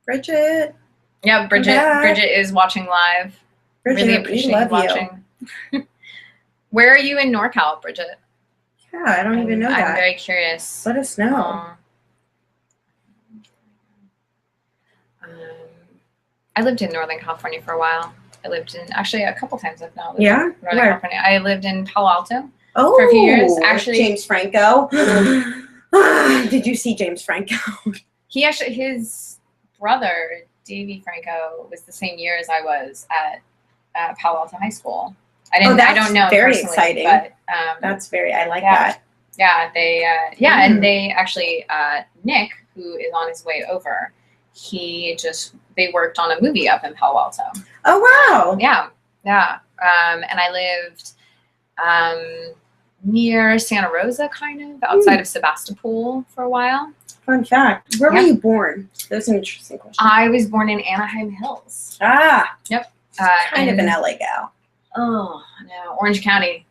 Bridget. Yeah, Bridget. back. Bridget is watching live. Bridget, Really we appreciate love you watching. Where are you in NorCal, Bridget? Yeah, I don't even know I'm that. very curious. Let us know. I lived in Northern California for a while. I lived in, actually, a couple times I've now lived Yeah? in Northern Where? California. I lived in Palo Alto. Oh, for a few years, actually. James Franco. Did you see James Franco? His brother, Davey Franco, was the same year as I was at Palo Alto High School. I don't know very personally, exciting. but That's I like yeah. that. yeah, they and they actually Nick, who is on his way over, they worked on a movie up in Palo Alto. Oh, wow. Yeah. And I lived near Santa Rosa, kind of outside of Sebastopol for a while. Fun fact. Where were Yeah. you born? That's an interesting question. I was born in Anaheim Hills. Kind of an in- LA gal. Oh no, Orange County.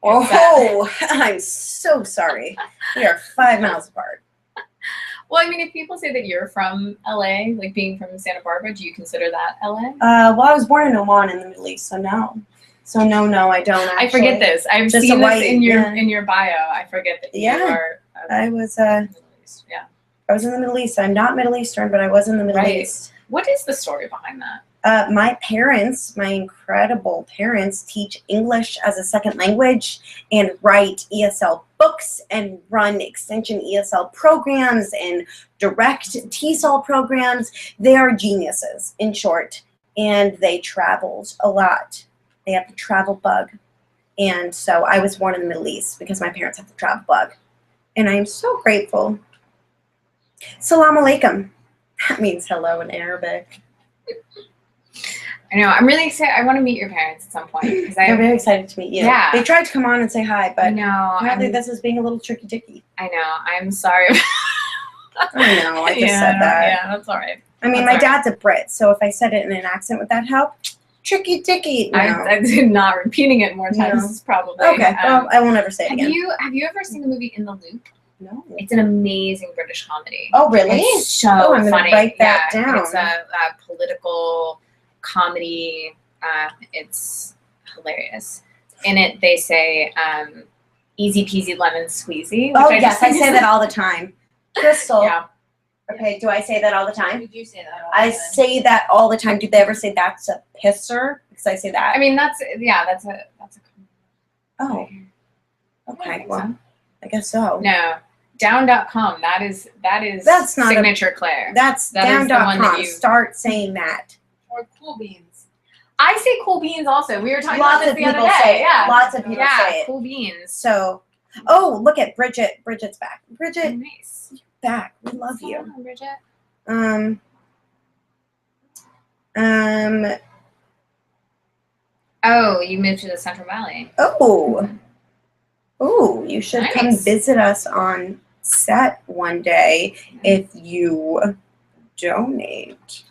Oh, I'm so sorry. We are 5 miles apart. Well, I mean, if people say that you're from LA, like being from Santa Barbara, do you consider that LA? Well, I was born in Oman in the Middle East, so no. So no, I don't actually. I forget this. I've Just seen a white- this in your yeah. in your bio. I forget that you Yeah. are. I was Middle East. Yeah. I was in the Middle East. I'm not Middle Eastern, but I was in the Middle Right. East. What is the story behind that? My parents, my incredible parents, teach English as a second language and write ESL books and run extension ESL programs and direct TESOL programs. They are geniuses, in short, and they traveled a lot. They have the travel bug. And so I was born in the Middle East because my parents have the travel bug. And I am so grateful. Salam alaikum. That means hello in Arabic. I know. I'm really excited. I want to meet your parents at some point because I'm very excited to meet you. Yeah. They tried to come on and say hi, I but know. apparently this is being a little tricky dicky. I know. I'm sorry. I know, I just Yeah, said that. Yeah, that's all right. I mean, That's my all right. dad's a Brit, so if I said it in an accent, would that help? Tricky dicky. No. I did not. Repeating it more times No. is probably Okay, well, I won't ever say it Have again. you ever seen the movie In the Loop? No. It's an amazing British comedy. Oh, really? It's so Oh, I'm gonna funny. write that down. It's a political comedy. It's hilarious. In it, they say "easy peasy lemon squeezy." Oh, which yes, just I think say is- that all the time. Crystal. Yeah. Okay, do I say that all the time? You do say that. I say that all the time. Do they ever say that's a pisser? Because I say that. I mean, that's a Oh, okay. Well, I guess so. no. Down.com. That is That's not a- signature Claire. That's That is the one that down.com. you- Start saying that. Or cool beans. I say cool beans also. We were talking Lots about this of the other people day. say it. Yeah. Lots of people yeah, say it. cool beans. So, oh, look at Bridget. Bridget's back. Bridget, Nice. back. We love What's you. going on, Bridget? Oh, you moved to the Central Valley. Oh, you should come Nice. visit us on set one day if you donate.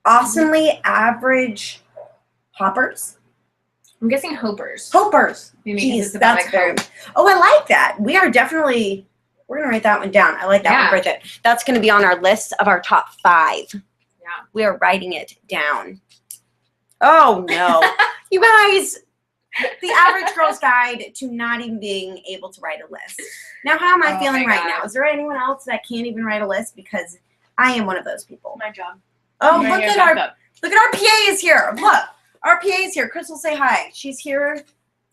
Awesomely average hoppers. I'm guessing hopers. Hopers. Maybe 'cause Jeez, it's about that's like very. hope. Oh, I like that. We are definitely. We're gonna write that one down. I like that Yeah. one right there. That's gonna be on our list of our top 5. Yeah. We are writing it down. Oh no, you guys! The average girl's guide to not even being able to write a list. Now, how am I Oh feeling my right God. now? Is there anyone else that can't even write a list? Because I am one of those people. My job. Oh, I'm right look here, at back our up. PA is here. Look, our PA is here. Crystal, say hi. She's here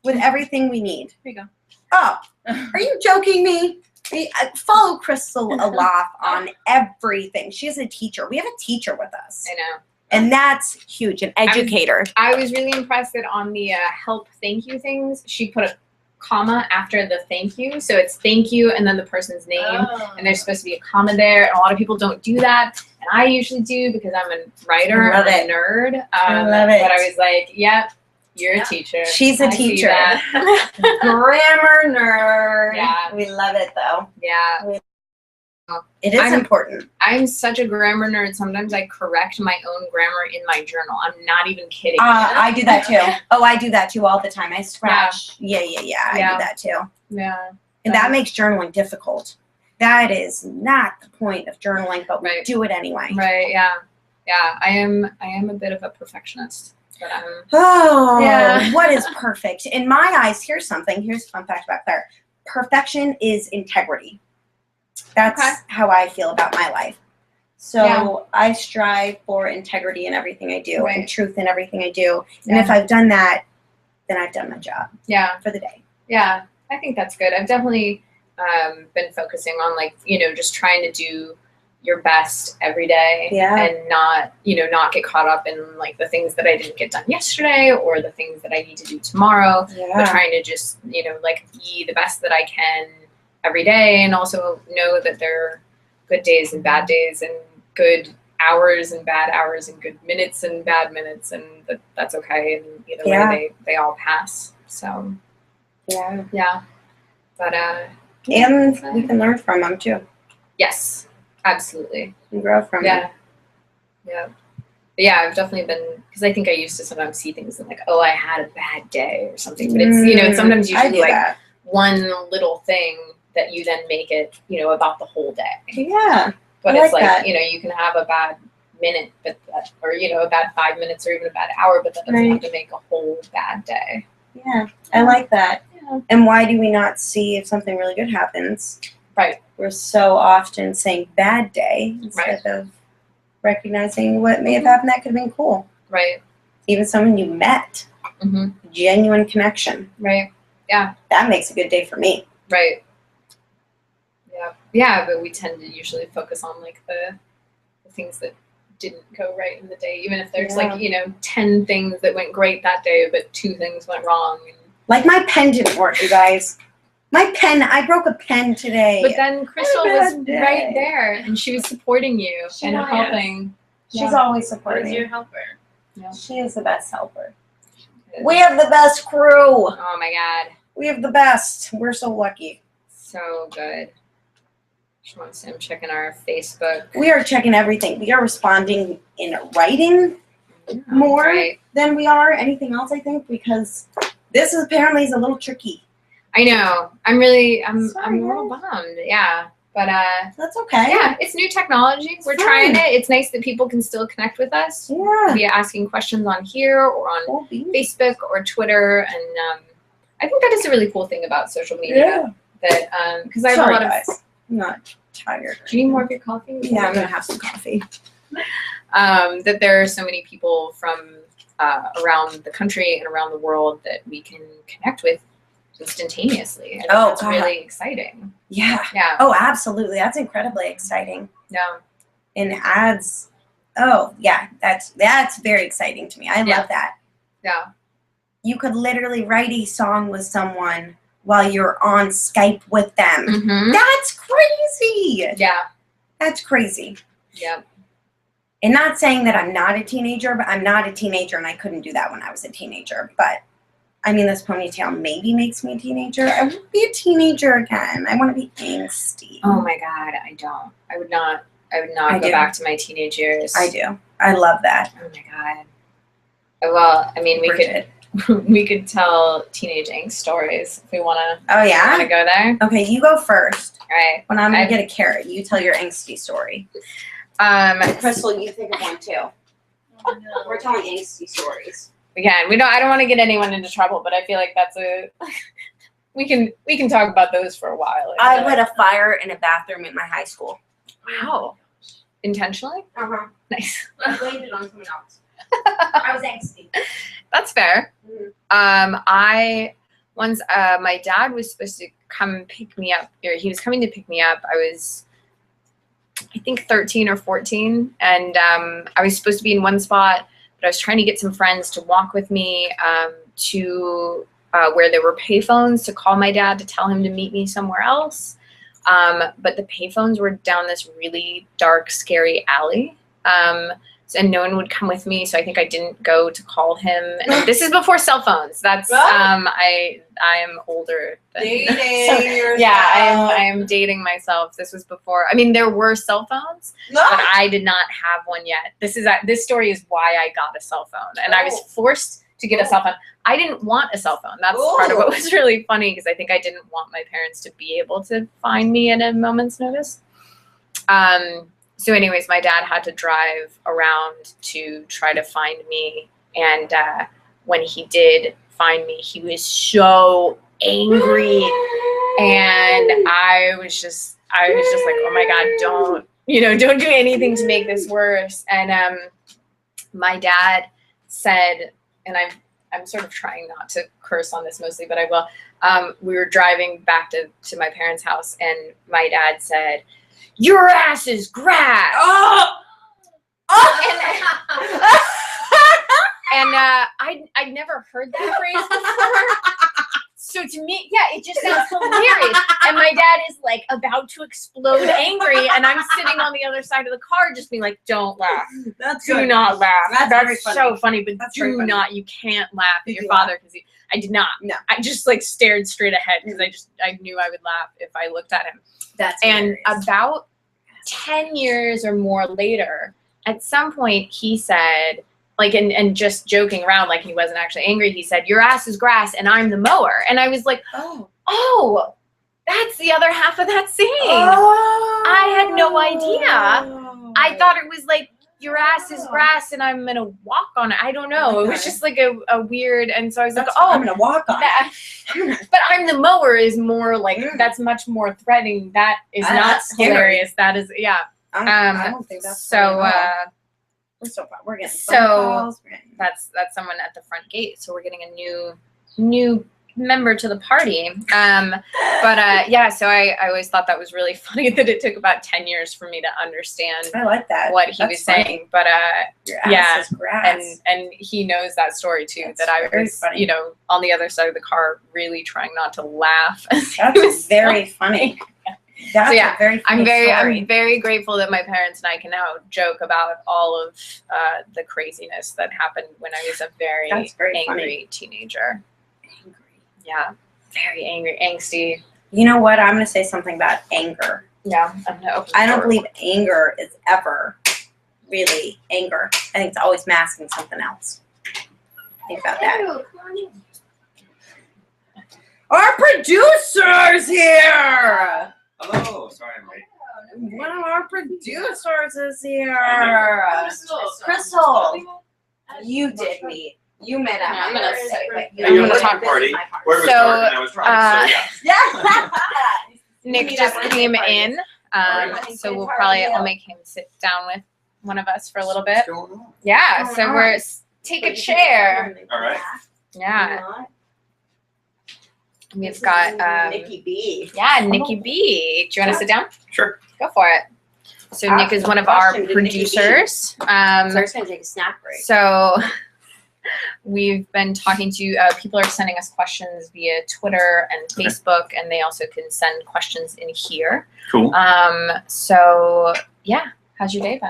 with everything we need. Here you go. Oh, are you joking me? Follow Crystal Aloff on everything. She is a teacher. We have a teacher with us. I know. And that's huge, an educator. I was really impressed that on the help thank you things, she put a comma after the thank you. So it's thank you and then the person's name. Oh. And there's supposed to be a comma there. And a lot of people don't do that. And I usually do because I'm a writer I love and a nerd. I love it. But I was like, yep, you're a teacher. She's a I see teacher. that. Grammar nerd. Yeah. We love it though. Yeah. It is I'm- important. I'm such a grammar nerd. Sometimes I correct my own grammar in my journal. I'm not even kidding. I do that too. Oh, I do that too all the time. I scratch. Yeah. I Yeah. do that too. Yeah. And that makes journaling difficult. That is not the point of journaling, but we Right. do it anyway. Right. Yeah. Yeah. I am a bit of a perfectionist. But Oh, Yeah. what is perfect? In my eyes, here's something. Here's a fun fact about Claire. Perfection is integrity. That's Okay. how I feel about my life. So Yeah. I strive for integrity in everything I do and Right. truth in everything I do. And Yeah. if I've done that, then I've done my job yeah. for the day. Yeah. I think that's good. I've definitely been focusing on just trying to do your best every day Yeah. and not get caught up in like the things that I didn't get done yesterday or the things that I need to do tomorrow, but Yeah. trying to just, be the best that I can every day and also know that there are good days and bad days and good hours and bad hours and good minutes and bad minutes and that's okay. And either Yeah. way, they all pass. So, Yeah. yeah. But, And we can learn from them too yes, absolutely. and grow from them. Yeah. Yeah. But yeah, I've definitely been, because I think I used to sometimes see things and oh, I had a bad day or something. But it's, sometimes I usually do like that. one little thing that you then make it, about the whole day. Yeah. But I it's like that. you can have a bad minute, but or a bad 5 minutes or even a bad hour, but that doesn't have Right. to make a whole bad day. Yeah. I like that. Yeah. And why do we not see if something really good happens? Right. We're so often saying bad day instead of recognizing what may have happened that could have been cool. Right. Even someone you met, Mm-hmm. genuine connection. Right. That makes a good day for me. Right. Yeah. Yeah, but we tend to usually focus on the things that didn't go right in the day, even if there's 10 things that went great that day, but 2 things went wrong. Like my pen didn't work, you guys. My pen, I broke a pen today. But then Crystal was bad day. right there, and she was supporting you She and was. helping. She's always Who's supporting your me. helper? She is the best helper. We have the best crew. Oh my God, We have the best. We're so lucky. so good. I'm checking our Facebook. We are checking everything. We are responding in writing more Right. than we are anything else, I think, because this is apparently is a little tricky. I know. I'm a Sorry, little bummed. Yeah, but That's okay. yeah, it's new technology. We're Fine. trying it. It's nice that people can still connect with us Yeah. via asking questions on here or on Cool beans. Facebook or Twitter, and I think that is a really cool thing about social media. That because I have Sorry, a lot of. guys. I'm not tired. Do you need more of your coffee? Yeah, I'm gonna have some coffee. That there are so many people from around the country and around the world that we can connect with instantaneously. I think Oh, that's God. really exciting. Yeah. Yeah. Oh, absolutely. That's incredibly exciting. Yeah. And adds. Oh, yeah. That's very exciting to me. I Yeah. love that. Yeah. You could literally write a song with someone while you're on Skype with them. Mm-hmm. That's crazy. Yeah. That's crazy. Yeah. And not saying that I'm not a teenager, but I'm not a teenager and I couldn't do that when I was a teenager. But I mean, this ponytail maybe makes me a teenager. I won't be a teenager again. I want to be angsty. Oh my God, I don't. I would not I go do. back to my teenage years. I do. I love that. Oh my God. Well, I mean, Bridget. we could tell teenage angst stories if we wanna. Oh, yeah? Wanna go there? Okay, you go first. All right. When I'm going I- to get a carrot, you tell your angsty story. Crystal, you think of one too. Oh, no. We're telling angsty stories. I don't want to get anyone into trouble, but I feel like that's we can talk about those for a while. I lit a fire in a bathroom at my high school. Wow. Intentionally? Uh-huh. Nice. I blamed it on someone else. I was angsty. That's fair. Mhm. I once my dad was supposed to come pick me up, or he was coming to pick me up. I was, I think, 13 or 14, and I was supposed to be in one spot, but I was trying to get some friends to walk with me to where there were payphones to call my dad to tell him to meet me somewhere else. But the payphones were down this really dark, scary alley. And no one would come with me, so I think I didn't go to call him. And this is before cell phones. That's I am older than yourself. yeah, I am dating myself. This was before. I mean, there were cell phones, No. but I did not have one yet. This story is why I got a cell phone, and I was forced to get a cell phone. I didn't want a cell phone. That's part of what was really funny, because I think I didn't want my parents to be able to find me at a moment's notice. So anyways, my dad had to drive around to try to find me. And when he did find me, he was so angry. And I was just like, oh my God, don't do anything to make this worse. And my dad said, and I'm sort of trying not to curse on this mostly, but I will. We were driving back to my parents' house, and my dad said, "Your ass is grass." And I'd never heard that phrase before. So to me, yeah, it just sounds hilarious. And my dad is like about to explode angry, and I'm sitting on the other side of the car just being like, "Don't laugh. Do not laugh. That's very funny. so funny, but That's very do funny. not. You can't laugh at Did your you father," because I did not. No. I just like stared straight ahead because I knew I would laugh if I looked at him. That's And hilarious. about 10 years or more later, at some point he said, like, and just joking around, like he wasn't actually angry, he said, "Your ass is grass and I'm the mower." And I was like, oh, that's the other half of that saying. I had no idea. I thought it was like, "Your ass is grass and I'm gonna walk on it." I don't know. It was just like a weird, and so I was like, I'm gonna walk on that, but "I'm the mower" is more like, that's much more threatening. That is not That's scary. hilarious. That is, yeah. I don't think that's So we're getting so- phone calls. We're getting- that's someone at the front gate. So we're getting a new member to the party. Yeah. So I always thought that was really funny that it took about 10 years for me to understand I like that. what he That's was funny. saying. But Your yeah, ass is grass. and he knows that story too. That's that I very was, funny. on the other side of the car, really trying not to laugh. as he That's was very funny. That's So, yeah, a very funny story. I'm very grateful that my parents and I can now joke about all of the craziness that happened when I was a very, That's very angry teenager. Angry. Yeah, very angry, angsty. You know what? I'm going to say something about anger. Yeah, I'm gonna open the I don't door. believe anger is ever really anger. I think it's always masking something else. Think about that. Ew, come on in. Our producer's here! Hello, sorry I'm late. One of our producers is here. Crystal. You did meet. You met at I'm my gonna birthday, say- but Yeah, you I'm were gonna at the party. Where it was So, dark and I was drunk, so yeah. Yeah. Nick meet just at birthday came parties. in, Alright. so we'll Party probably deal. I'll make him sit down with one of us for a little bit. What's going on? Yeah, Going so on? we're take a chair. All right. Yeah, we've got Nikki B. yeah, Nikki B. Do you want to sit down? Sure. Go for it. So Ask Nick is the one of our question to Nikki B. producers. So I'm just gonna take a snack break. So we've been talking to people are sending us questions via Twitter and Okay. Facebook, and they also can send questions in here. Cool. So yeah, how's your day been?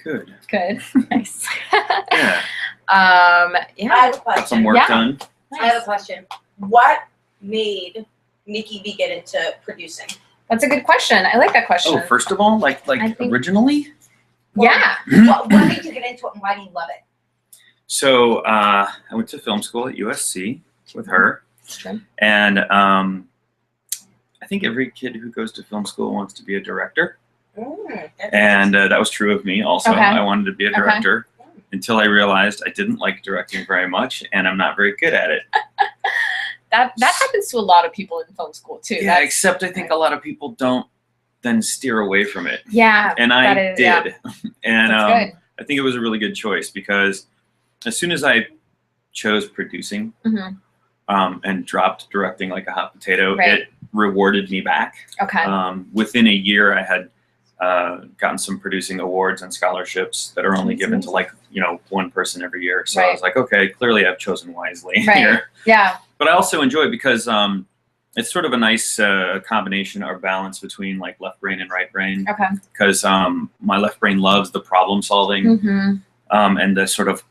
Good. Good. Nice. Yeah. I Yeah. have a Got some question. work Yeah. done. I have a question. What made Nikki B get into producing? That's a good question. I like that question. Oh, first of all, like I think- originally? Yeah. What made you get into it and why do you love it? So I went to film school at USC with her. Sure. And I think every kid who goes to film school wants to be a director. And that was true of me also. Okay. I wanted to be a Okay. director until I realized I didn't like directing very much and I'm not very good at it. That happens to a lot of people in film school too. Yeah, except I think a lot of people don't then steer away from it. Yeah. And that I is- did. yeah. And That's good. I think it was a really good choice because as soon as I chose producing Mhm. And dropped directing like a hot potato, Right. it rewarded me back. Okay. Within a year, I had gotten some producing awards and scholarships that are only That's given to like, one person every year. So I Right. was like, okay, clearly I've chosen wisely Right. here. Yeah. But I also enjoy it because it's sort of a nice combination or balance between like left brain and right brain. Okay. Because my left brain loves the problem solving Mm-hmm. and the sort of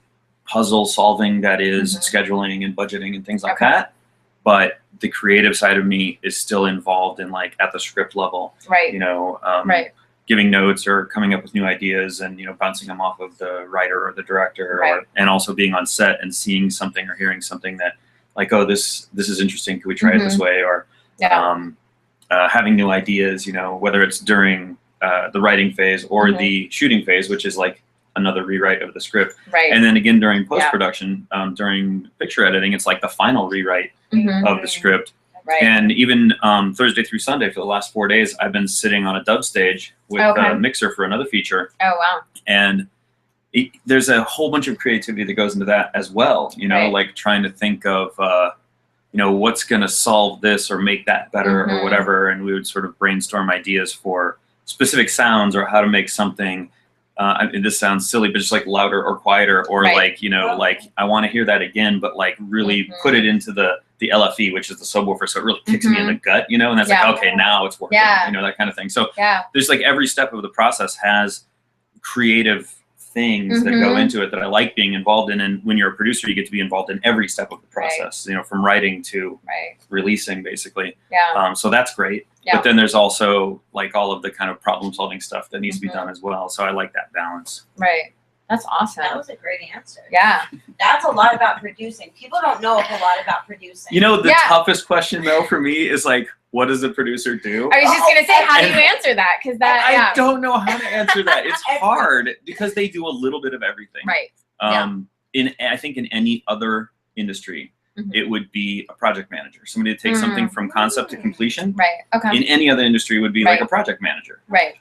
puzzle solving that is Mhm. scheduling and budgeting and things like Okay. that. But the creative side of me is still involved in like at the script level, Right. Right. giving notes or coming up with new ideas and, bouncing them off of the writer or the director Right. and also being on set and seeing something or hearing something that like, oh, this is interesting. Can we try it this way? Or Yeah. having new ideas, whether it's during the writing phase or Mhm. the shooting phase, which is like another rewrite of the script. Right. And then again, during post-production, during picture editing, it's like the final rewrite Mhm. of the script. Right. And even Thursday through Sunday for the last 4 days, I've been sitting on a dub stage with Okay. a mixer for another feature. Oh wow. And there's a whole bunch of creativity that goes into that as well, Right. like trying to think of, what's going to solve this or make that better Mhm. or whatever. And we would sort of brainstorm ideas for specific sounds or how to make something. This sounds silly, but just like louder or quieter, or Right. like, like I want to hear that again, but like really Mhm. put it into the LFE, which is the subwoofer. So it really kicks me in the gut, and that's Yeah. like, okay, now it's working, Yeah. that kind of thing. So Yeah. there's like every step of the process has creative things that go Mhm. into it that I like being involved in. And when you're a producer, you get to be involved in every step of the Right. process, from writing to Right. releasing basically. Yeah. So that's great. Yeah. But then there's also like all of the kind of problem solving stuff that needs to be Mhm. done as well. So I like that balance. Right. That's awesome. That was a great answer. Yeah. That's a lot about producing. People don't know a whole lot about producing. The Yeah. toughest question though for me is like, what does a producer do? I was just gonna say, how do And- you answer that? Because that, I yeah. don't know how to answer that. It's hard because they do a little bit of everything. Right. I think in any other industry, Mhm. it would be a project manager, somebody to take something from concept to completion. Right. Okay. In any other industry, would be like Right. a project manager. Right.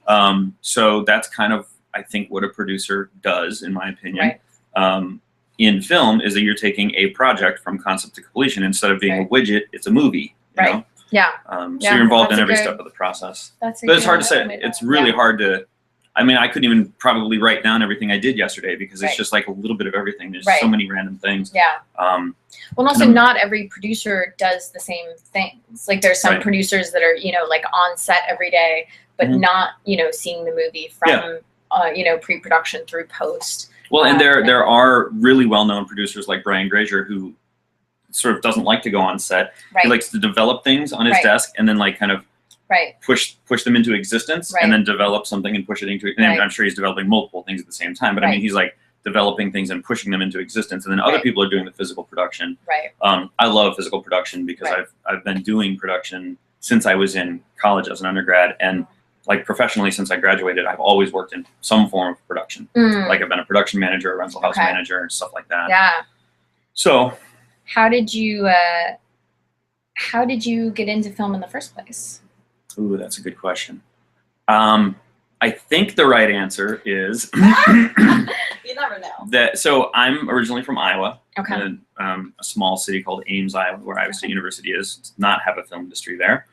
So that's kind of, I think, what a producer does, in my opinion. Right. In film, is that you're taking a project from concept to completion. Instead of being a Right. widget, it's a movie. You Right. know? Yeah. So Yeah, you're involved in that's a every good- step of the process. That's. But it's hard to say. way It's really yeah. hard to. I mean, I couldn't even probably write down everything I did yesterday because it's Right. just like a little bit of everything. There's Right. so many random things. Yeah. Um, Well, and also and- not every producer does the same things. Like there's some Right. producers that are, like on set every day, but Mhm. not, seeing the movie from, pre-production through post. well, and Right. there are really well-known producers like Brian Grazer who sort of doesn't like to go on set. Right. He likes to develop things on his Right. desk and then like kind of Right. push them into existence Right. and then develop something and push it into. And Right. I'm sure he's developing multiple things at the same time. But I mean, Right. he's like developing things and pushing them into existence, and then other Right. people are doing the physical production. Right. I love physical production because Right. I've been doing production since I was in college as an undergrad, and like professionally since I graduated, I've always worked in some form of production. Mm. Like I've been a production manager, a rental house Okay. manager, and stuff like that. Yeah. So How did you get into film in the first place? ooh, that's a good question. I think the right answer is You never know. that. So I'm originally from Iowa, Okay. in a small city called Ames, Iowa, where Iowa State University is. Does not have a film industry there.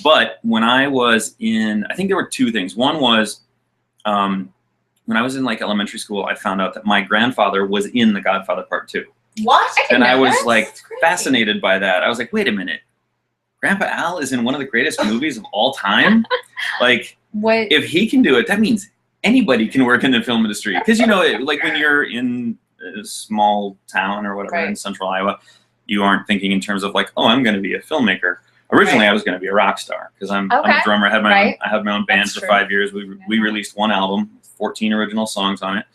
But when I was I think there were two things. One was when I was in like elementary school, I found out that my grandfather was in The Godfather Part 2. What? And I was That's like crazy. fascinated by that. I was like, wait a minute. Grandpa Al is in one of the greatest movies of all time? Like, What? if he can do it, that means anybody can work in the film industry. Because, like when you're in a small town or whatever in Right. central Iowa, you aren't thinking in terms of like, oh, I'm going to be a filmmaker. Originally, I was going to be a rock star because I'm a drummer. I had my own band for 5 years. We released one album, 14 original songs on it,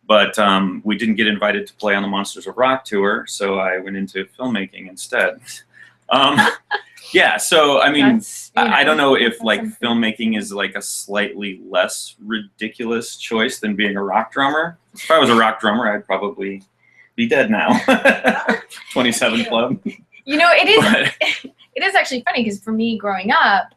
but we didn't get invited to play on the Monsters of Rock tour, so I went into filmmaking instead. Yeah, so I mean, I don't know if like filmmaking is like a slightly less ridiculous choice than being a rock drummer. If I was a rock drummer, I'd probably be dead now. 27 Club. You know, it is. It is actually funny because for me growing up,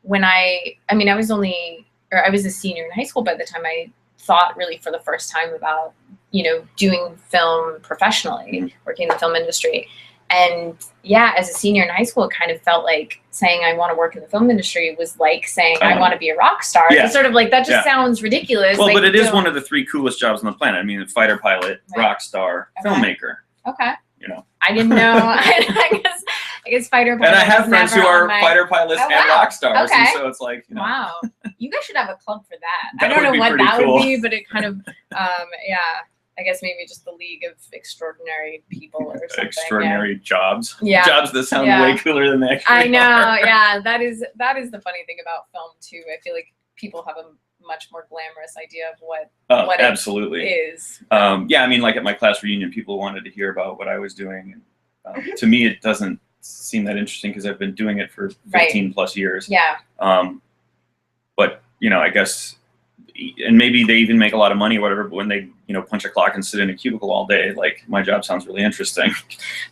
when I was a senior in high school by the time I thought really for the first time about, you know, doing film professionally, working in the film industry. And yeah, as a senior in high school, it kind of felt like saying I want to work in the film industry was like saying I want to be a rock star. Yeah. It's sort of like, that just sounds ridiculous. Well, like, but it is one of the 3 coolest jobs on the planet. I mean, fighter pilot, rock star, filmmaker. Okay. You know. I didn't know. I guess fighter pilot. And I have friends who are my... fighter pilots and rock stars. Okay. And so it's like, you know. Wow. You guys should have a club for that. That I don't know what that cool. would be, but it kind of, yeah. I guess maybe just the League of Extraordinary People or something. Extraordinary jobs. Yeah. Jobs that sound way cooler than they actually I know. are. Yeah. That is the funny thing about film too. I feel like people have a much more glamorous idea of what absolutely it is. Yeah, I mean, like at my class reunion, people wanted to hear about what I was doing. And to me, it doesn't seem that interesting because I've been doing it for 15 plus years. Yeah. But, you know, I guess, and maybe they even make a lot of money or whatever, but when they, you know, punch a clock and sit in a cubicle all day, like my job sounds really interesting.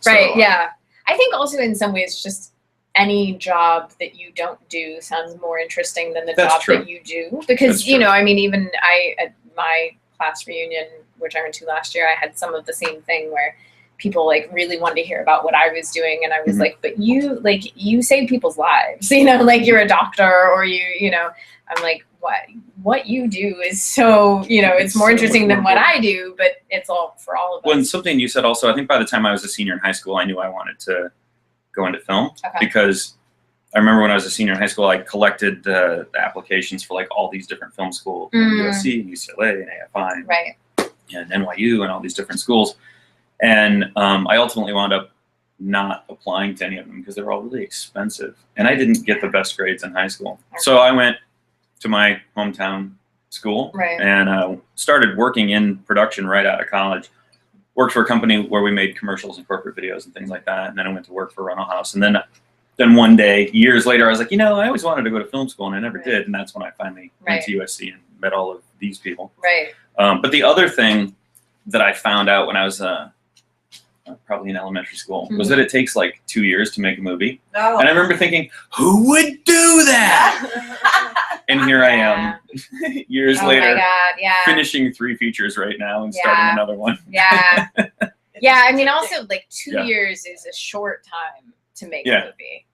Right. So, yeah. I think also in some ways, just any job that you don't do sounds more interesting than the job that you do. Because, you know, I mean, even at my class reunion, which I went to last year, I had some of the same thing where people like really wanted to hear about what I was doing. And I was like, but you save people's lives, you know, like you're a doctor or you know, I'm like, what you do is so, you know, it's more interesting than what I do, but it's all for all of us. Well, and something you said also, I think by the time I was a senior in high school, I knew I wanted to go into film because I remember when I was a senior in high school, I collected the applications for like all these different film schools, USC, UCLA, and AFI, and NYU, and all these different schools. And I ultimately wound up not applying to any of them because they were all really expensive, and I didn't get the best grades in high school. So I went to my hometown school and started working in production right out of college. Worked for a company where we made commercials and corporate videos and things like that. And then I went to work for Runnel House. And then one day, years later, I was like, you know, I always wanted to go to film school and I never did. And that's when I finally went to USC and met all of these people. But the other thing that I found out when I was probably in elementary school was that it takes like 2 years to make a movie. And I remember thinking, who would do that? And here I am, years later, finishing 3 features right now and starting another one. Yeah, I mean, also like 2 years is a short time to make a movie.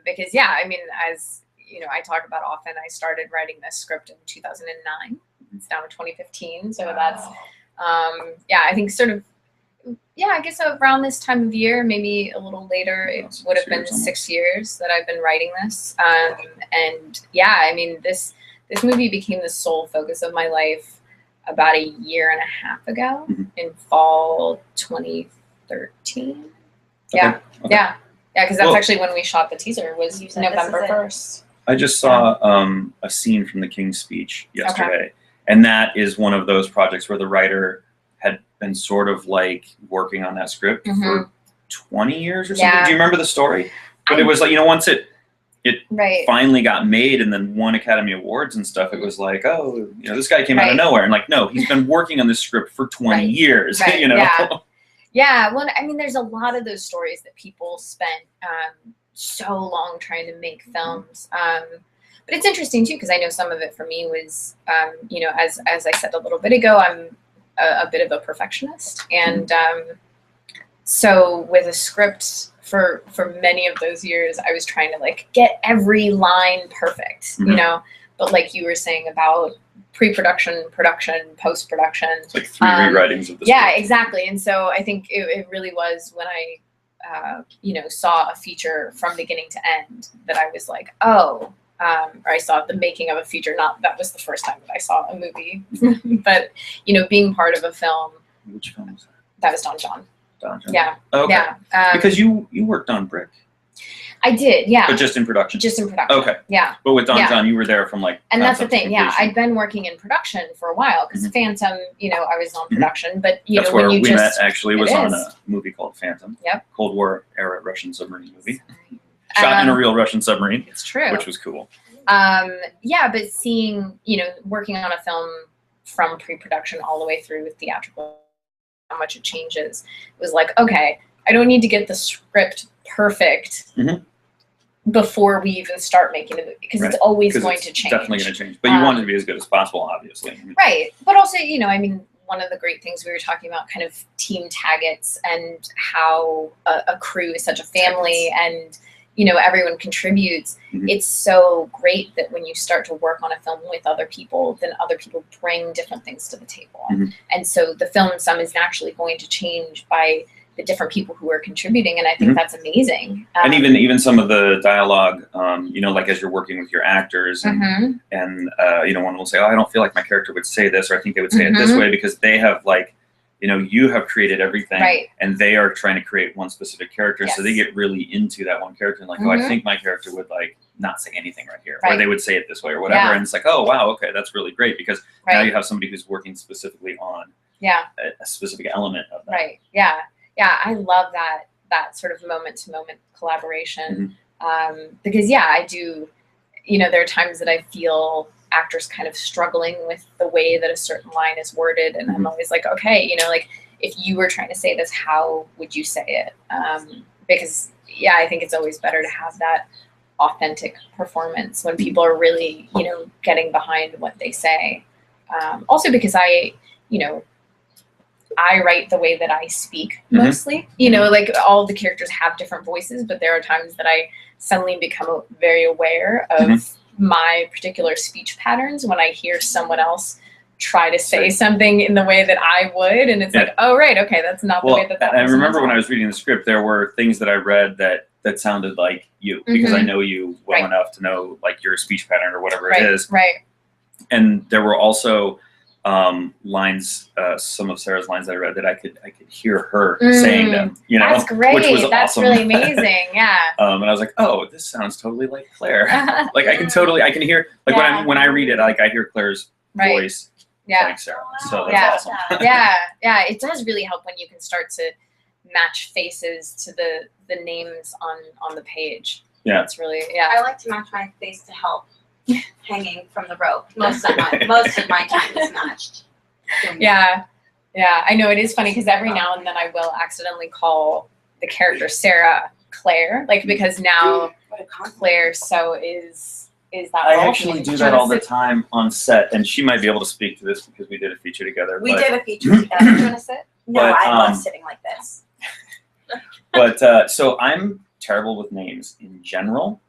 Because I mean, as you know, I talk about often, I started writing this script in 2009. It's now 2015, so that's I think sort of. Yeah, I guess around this time of year, maybe a little later, it would have been 6 years that I've been writing this. And yeah, I mean, this movie became the sole focus of my life about a year and a half ago in fall 2013. Yeah, because that's actually when we shot the teaser, was November 1st. I just saw a scene from the King's Speech yesterday, and that is one of those projects where the writer had been sort of like working on that script for 20 years or something. Do you remember the story? But it was like, you know, once it finally got made and then won Academy Awards and stuff, it was like, oh, you know, this guy came out of nowhere. And like, no, he's been working on this script for 20 years, you know? Yeah, well, I mean, there's a lot of those stories that people spent so long trying to make films. But it's interesting too, because I know some of it for me was, you know, as I said a little bit ago, I'm a bit of a perfectionist, and so with a script for many of those years, I was trying to like get every line perfect, you know. But like you were saying about pre-production, production, post-production, it's like 3 rewritings of the script. Exactly. And so I think it really was when I you know, saw a feature from beginning to end that I was like, oh. Or I saw the making of a feature. Not that was the first time that I saw a movie, but you know, being part of a film. Which film was that? That was Don John. Don John. Yeah. Okay. Yeah. Because you worked on Brick, I did. Yeah. but just in production. Just in production. Okay. Yeah. But with Don Yeah. John, you were there from like. And that's the concept to thing. Yeah. completion. I'd been working in production for a while because Phantom, I was on production, but That's know, where when you we just. met. Actually, was It on is. a movie called Phantom. Yep. Cold War era Russian submarine movie. Shot in a real Russian submarine. It's true. Which was cool. Yeah, but seeing, working on a film from pre-production all the way through theatrical, how much it changes, it was like, okay, I don't need to get the script perfect before we even start making the movie because it's always going to change. Definitely going to change. But you want it to be as good as possible, obviously. Right. But also, one of the great things we were talking about, kind of team taggets and how a crew is such a family and, everyone contributes. It's so great that when you start to work on a film with other people, then other people bring different things to the table. And so the film some is naturally going to change by the different people who are contributing. And I think that's amazing. And even some of the dialogue, like as you're working with your actors and one will say, oh, I don't feel like my character would say this, or I think they would say it this way because they have you have created everything and they are trying to create one specific character. So they get really into that one character and like, oh, I think my character would not say anything right here, or they would say it this way or whatever. And it's like, oh, wow. Okay. That's really great because now you have somebody who's working specifically on a specific element of that. Right. Yeah. Yeah. I love that sort of moment to moment collaboration. Because I do, there are times that I feel actors kind of struggling with the way that a certain line is worded, and I'm always like, okay, if you were trying to say this, how would you say it? Because I think it's always better to have that authentic performance when people are really, getting behind what they say. Also because I write the way that I speak mostly, all the characters have different voices, but there are times that I suddenly become very aware of my particular speech patterns when I hear someone else try to say something in the way that I would, and it's like, oh, right, okay, that's not the way that I remember when I was reading the script, there were things that I read that sounded like you, because I know you well enough to know your speech pattern or whatever it is. Right. And there were also lines, some of Sarah's lines that I read that I could hear her saying them, That's great. Which was That's awesome. really amazing. Yeah. And I was like, oh, this sounds totally like Claire. I can hear, when I read it, I hear Claire's voice like Sarah. So that's awesome. Yeah. It does really help when you can start to match faces to the names on the page. Yeah. It's really, I like to match my face to help hanging from the rope. Most of my time is matched. Yeah. I know it is funny because every now and then I will accidentally call the character Sarah Claire, because now Claire is that I role. actually do that all the time on set, and she might be able to speak to this because we did a feature together. We did a feature together. Do you want to sit? No, I love sitting like this. But so I'm terrible with names in general,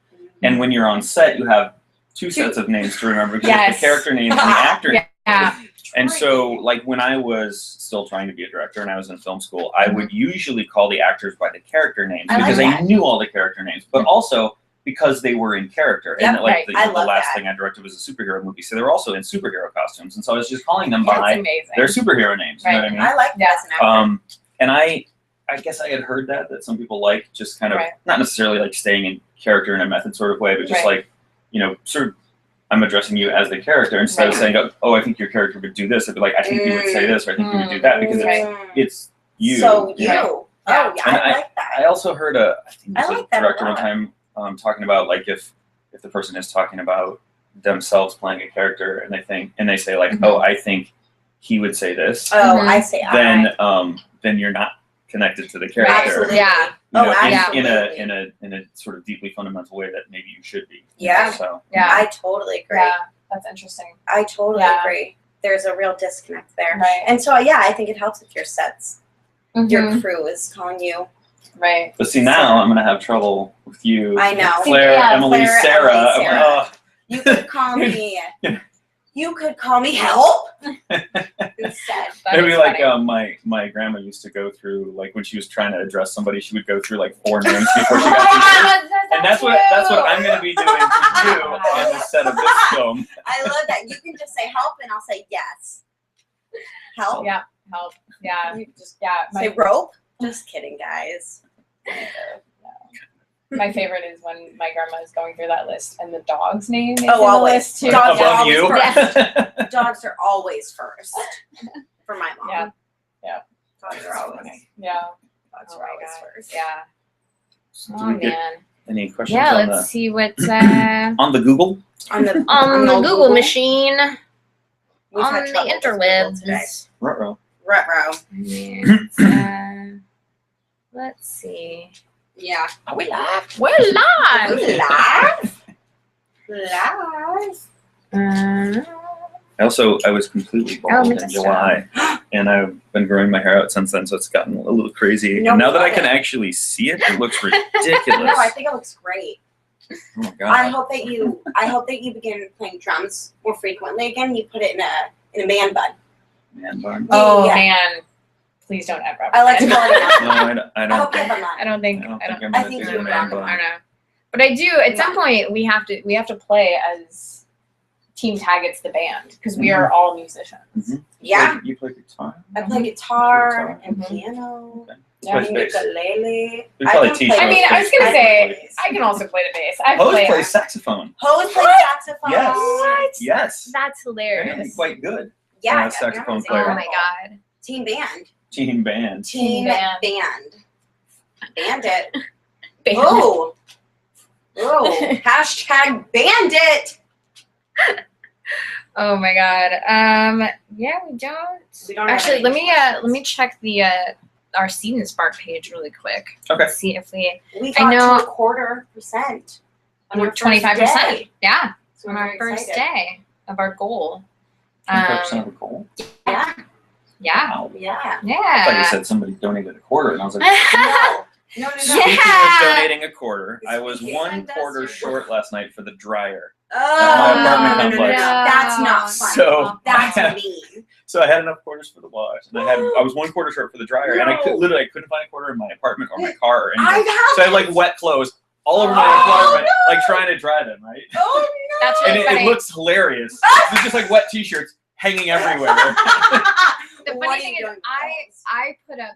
and when you're on set, you have two sets of names to remember because it's the character names and the actor names. Yeah. And so, when I was still trying to be a director and I was in film school, I would usually call the actors by the character names because I knew all the character names, but also because they were in character. And the last thing I directed was a superhero movie, so they were also in superhero costumes, and so I was just calling them by their superhero names. You know what I mean? I like that as an actor. And I guess I had heard that some people like just kind of not necessarily staying in character in a method sort of way, but just sort of I'm addressing you as the character instead of saying, oh, I think your character would do this. I'd be like, I think you would say this, or I think you would do that, because it's you. So you. Know? Oh, yeah, I like that. I also heard I think I there's like a director one time talking about if the person is talking about themselves playing a character and they say oh, I think he would say this. Oh, I say then you're not connected to the character. Absolutely. Yeah. In a sort of deeply fundamental way that maybe you should be. Yeah. So I totally agree. Yeah, that's interesting. I totally agree. There's a real disconnect there. Right. And so I think it helps with your sets. Your crew is calling you. Right. But see, now I'm gonna have trouble with you. I know. Claire, Emily, Sarah. Sarah. You could call me. You could call me help instead. Maybe my grandma used to go through when she was trying to address somebody, she would go through 4 names before she got to and that's what I'm going to be doing to you on the set of this film. I love that. You can just say help, and I'll say yes. Help. Yeah. Help. Yeah. You just say rope. Just kidding, guys. My favorite is when my grandma is going through that list and the dog's name is Oh, in the always. list too. Dogs are Above always you. first. Dogs are always first. For my mom. Yeah. Yeah. Dogs are always. Yeah. Dogs Oh are my always God. first. Yeah. Do Oh we get man. any questions Yeah, on let's the see what's on the Google? On the on the old Google machine, We've on had the trouble with Google today. interwebs. Ruh-roh. Ruh-roh. Let's see. Yeah. Are we live? We're live. Live. I was completely bald in July, and I've been growing my hair out since then, so it's gotten a little crazy. No, and now that I love can it. actually see it, it looks ridiculous. No, I think it looks great. Oh my I god. hope that you begin playing drums more frequently again. You put it in a man bun. Man bun. Oh Yeah. man, please don't ever. I like to call it a No, man bun. I I don't hope you think. have a I man. don't think. I don't I think don't. I'm I gonna think do you a would man rock it. bun. I don't know. But I do. At some point, we have to play as Team Tag. It's the band because we are all musicians. Mhm. Yeah. You play guitar? I play guitar Guitar. and Mhm. piano Yeah. and ukulele. We probably can teach play I mean, I was bass. gonna say bass. I can also play the bass. I Hose play. plays saxophone. Hose plays saxophone. Yes. What? Yes. That's And hilarious. quite good. Yeah, Saxophone piano's Oh player. my god. Team band. Team band. Team band. band. Bandit. Band. Oh. Oh. Hashtag bandit. Oh my god. Yeah, we don't. We don't have Actually, any let me check the our Seed&Spark page really quick. Okay. See if we We I got know- to 1/4% on our 25%. Yeah, So on we're our very first excited. day of our goal. 25% of the goal. Yeah. Yeah. Wow. Yeah. I thought you Yeah. said somebody donated a quarter, and I was like, No. No. speaking Yeah. of donating a quarter, I was Speaking one of quarter dust, short last night for the dryer. Oh, my apartment no. complex. That's not fun. So- That's mean. So I had enough quarters for the wash, and I was one quarter short for the dryer, and I No. literally couldn't find a quarter in my apartment or my car or anything. I've had So I had like wet clothes all over my Oh, apartment, no. like trying to dry them, right? Oh no. That's And really it funny. looks hilarious. It's just like wet t-shirts hanging everywhere. The What funny are thing you is, doing? I put up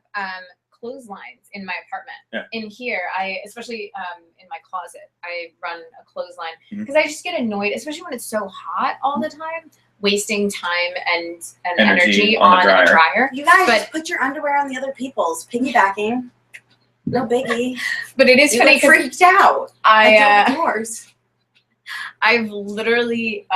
clotheslines in my apartment. Yeah. In here, especially in my closet, I run a clothesline Mhm. because I just get annoyed, especially when it's so hot all the time, wasting time and Energy energy on the on a dryer. dryer. You guys But- just put your underwear on the other people's. Piggybacking. No biggie. But it is You funny get because freaked out. I don't yours. I've literally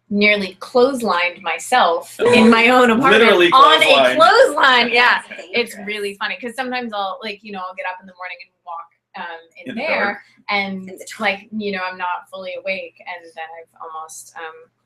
nearly clotheslined myself in my own apartment Literally on a clotheslined. clothesline. Yeah. That's It's dangerous. really funny because sometimes I'll I'll get up in the morning and walk in In the there dark. and In the I'm not fully awake and then I've almost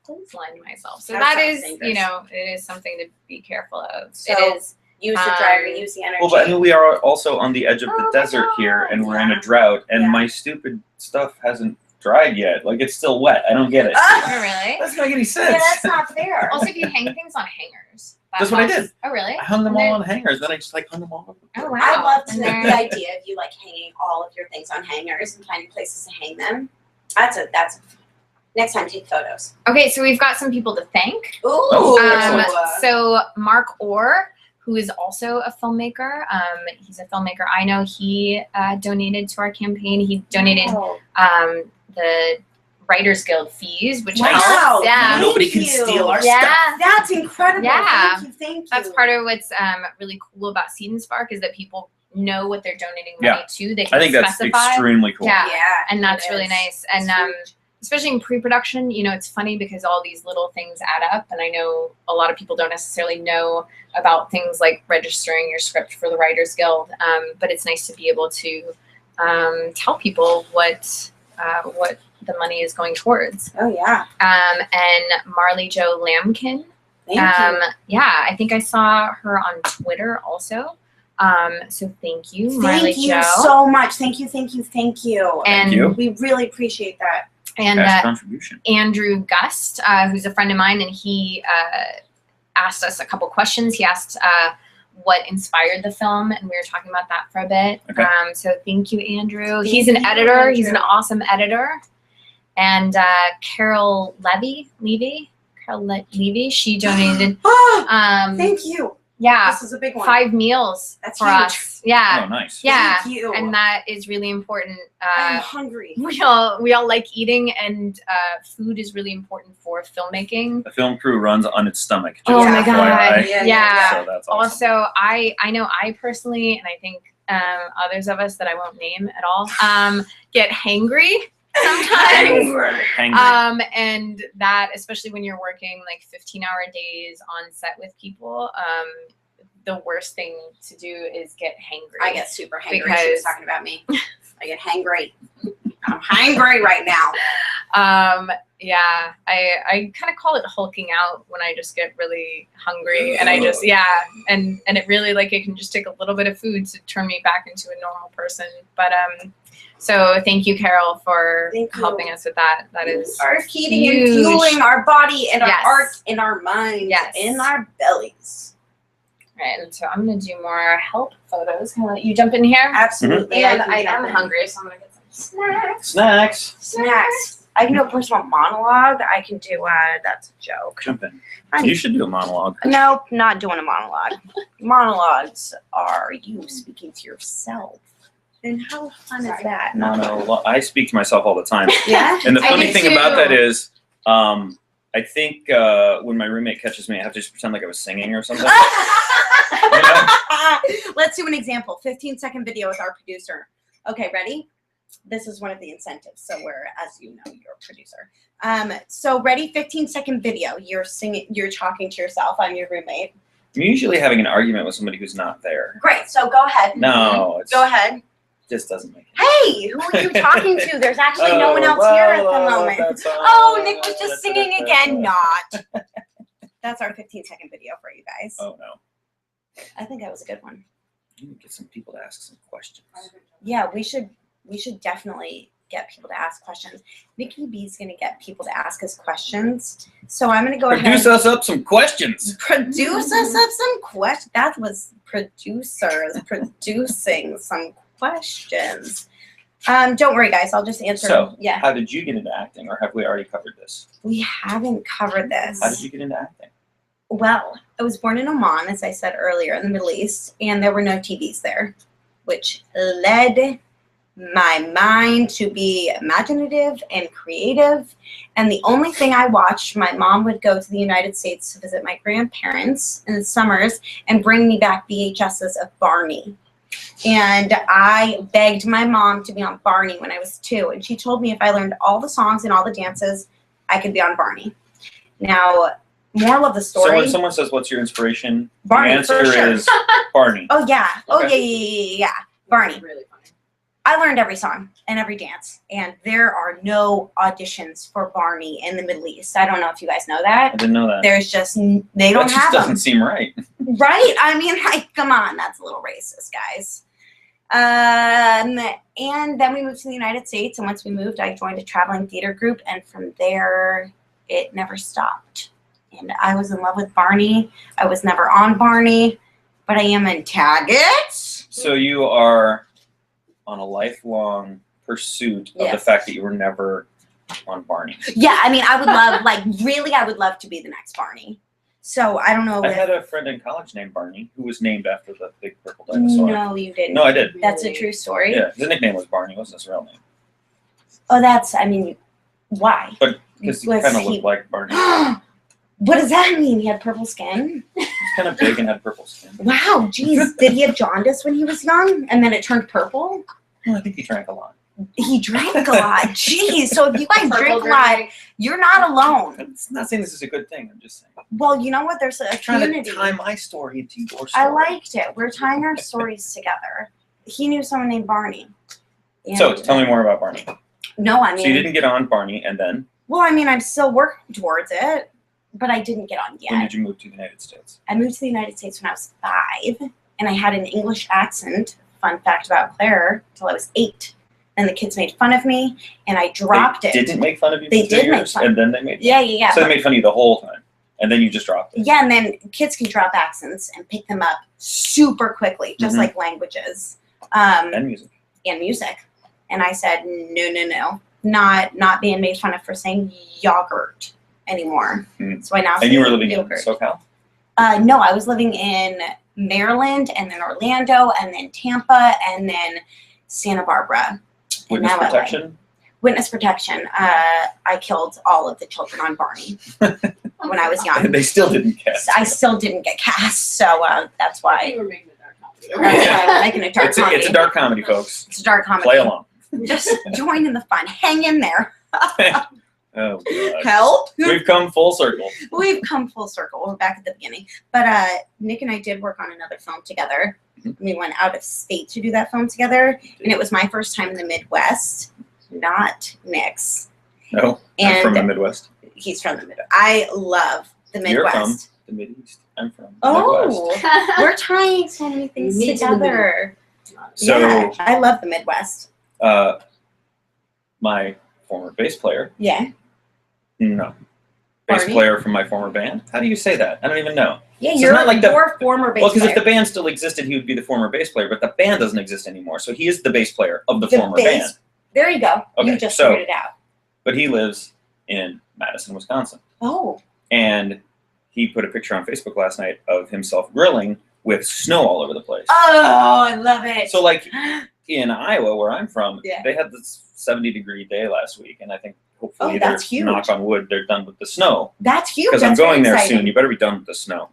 clotheslined myself. So That that sounds is dangerous. it is something to be careful of. So- it is. Use the dryer, Um, use the energy. Well, but I mean, we are also on the edge of the Oh my desert here, and we're in God. a drought, and Yeah. my stupid stuff hasn't dried yet. Like, it's still wet. I don't get it. Oh really? Doesn't make any yeah, sense. that's not fair. Also, if you hang things on hangers. That's what I did. Oh really? I hung them And all then- on hangers, then I just hung them all over. Oh wow. I love And the they're- idea of you hanging all of your things on hangers and finding places to hang them. That's next time take photos. Okay, so we've got some people to thank. Ooh. excellent. So Mark Orr, who is also a filmmaker, he's a filmmaker I know. He donated to our campaign. He donated Wow. the Writers Guild fees, which Wow. helps. Yeah, Nobody Thank can you. steal our yeah. stuff. That's incredible. Yeah. Thank you. That's part of what's really cool about Seed&Spark is that people know what they're donating money to. They can I think that's specify. extremely cool. Yeah. Yeah. And that's it really is. nice. And It's huge. especially in pre-production, it's funny because all these little things add up. And I know a lot of people don't necessarily know about things like registering your script for the Writers Guild. But it's nice to be able to tell people what the money is going towards. Oh yeah. And Marley Jo Lambkin. Thank you. Yeah, I think I saw her on Twitter also. So thank you, Marley Thank you Jo. so much. Thank you. Thank you. Thank you. And Thank you. We really appreciate that. and Cash contribution. Andrew Gust, who's a friend of mine, and he asked us a couple questions. He asked what inspired the film, and we were talking about that for a bit. Okay. So thank you, Andrew. Thank He's an you, editor. He's an Andrew. awesome editor. And Carol Levy, she donated. Oh, thank you. Yeah, This is a big one. 5 meals That's for huge. us. Yeah, Oh, nice. yeah, Thank you. and that is really important. I'm hungry. We all like eating, and food is really important for filmmaking. The film crew runs on its stomach. Just Oh my FYI. God! Yeah, Yeah. So that's awesome. Also, I know I personally, and I think others of us that I won't name at all, get hangry sometimes. Hangry. And that, especially when you're working like 15-hour days on set with people, the worst thing to do is get hangry. I get super hangry. She was Because- talking about me. I get hangry. I'm hangry right now. Yeah, I kind of call it hulking out when I just get really hungry, and I just and it really, like, it can just take a little bit of food to turn me back into a normal person. But so thank you, Carol, for Thank you. helping us with that. That is Our feeding and huge. fueling our body and Yes. our art and our minds Yes. and our bellies. right. And so I'm gonna do more help photos. Can I let you jump in here? Absolutely. And can I jump am in. hungry, so I'm gonna get some snacks. Snacks. Snacks. I can do a personal monologue. I can do that's a joke. Jump in. Fine. You should do a monologue. Nope, not doing a monologue. Monologues are you speaking to yourself. And how fun is that? I speak to myself all the time. Yeah? And the I funny do thing about too. that is, I think when my roommate catches me, I have to just pretend like I was singing or something. Let's do an example. 15-second video with our producer. Okay, ready? This is one of the incentives. So we're, as you know, you're a producer. So ready? 15-second video. You're singing. You're talking to yourself. I'm your roommate. I'm usually having an argument with somebody who's not there. Great. So go ahead. No, it's Go ahead. just doesn't make Hey, who are you talking to? There's actually no one else here at the moment. Oh, Nick was just singing again. Not. That's our 15-second video for you guys. Oh no. I think that was a good one. You need to get some people to ask some questions. Yeah, we should definitely get people to ask questions. Nikki B's gonna get people to ask us questions. So I'm gonna go Produce ahead. us up some questions. Produce us up some questions. That was producers producing some questions. Don't worry, guys. I'll just answer. So, yeah, how did you get into acting, or have we already covered this? we haven't covered this. How did you get into acting? Well, I was born in Oman, as I said earlier, in the Middle East, and there were no TVs there, which led my mind to be imaginative and creative. And the only thing I watched, my mom would go to the United States to visit my grandparents in the summers and bring me back VHSs of Barney. And I begged my mom to be on Barney when I was 2. And she told me if I learned all the songs and all the dances, I could be on Barney. Now, moral of the story. So when someone says, "What's your inspiration?" Barney, the answer for sure. is Barney. Oh, yeah. Oh, Okay. yeah. Barney. Really funny. I learned every song and every dance. And there are no auditions for Barney in the Middle East. I don't know if you guys know I that. didn't know that. There's just, they That don't just have doesn't them. seem right. Right? I mean, come on. That's a little racist, guys. And then we moved to the United States. And once we moved, I joined a traveling theater group. And from there, it never stopped. And I was in love with Barney. I was never on Barney, but I am in Taggart. So you are on a lifelong pursuit of the Yes. fact that you were never on Barney. Yeah, I mean, I would love, like, really, I would love to be the next Barney. So I don't know I if. had a friend in college named Barney who was named after the big purple dinosaur. No, you didn't. No, I did. That's a true story. Yeah, his nickname was Barney. Wasn't his real name? Oh, that's, I mean, why? Because he Was kind of he- looked like Barney. What does that mean? He had purple skin? He's kind of big and had purple skin. Wow, geez. Did he have jaundice when he was young and then it turned purple? Well, I think he drank a lot. He drank a lot. Jeez. So if you guys Purple drink a lot, drink. you're not alone. I'm not saying this is a good thing. I'm just saying. Well, you know what? There's a I'm trying community. to tie my story into your story. I liked it. We're tying our stories together. He knew someone named Barney. So And- tell me more about Barney. No, I mean. So you didn't get on Barney, and then Well, I mean, I'm still working towards it, but I didn't get on when yet. did you move to the United States? I moved to the United States when I was 5, and I had an English accent. Fun fact about Claire, till I was 8. And the kids made fun of me, and I dropped They it. didn't make fun of you They for 2 did make years, fun. and then they made Yeah. So they made fun of you the whole time, and then you just dropped it. Yeah, and then kids can drop accents and pick them up super quickly, just Mhm. like languages And music. and music. And I said, no, not being made fun of for saying yogurt anymore. Mhm. So I now And you say were living yogurt. in SoCal? No, I was living in Maryland, and then Orlando, and then Tampa, and then Santa Barbara. And Witness now LA. protection. Witness protection. I killed all of the children on Barney when I was young. They still didn't cast. I still didn't get cast, so that's why. You were making a dark comedy. That's why we're making a dark comedy. It's a dark comedy, folks. It's a dark comedy. Play along. Just join in the fun. Hang in there. Oh, God. Help. We've come full circle. We've come full circle. We're back at the beginning. But Nick and I did work on another film together. We went out of state to do that film together, and it was my first time in the Midwest, not Nick's. No, And I'm from the Midwest. he's from the Midwest. I love the You're from Midwest. the Mideast. I'm from the Midwest. Oh, we're tying so many things Me too. together. So, Yeah, I love the Midwest. my former bass player. Yeah. No. Bass Barney? player from my former band. How do you say that? I don't even know. Yeah, So you're it's not like the- your former bass Well, because if player. the band still existed, he would be the former bass player, but the band doesn't exist anymore. So he is the bass player of the former bass- band. There you go. Okay, You just so- figured it out. But he lives in Madison, Wisconsin. Oh. And he put a picture on Facebook last night of himself grilling with snow all over the place. Oh, I love it. So, like, in Iowa, where I'm from, Yeah. they had this 70-degree day last week, and I think hopefully Oh, that's they're, huge. knock on wood, they're done with the snow. That's huge. Because I'm That's going very there soon. exciting. You better be done with the snow.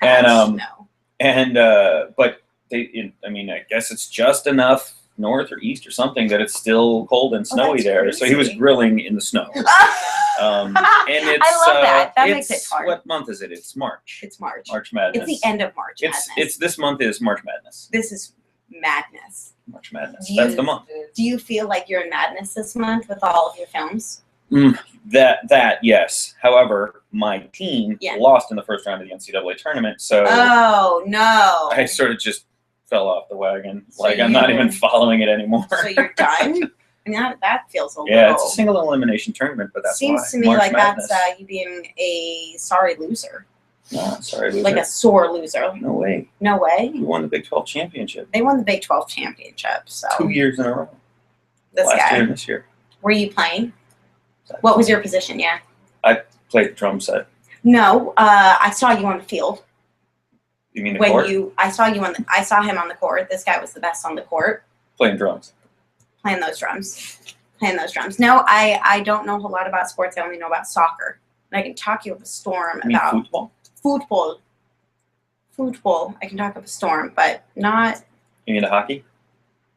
And No. but I mean, I guess it's just enough north or east or something that it's still cold and snowy that's there. So he was crazy. grilling in the snow. And it's I love that. That makes it's- it hard. What month is it? It's March. It's March. March Madness. It's the end of March Madness. It's this month is March Madness. This is madness. March Madness. Do you- That's the month. Do you feel like you're in madness this month with all of your films? That yes. However, my team Yeah. lost in the first round of the NCAA tournament, so Oh no. I sort of just fell off the wagon. So Like I'm not you- even following it anymore. So you're done? I mean, that feels a Yeah, little. it's a single elimination tournament, but that's Seems why. to me March like Madness. that's you being a sorry loser, No, sorry, loser. like a sore loser. No way. No way. We won the Big 12 championship They won the Big 12 championship. So 2 years in a row. this Last guy. year and this year. Were you playing? What was your position? Yeah. Played the drum set. No, I saw you on the field You mean the when court? I saw him on the court. This guy was the best on the court Playing drums. playing those drums. No, I don't know a whole lot about sports. I only know about soccer. And I can talk you up a storm You mean about football? football. I can talk up a storm, but not. You mean the hockey?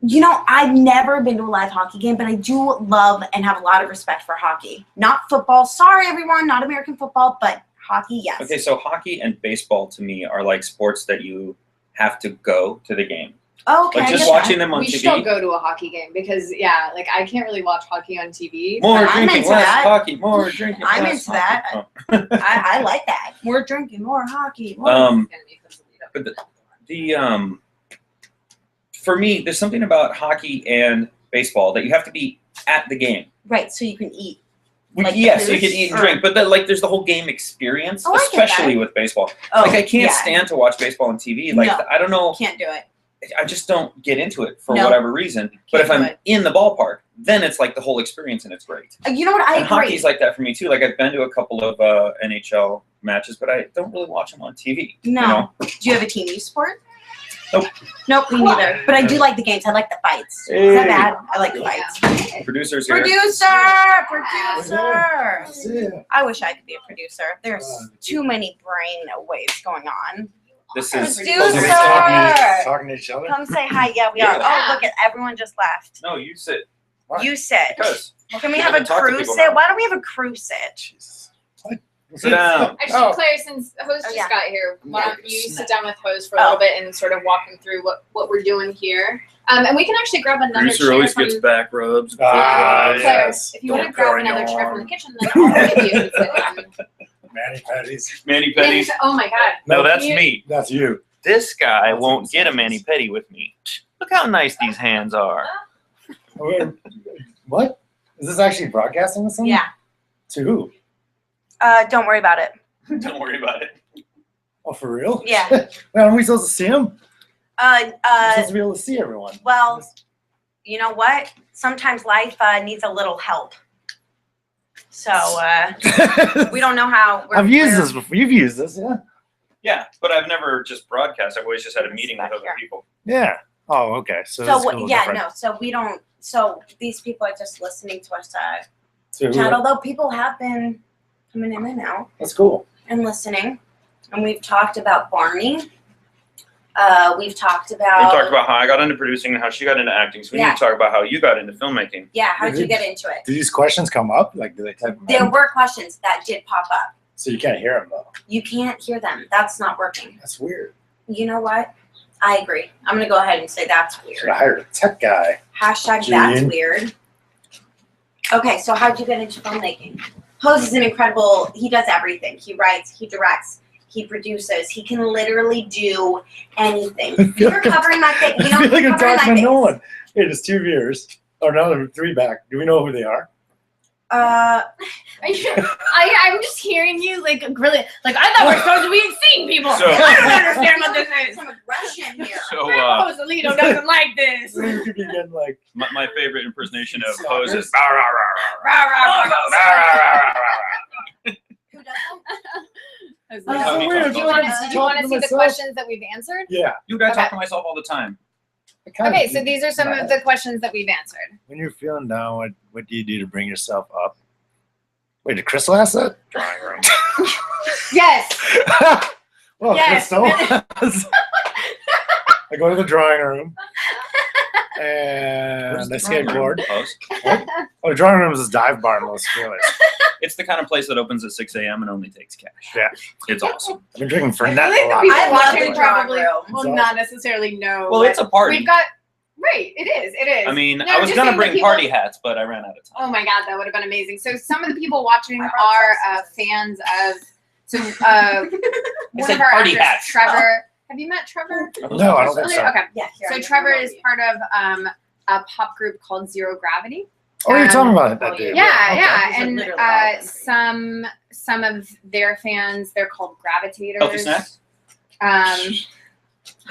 You know, I've never been to a live hockey game, but I do love and have a lot of respect for hockey. Not football. Sorry, everyone. Not American football, but hockey, yes. Okay, so hockey and baseball to me are like sports that you have to go to the game. Okay. Like I just get watching that. them on We TV. should all go to a hockey game because like I can't really watch hockey on TV. More I'm drinking, into less that. hockey. More drinking, I'm less into that. hockey. Oh. I like that. More drinking, more hockey. More. But the for me, there's something about hockey and baseball that you have to be at the game. Right, so you can eat. Well, Like the yes, you food? can eat and Or- drink, but there's the whole game experience, Oh, I get especially that. with baseball. Oh, Like I can't yeah. stand to watch baseball on TV. Like No. I don't know, Can't do it. I just don't get into it for No. whatever reason. But Can't if I'm do it. in the ballpark, then it's like the whole experience and it's great. You know what? I and agree. hockey's like that for me too. Like I've been to a couple of NHL matches, but I don't really watch them on TV. No. You know? Do you have a team you support? Nope. Nope, me neither. But I do like the games. I like the fights. Is that Hey. bad? I like the fights. Producers here. Producer! I wish I could be a producer. There's too many brain waves going on. This is Producer! Talking to each other? Come say hi. Yeah, we are. Yeah. Oh, look at everyone just left. no. You sit What? You sit. because Can we You have a haven't talked to crew people sit? now. Why don't we have a crew sit? Jesus. What? sit down. Actually, Oh. Claire, since Hose just yeah. got here, why don't you Snap. sit down with Hose for a Oh. little bit and sort of walk him through what we're doing here. And we can actually grab another Producer chair always from gets back rubs. Ah, Claire. yes. If you want to Don't grab go in another your chair arm. from the kitchen, then I'll give you a sit down. Manny Petties. Mani petties. Oh my God. No, that's You- me. That's you. This guy won't get a mani pedi with me. Look how nice these hands are. What? Is this actually broadcasting this thing? Yeah. To who? Don't worry about it. Don't worry about it. Oh, for real? Yeah. Man, are we supposed to see him? We're Uh, supposed to be able to see everyone. well, you know what? Sometimes life needs a little help. So we don't know how. I've used this before. You've used this, yeah. Yeah, but I've never just broadcast. I've always just had a meeting with other people. Yeah. Oh, okay. So, this is a little different. So we don't. So these people are just listening to us So chat. Although people have been coming in and out that's cool. and listening, and we've talked about Barney. We've talked about. We talked about how I got into producing and how she got into acting. So we need to talk about how you got into filmmaking. Yeah, how'd you get into it? Do these questions come up? Like, do they type them There in? were questions that did pop up. So you can't hear them though. You can't hear them. That's not working. That's weird. You know what? I agree. I'm gonna go ahead and say that's Should weird. have hired a tech guy. Hashtag Gene. that's weird. Okay, so how'd you get into filmmaking? Pose is an incredible. He does everything. He writes. He directs. He produces. He can literally do anything. You're covering my face. You know, I feel like I'm covering talking my to no face. one. Hey, there's 2 viewers. Oh, no, there are 3 back. Do we know who they are? I'm just hearing you like really like I thought we're supposed to be seeing people. So- I don't understand what this is. Some aggression here. So Rosalito doesn't like this. You could be getting like. my favorite impersonation of Stalkers. Pose is. Rah, rah, rah. Who doesn't? I was How like, many weird. times Do do you I want talk to? to Do you want to to see the myself. questions that we've answered? Yeah. You guys Okay. talk to myself all the time. Okay, so these are some of the questions that we've answered. When you're feeling down, what do you do to bring yourself up? Wait, did Crystal ask that? Drawing room. Yes. Well, Yes. Crystal. I go to the drawing room and I skateboard. Pose. Oh, the drawing room is this dive bar in Los Feliz. It's the kind of place that opens at 6 a.m. and only takes cash. Yeah. It's awesome. I've been drinking for I net feel a like the lot. people I love watching the drawing probably room. will not necessarily know. Well, it's a party. We've got right. It is. It is. I mean, No, I was just going to saying bring the people- party hats, but I ran out of time. Oh my god, that would have been amazing. So some of the people watching I are brought fans of. So one said of our party actors, hats. Trevor. Have you met Trevor? No, I don't think so. Okay. Yeah. Here, So I'm Trevor gonna is part of a pop group called Zero Gravity. Oh, you're talking about that dude. Yeah, Okay. yeah, These are and literally all of them. some of their fans, they're called gravitators. Healthy snacks?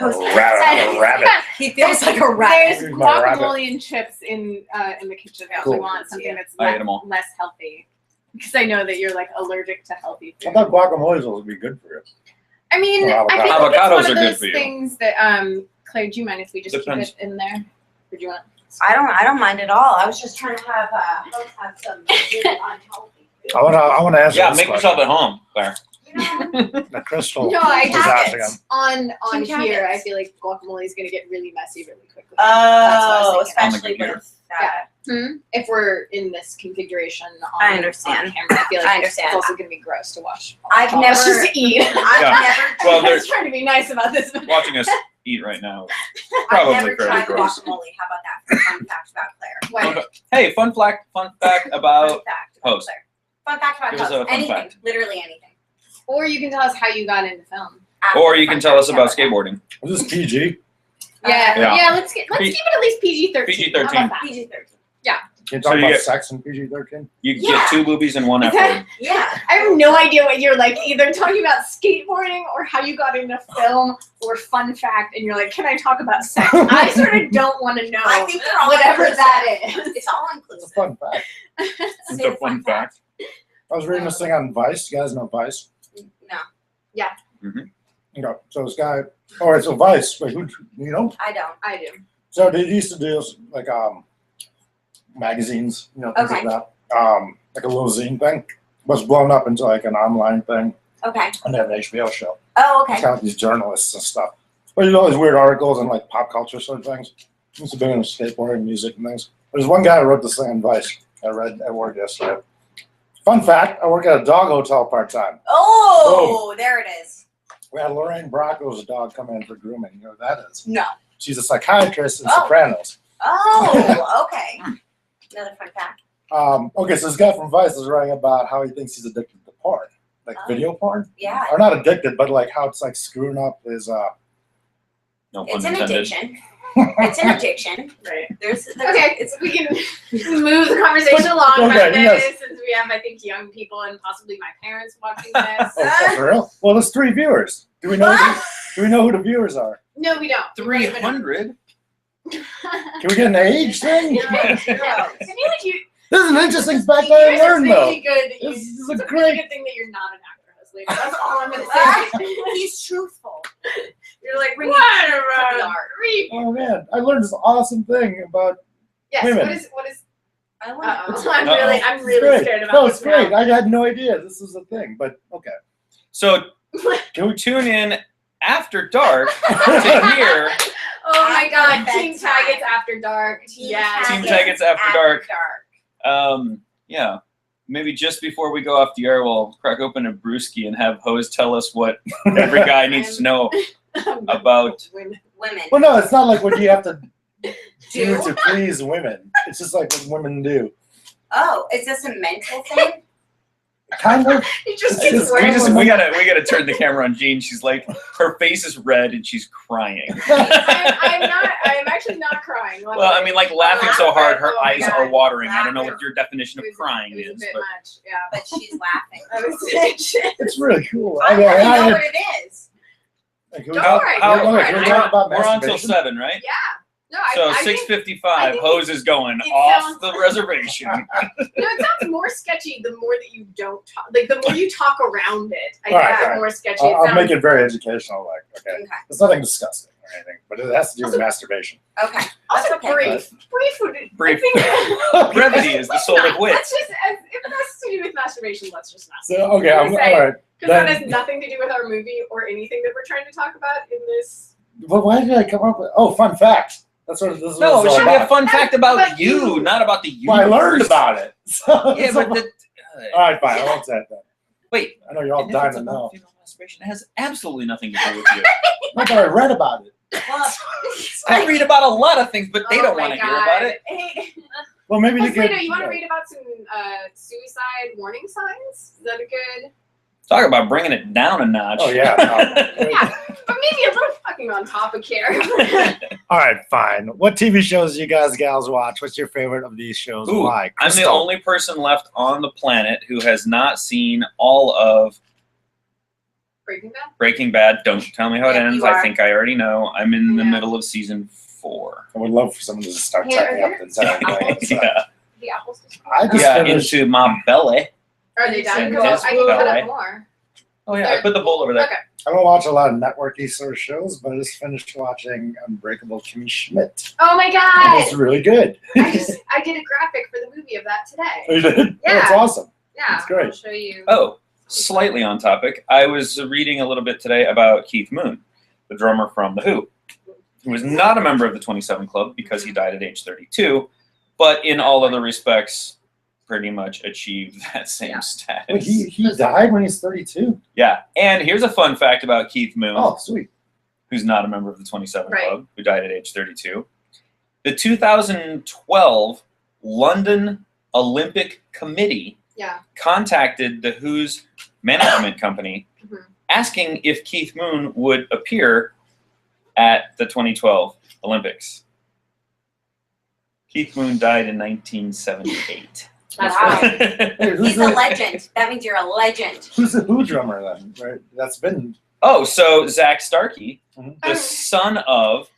Rabbit. He feels like a There's rat. Here's my rabbit. guacamole and chips in the kitchen if Cool. you want something that's I ate 'em all. less healthy. Because I know that you're like allergic to healthy I food. thought guacamole would be good for you. I mean, Or I think avocados it's one are of good those for you. things that Claire, do you mind if we just Depends. keep it in there? Or do you want? I don't mind at all. I was just trying to have some really unhealthy food. I want to answer Yeah, this make question. yourself at home, Claire. The Crystal. No, I was have asking it. him. On Two here, I cabinets. feel like guacamole is gonna get really messy really quickly. Oh, That's what I was thinking. On the especially computer. with that. If we're in this configuration on, I understand. on camera, I feel like I understand. it's also gonna be gross to watch. I've all of us never- just eat. I've Yeah. never. Well, I there's was trying to be nice about this. watching us eat right now. I've Probably never fairly tried gross. guacamole. How about that? Fun fact about Claire. What? Hey, fun fact Fun about fact about Pose. Claire. Fun fact about Give us Pose. a fun Anything. fact. Literally anything. Or you can tell us how you got into film. Or you can tell us about skateboarding. Is this PG? Yeah, Yeah. yeah. Let's keep it at least PG-13. PG-13. How about that? PG-13. Can you So talk you about get- sex in PG-13? You Yeah. get 2 boobies and 1 Is F that- word. Yeah. I have no idea what you're like, either talking about skateboarding or how you got into film or fun fact, and you're like, can I talk about sex? I sort of don't want to know I think they're all whatever inclusive. that is. It's all It's a inclusive. fun fact. It's Say a the fun fact. I was reading this thing on Vice. You guys know Vice? No, You know, so this guy. All right, so Vice. Wait, who? You know? I don't. I do. So they used to do like magazines, you know, things Okay. like that. Like a little zine thing. Was blown up into like an online thing, Okay. and they have an HBO show. Oh, It's okay. got these journalists and stuff. But you know, these weird articles and like pop culture sort of things. Used to be in skateboarding, music, and things. There's one guy who wrote this thing on Vice. I read at work yesterday. Fun fact: I work at a dog hotel part time. Oh, there it is. We had Lorraine Bracco's dog come in for grooming. You know what that is? No. She's a psychiatrist in Oh. Sopranos. Oh, okay. Another fun fact. Okay, so this guy from Vice is writing about how he thinks he's addicted to porn, like Oh. video porn, Yeah. or not addicted, but like how it's like screwing up his. No pun It's an intended. addiction. It's an addiction. Right. There's Okay, it's we can move the conversation along Okay, about yes. this, since we have, I think, young people and possibly my parents watching this. Oh, for real? Well, there's 3 viewers. Do we know? Do we know who the viewers are? No, we don't. 300? Can we get an age thing? Zero. I feel like you. This is an interesting fact I learned, though. Really good. This is It's a a really great. good thing that you're not an actor, us later. That's all I'm gonna say. He's truthful. You're like, bring Whatever. the art. Oh man, I learned this awesome thing about. Yes. Women. What is? I want Uh-oh. I'm It's really great. scared about No, this it's great. now. I had no idea this was a thing, but okay. So tune in after dark to hear Oh my God! After Team bedtime. Taggets After Dark. Yeah. Team Taggets After Dark. Yeah. Maybe just before we go off the air, we'll crack open a brewski and have Hose tell us what every guy needs to know about. Women. Well, no, it's not like what you have to do Do? to please women. It's just like what women do. Oh, is this a mental thing? Kind of. He just It's keeps just- wearing. We gotta turn the camera on Jean. She's like, her face is red and she's crying. I'm not. I'm actually not crying. Well, I mean, like laughing so hard, her Oh my eyes God. are watering. I don't know Laughing. what your definition of crying It was is, a bit but much. Yeah. But she's laughing. I was saying shit. It's really cool. I mean, want to know I- what it is. Can we Don't talk- worry, how- don't worry. can we talk about we're on till masturbation? 7, right? Yeah. No, So I think 6:55, I think Hose is going it off sounds- the reservation. it sounds more sketchy the more that you don't talk. Like the more you talk around it, I All right, think all the right. more sketchy it I'll sounds. make it very educational. Like, okay, Okay. it's nothing disgusting or anything, but it has to do with masturbation. Okay. Also, That's okay. brief would. Brief. I think, Brevity is the soul of wit. Let's just, if it has to do with masturbation, let's just not. So okay, I'm all gonna say- right. Because that Then- has nothing to do with our movie or anything that we're trying to talk about in this. But why did I come up with? Oh, fun fact. That's what this No, it was all should be a about. fun fact about But you, you- not about the universe. Well, I learned about it. So, Yeah, but the, all right, fine. I won't say it then. wait. I know you're all And if dying it's to about know. female masturbation, it has absolutely nothing to do with you. No, but I read about it. Well, I read about a lot of things, but they Oh don't my want to hear God. about it. Hey, Well, maybe you Slater, could. you want to read about some suicide warning signs? Is that a good? Talk about bringing it down a notch. Oh yeah. Yeah, but maybe a little fucking on topic here. All right, fine. What TV shows do you guys gals watch? What's your favorite of these shows? Ooh, Why? I'm the Crystal. only person left on the planet who has not seen all of Breaking Bad. Breaking Bad. Don't tell me how it Yeah, ends. you I are. think I already know. I'm in the Yeah. middle of season 4. I would love for someone to just start Here, typing up the entire thing. So, Yeah, The apples. I just yeah, finished. into my belly. Are they done? And Because I can put Hezbollah. up more. Oh yeah, I put the bowl over there. Okay. I don't watch a lot of networky sort of shows, but I just finished watching Unbreakable Kimmy Schmidt. Oh my And God! it's really good. I did a graphic for the movie of that today. You did? Yeah. It's awesome. Yeah, It's great. I'll show you. Oh, slightly on topic. I was reading a little bit today about Keith Moon, the drummer from The Who, who was not a member of the 27 Club because he died at age 32, but in all other respects, pretty much achieved that same Yeah. status. Wait, he died when he's 32? Yeah, and here's a fun fact about Keith Moon, Oh, sweet. who's not a member of the 27 Right. Club, who died at age 32. The 2012 London Olympic Committee Yeah. contacted the Who's management company Mhm. asking if Keith Moon would appear at the 2012 Olympics. Keith Moon died in 1978. That's Wow. Hey, who's He's a legend. That means you're a legend. Who's the Who drummer then? Right? That's been. Oh, so Zach Starkey, Mhm. the son of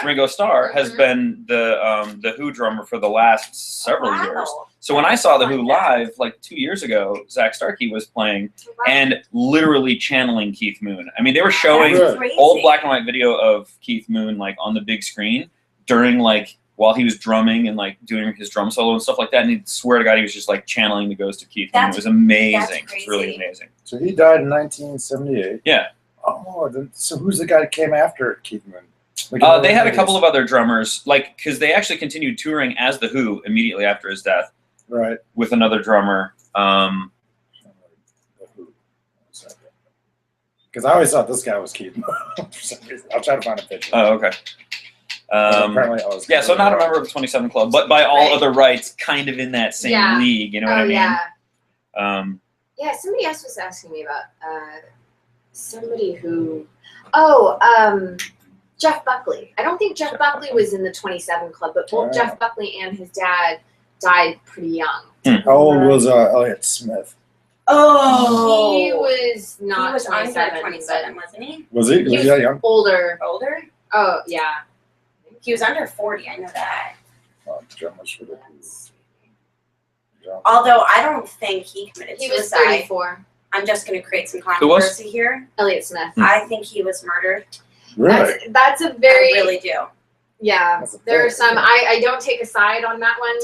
Ringo Starr. has Mhm. been the Who drummer for the last several Wow. years. So when I saw the Who live like 2 years ago, Zach Starkey was playing and literally channeling Keith Moon. I mean, they were showing Really? Crazy. old black and white video of Keith Moon like on the big screen during like while he was drumming and like doing his drum solo and stuff like that. And he'd swear to God he was just like channeling the ghost of Keith Moon. It That's- was amazing. that's It's really crazy. amazing. So he died in 1978. Yeah. Oh, so who's the guy that came after Keith Moon? They had a couple of other drummers, like because they actually continued touring as the Who immediately after his death Right. with another drummer. Because I always thought this guy was Keith Moon for some reason. I'll try to find a picture. Oh, okay. Apparently I was Yeah, so not a member of the 27 Club, but by all Right. other rights, kind of in that same Yeah. league. You know what I mean? Yeah. Yeah, somebody else was asking me about somebody who. Jeff Buckley. I don't think Jeff Buckley was in the 27 Club, but both Oh. Jeff Buckley and his dad died pretty young. How old was Elliott Smith? Oh. He was not He was under 27, 27, wasn't he? Was he? Was he that young? older. Older? Oh, yeah. He was under 40, I know that. Oh, drummers for the Who. Although I don't think he committed He was suicide. 34. I'm just going to create some Who was? controversy here. Elliot Smith. I think he was murdered. Really? That's a very I really do. yeah. That's a There are fair- some. I don't take a side on that one.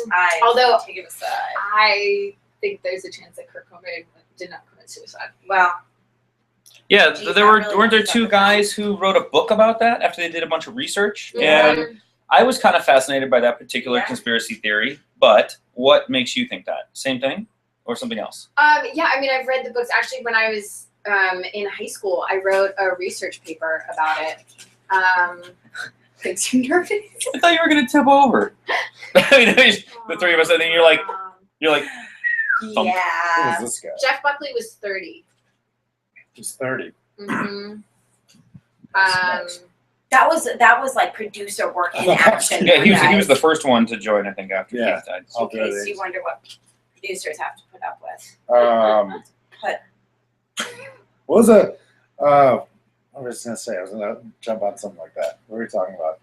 Although take it aside. I think there's a chance that Kurt Cobain did not commit suicide. Well, Yeah, Geez, there that were really weren't there messes up two the guys who wrote a book about that after they did a bunch of research? Yeah. And I was kind of fascinated by that particular Yeah. conspiracy theory. But what makes you think that? Same thing or something else? Yeah, I mean, I've read the books. Actually, when I was in high school, I wrote a research paper about it. Makes you nervous. I thought you were gonna tip over. I mean, the three of us. I think you're like Thump. Who yeah. is this guy? Jeff Buckley was 30. He's 30. Mm-hmm. That was like producer work in action. Yeah, he guys. was the first one to join. I think after Yeah. Keith died. I'll In do case these. you wonder what producers have to put up with. What was it? I was gonna say I was gonna jump on something like that. What were we talking about?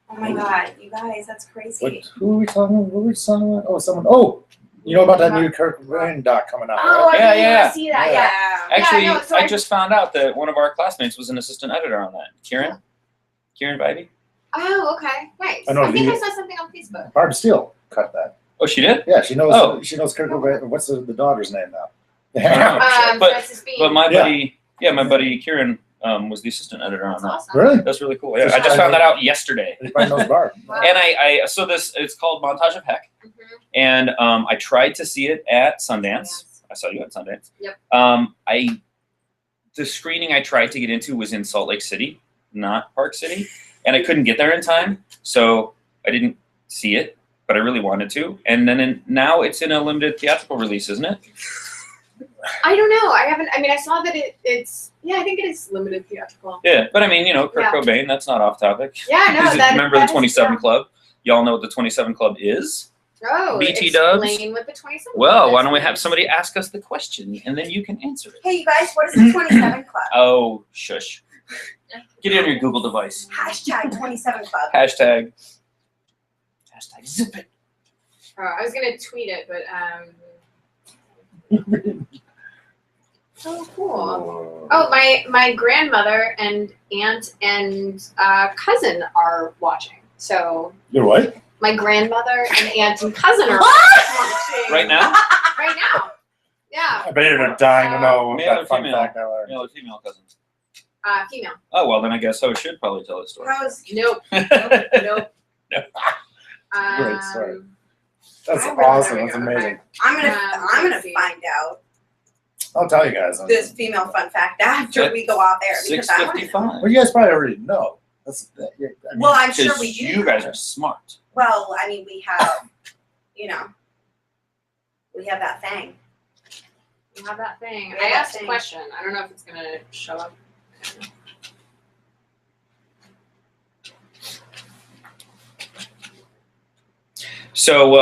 Oh my god, you guys, that's crazy. What? Who are we talking about? What were we talking about? Oh, someone. Oh, you know about that new Kurt Cobain doc coming out, Oh, right? I really Yeah. want to see that. Yeah. Actually, no, so I I- just found out that one of our classmates was an assistant editor on that. Kieran Vibey. Oh, okay. Nice. I know I think the- I saw something on Facebook. Barb Steele cut that. Oh, she did. Yeah, she knows. Oh. She knows Kurt Cobain. What's the daughter's name now? But- Francis Bean. But my Yeah. buddy Kieran was the assistant editor on That's that. awesome. Really? That's really cool. Yeah, I just found that out yesterday. He probably knows Barb. Wow. And so it's called Montage of Heck, Mhm. and I tried to see it at Sundance. Yes. I saw you at Sundance. Yep. The screening I tried to get into was in Salt Lake City, not Park City, and I couldn't get there in time, so I didn't see it, but I really wanted to. And then now it's in a limited theatrical release, isn't it? I don't know. I haven't. I mean, I saw that it's. Yeah, I think it is limited theatrical. Yeah, but I mean, Kurt Yeah. Cobain. That's not off topic. Yeah, no. Remember the that is- 27 yeah. Club? Y'all know what the 27 Club is? Oh, BT Dubs? explain what the 27. Well, why don't we have somebody ask us the question and then you can answer it? Hey, you guys, what is the 27 Club? Oh, shush. Get it on your Google device. Hashtag 27 Club. Hashtag zip it. Oh, I was gonna tweet it, but Oh, cool. Oh, my grandmother and aunt and cousin are watching. So You're what? my grandmother and aunt and cousin are watching Right now? Right now. Yeah. I bet you're dying to know Male or that fun female? fact I learned. Male or female cousins? Female. Oh, well, then I guess I should probably tell the story. How's Nope. Nope. Great story. That's I really awesome. there we That's go. amazing. I'm gonna let's see. find out I'll tell you guys. this female fun fact after we go off air because I want to know. 6:55. Well, you guys probably already know. That's. I mean, Well, I'm sure Because we do. you guys are smart. Well, I mean, we have, we have that thing. You have that thing. We I have that asked a thing. question. I don't know if it's gonna show up. So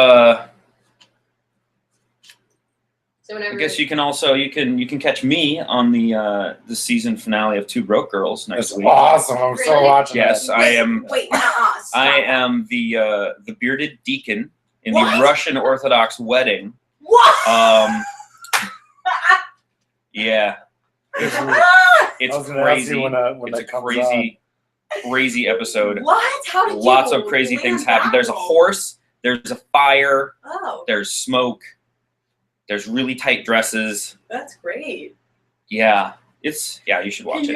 So I whenever guess you can catch me on the season finale of Two Broke Girls next that's week. awesome. I'm so Really? watching Yes, that. I am. Wait, nuh-uh, stop. I am the bearded deacon in What? the Russian Orthodox wedding. What? Yeah, it's I it's was gonna ask you crazy. when It's a that comes crazy episode. What? How did you Lots of crazy things land happen. There's a that? horse. There's a fire. Oh, There's smoke. There's really tight dresses. that's great. Yeah, you should watch it.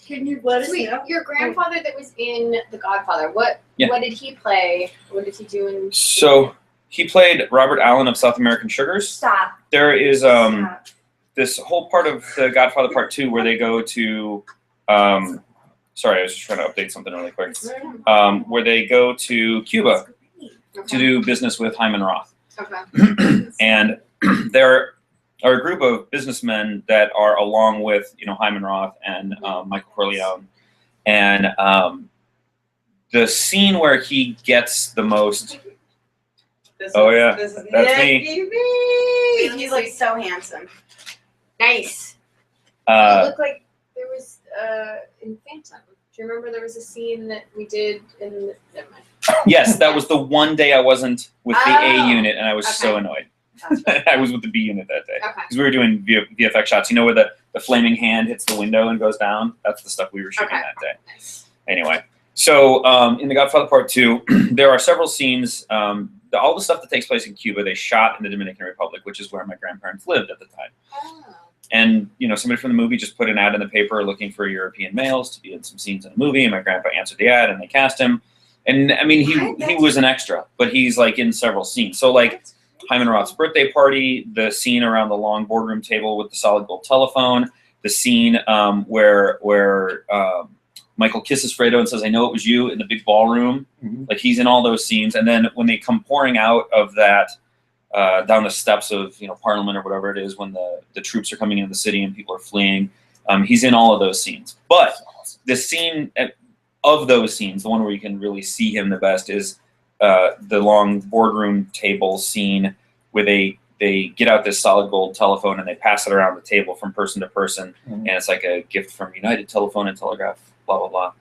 Can you let us Sweet. know? Your grandfather that was in The Godfather. What Yeah. what did he play? What did he do in So he played Robert Allen of South American Sugars. Stop. There is Stop. this whole part of the Godfather Part 2 where they go to sorry, I was just trying to update something really quick. Where they go to Cuba to do business with Hyman Roth. Okay. And there are a group of businessmen that are along with Hyman Roth and Michael Corleone. And the scene where he gets the most This Oh, is- yeah. This is That's me. Nicky B. He looks so handsome. Nice. It uh, looked like there was in Phantom. Do you remember there was a scene that we did in never mind. yes, that was the one day I wasn't with the A Oh, unit and I was so okay. annoyed. I was with the B unit that day Okay. because we were doing VFX shots. You know where the flaming hand hits the window and goes down? That's the stuff we were shooting Okay. that day. Nice. Anyway, so in The Godfather Part 2, there are several scenes. All the stuff that takes place in Cuba, they shot in the Dominican Republic, which is where my grandparents lived at the time. Oh. And, you know, somebody from the movie just put an ad in the paper looking for European males to be in some scenes in the movie, and my grandpa answered the ad, and they cast him. And, I mean, he was an extra, but he's, like, in several scenes. So, like, Hyman Roth's birthday party, the scene around the long boardroom table with the solid gold telephone, the scene where Michael kisses Fredo and says, "I know it was you," in the big ballroom. Mhm. Like, he's in all those scenes. And then when they come pouring out of that, down the steps of, you know, Parliament or whatever it is, when the troops are coming into the city and people are fleeing, he's in all of those scenes. But the scene of those scenes, the one where you can really see him the best, is the long boardroom table scene where they get out this solid gold telephone and they pass it around the table from person to person, and it's like a gift from United Telephone and Telegraph, blah blah blah.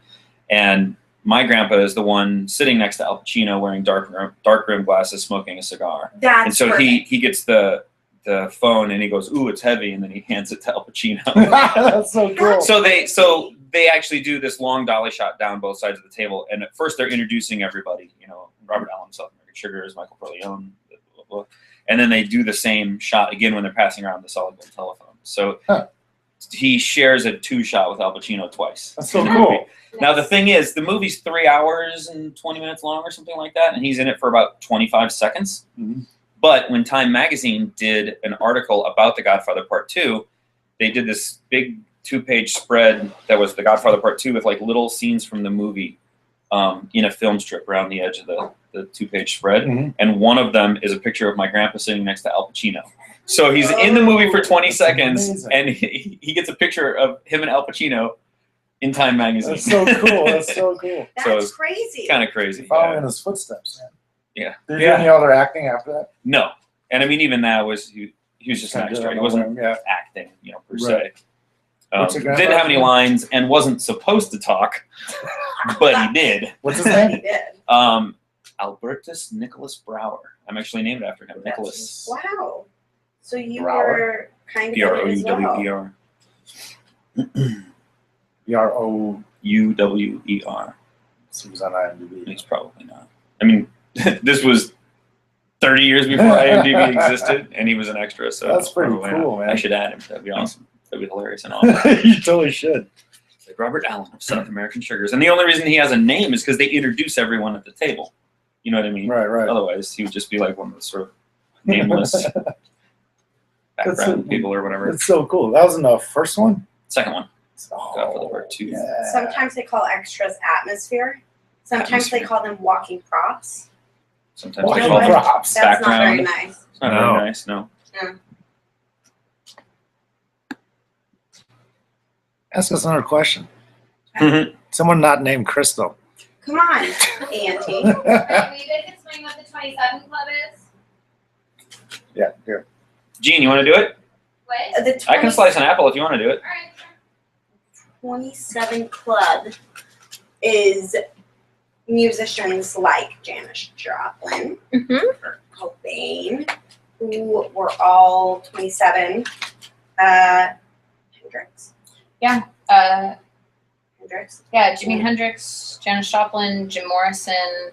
And my grandpa is the one sitting next to Al Pacino, wearing dark rimmed glasses, smoking a cigar. That's And so perfect. he gets the phone and he goes, "Ooh, it's heavy," and then he hands it to Al Pacino. That's so cool. So they actually do this long dolly shot down both sides of the table, and at first they're introducing everybody, you know, Robert Allen, South American Sugars, Michael Corleone, blah, blah, blah. And then they do the same shot again when they're passing around the solid gold telephone. So he shares a 2-shot with Al Pacino twice. That's so cool. Now the thing is, the movie's 3 hours and 20 minutes long or something like that, and he's in it for about 25 seconds. Mhm. But when Time Magazine did an article about The Godfather Part 2, they did this big 2-page spread that was The Godfather Part 2 with like little scenes from the movie in a film strip around the edge of the 2-page spread. Mhm. And one of them is a picture of my grandpa sitting next to Al Pacino. So he's in the movie for 20 That's seconds, amazing. and he gets a picture of him and Al Pacino in Time Magazine. That's so cool. That's so cool. That's so it's crazy. kind of crazy. Following Yeah. in his footsteps. Man. Yeah. Did you do any other acting after that? No. And I mean, even that was, he was just an extra. He wasn't Yeah. acting, you know, per Right. se. What's your Didn't grandpa's have any name? lines and wasn't supposed to talk, but he did. What's his He name? did. Albertus Nicholas Brower. I'm actually named after him, Nicholas. Wow. So you Brower? were kind of in it as well. Brouwer. B-R-O. Uwer. He was on IMDb. He's probably not. I mean, this was 30 years before IMDb existed, and he was an extra. So That's pretty probably cool, not. man. I should add him. That'd be awesome. That'd be hilarious and awesome. You totally should. Like Robert Allen of South American Sugars. And the only reason he has a name is because they introduce everyone at the table. You know what I mean? Right, right. Otherwise, he would just be like one of the sort of nameless background people or whatever. That's so cool. That was in the first one? Second one. Oh, Godfather Part 2. yeah. Sometimes they call extras atmosphere. Sometimes they Atmosphere. call them walking props. Sometimes Walking they call them props. That's not very background. nice. It's not No. very nice, no. Ask us another question. Mhm. Someone not named Crystal. Come on, Auntie. Alright, will you guys explain what the 27 Club is? Yeah, yeah. Gene, you want to do it? What? The I can slice an apple if you want to do it. Alright. 27 Club is musicians like Janis Joplin, Kurt Cobain, who were all 27. Hendrix. Hendrix. Yeah, Jimi Hendrix, Janis Joplin, Jim Morrison,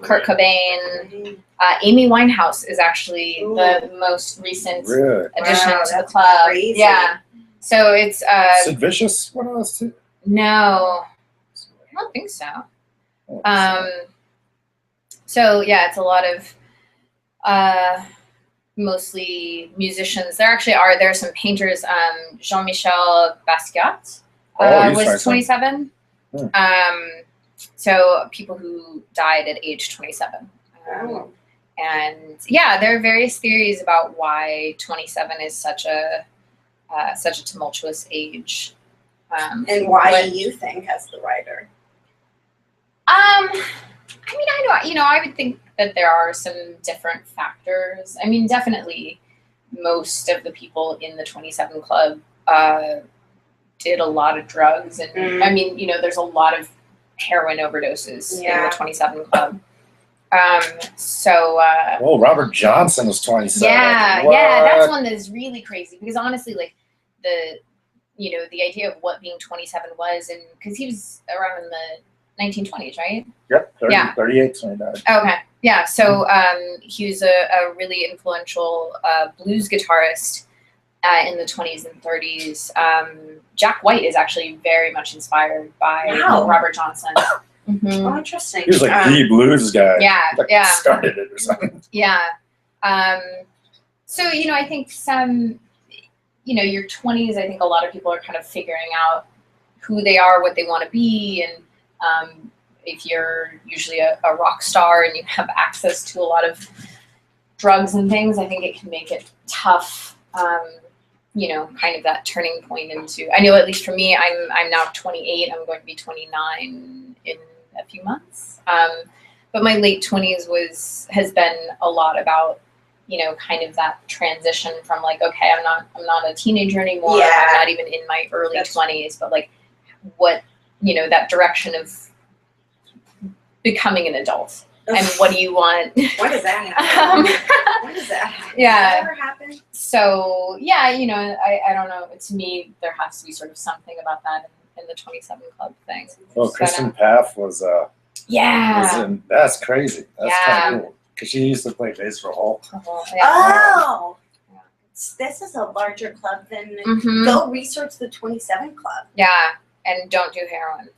Kurt Cobain. Amy Winehouse is actually the most recent Really? addition Wow, to the that's club. crazy. Yeah. So it's Sid Vicious, one of those two? no, I don't think so. So yeah, it's a lot of mostly musicians. There are some painters. Jean-Michel Basquiat Oh, he's was 27. So people who died at age 27. Oh. And yeah, there are various theories about why 27 is such a tumultuous age. And why but- do you think, as the writer? I mean, I would think that there are some different factors. I mean, definitely most of the people in the 27 Club did a lot of drugs. And I mean, there's a lot of heroin overdoses in Yeah. the 27 Club. Oh, Robert Johnson was 27. yeah, What? that's one that is really crazy because honestly, like the idea of what being 27 was, and because he was around in the 1920s, right? Yep, 30, Yeah. 38 when he died. Okay, yeah. So he was a really influential blues guitarist in the 20s and 30s. Jack White is actually very much inspired by Wow. Robert Johnson. Mhm. Oh, interesting. He was like the blues guy. Yeah, Like, yeah. started it or something. Yeah. So, I think your 20s, I think a lot of people are kind of figuring out who they are, what they want to be. And if you're usually a rock star and you have access to a lot of drugs and things, I think it can make it tough, kind of that turning point into, I know at least for me, I'm now 28, I'm going to be 29 in a few months. But my late 20s has been a lot about, kind of that transition from like, okay, I'm not a teenager anymore. Yeah. I'm not even in my early 20s, but like what, that direction of becoming an adult. And what do you want? When does that happen? When does that happen? Yeah. Does that ever happen? So yeah, I don't know. To me, there has to be sort of something about that in the 27 Club thing. Well, Kristen Paff was Yeah. that's crazy. That's Yeah. kind of cool. Because she used to play bass for Hulk. Yeah. Oh. This is a larger club than. Mhm. Go research the 27 Club. Yeah. And don't do heroin.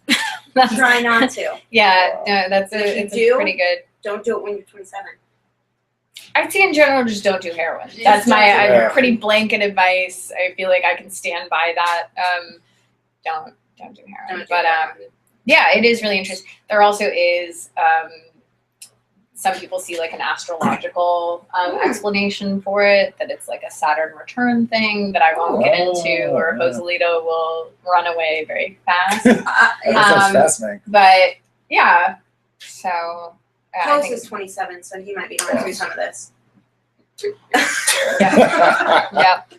Try not to. Yeah, no, If you it's do- pretty good. Don't do it when you're 27. I'd say in general, just don't do heroin. Just That's my don't do heroin. pretty blanket advice. I feel like I can stand by that. Don't do heroin. Don't do But heroin. yeah, it is really interesting. There also is some people see like an astrological explanation for it, that it's like a Saturn return thing that I won't get into, or yeah. Joselito will run away very fast. That sounds fascinating. But yeah, so I Post think is 27, so he might be going through some of this. yep.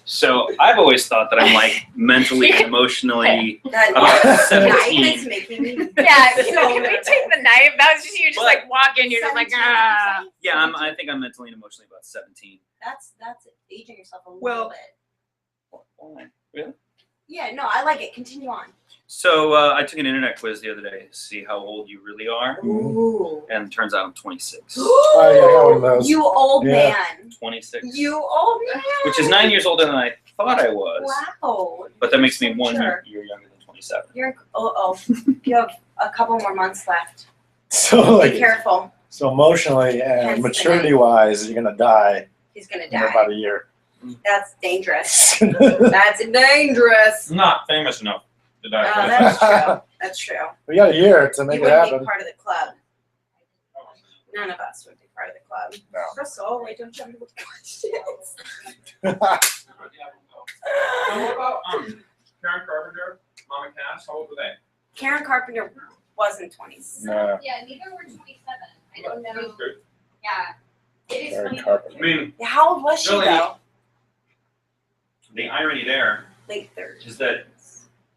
So I've always thought that I'm like mentally and emotionally That about knife 17. is making me. Yeah, so can we take the knife? That was just you, just But- like walk in, you're just like, ah. Yeah, I think I'm mentally and emotionally about 17. That's aging yourself a little Well- bit. Why? Really? Yeah, no, I like it. Continue on. So I took an internet quiz the other day to see how old you really are, Ooh. and it turns out I'm 26. Oh, yeah, I got one of those. You old Yeah. man. 26. You old man. Which is 9 years older than I thought I was. Wow. But that makes me one Sure. year younger than 27. You're you have a couple more months left. So, Be like, careful. so emotionally and Hence the maturity-wise, you're gonna die He's gonna in die. about a year. That's dangerous. That's dangerous. I'm not famous enough to die. Oh, that's true. That's true. We got a year to make You it wouldn't be happen. part of the club. None of us would be part of the club. No. Crystal, wait, don't jump into the questions. What about Karen Carpenter, Mom and Cass? How old were they? Karen Carpenter wasn't 20s. No, Yeah, neither were 27. I don't know. Good. Yeah. It is Karen funny. I Carpenter. mean, Yeah, how old was she Really? though? The irony there Late 30s. is that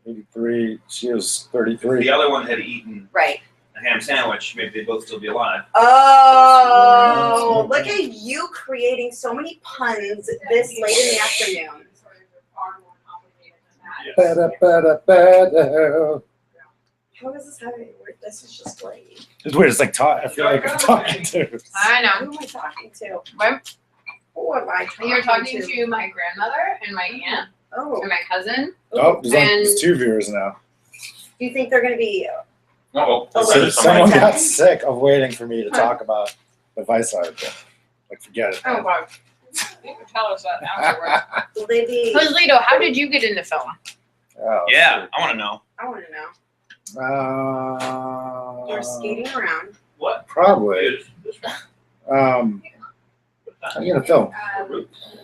83. She was if 33. the other one had eaten Right. a ham sandwich, maybe they'd both still be alive. Oh, look at you creating so many puns this late in the afternoon. Ba-da, ba-da, ba-da. How does this have any word? This is just great. It's weird. It's like I feel like I'm talking to. I know. Who am I talking to? What? Who am I talking You're talking to my grandmother and my aunt Oh. and my cousin. Oh, there's And- 2 viewers now. Do you think they're going to be? Uh-oh. Oh, So wait, someone sorry. got sick of waiting for me to talk about the Vice article. Like, forget it. Oh God. You can tell us that afterwards. Will they be? Joselito, how did you get into film? Oh, Yeah, I want to know. I want to know. shoot. You're skating around. What? Probably. I'm gonna film.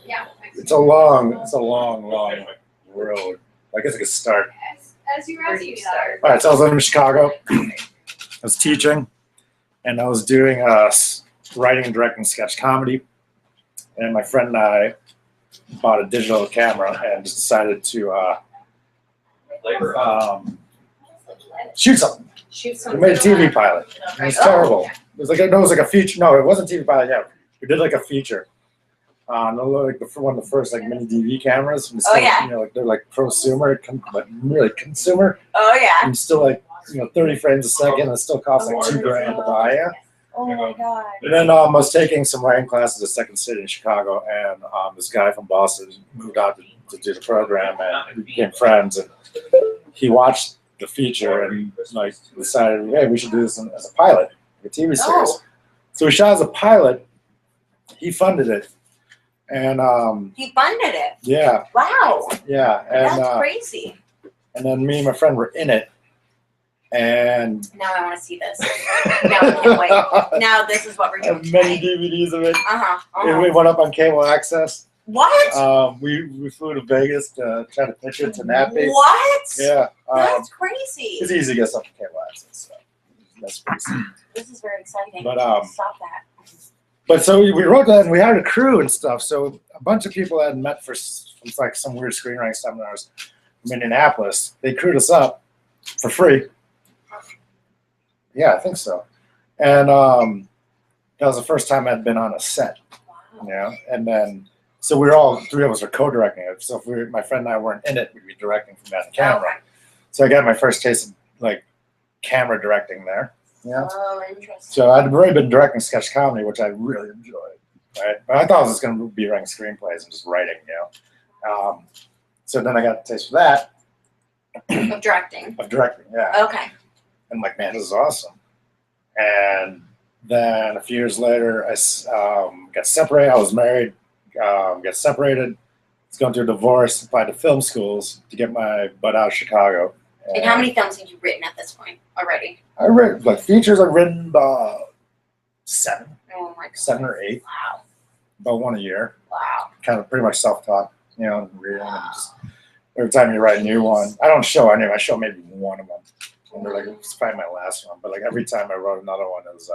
Yeah. It's a long road. I guess I could start. As you were Where do asking you me start? All right, so I was living in Chicago. I was teaching, and I was doing writing and directing sketch comedy. And my friend and I bought a digital camera and just decided to shoot something. Shoot We something. made a TV pilot. It was terrible. was like a feature. No, it wasn't TV pilot. Yeah, we did like a feature. Like one of the first like mini DV cameras. Oh, yeah. You know, like they're like prosumer, like really consumer. Oh yeah. And still like 30 frames a second. And it still costs like $2,000 to buy. Yeah. Oh my god. And then I was taking some writing classes at Second City in Chicago, and this guy from Boston moved out to do the program, and we became friends. And he watched the feature and like decided, hey, we should do this as a pilot, like a TV series. Oh. So we shot as a pilot. He funded it, and He funded it. yeah, Wow. yeah, and That's crazy. and then me and my friend were in it, and Now I want to see this. Now I can't wait. Now this is what we're I doing. have many DVDs of it. Uh-huh. It went up on cable access. What? We flew to Vegas to try to pitch it to Nappy. What? Yeah, That's crazy. it's easy to get stuff on cable access. So that's crazy. This is very exciting. But, Stop that. But so we wrote that, and we hired a crew and stuff. So a bunch of people I had met for like some weird screenwriting seminars from Indianapolis. They crewed us up for free. Yeah, I think so. And that was the first time I'd been on a set. Wow. You know, and then so we were all three of us were co-directing it. So if my friend and I weren't in it, we'd be directing from behind the camera. Okay. So I got my first taste of like camera directing there. Yeah. Oh, interesting. So I'd already been directing sketch comedy, which I really enjoyed. Right, but I thought I was just going to be writing screenplays and just writing. You know. So then I got a taste for that. Of directing. Of directing, yeah. Okay. And like, man, this is awesome. And then a few years later, I got separated. I was married, got separated. I was going through a divorce, applied to film schools to get my butt out of Chicago. And how many films have you written at this point already? I read, like, features I've written about 7 Oh my god. 7 or 8, Wow. about 1 a year. Wow. Kind of pretty much self-taught, you know, reading. And just, every time you write a new one, I don't show any. I show maybe one of them. And they're like, it's probably my last one. But like every time I wrote another one, it was,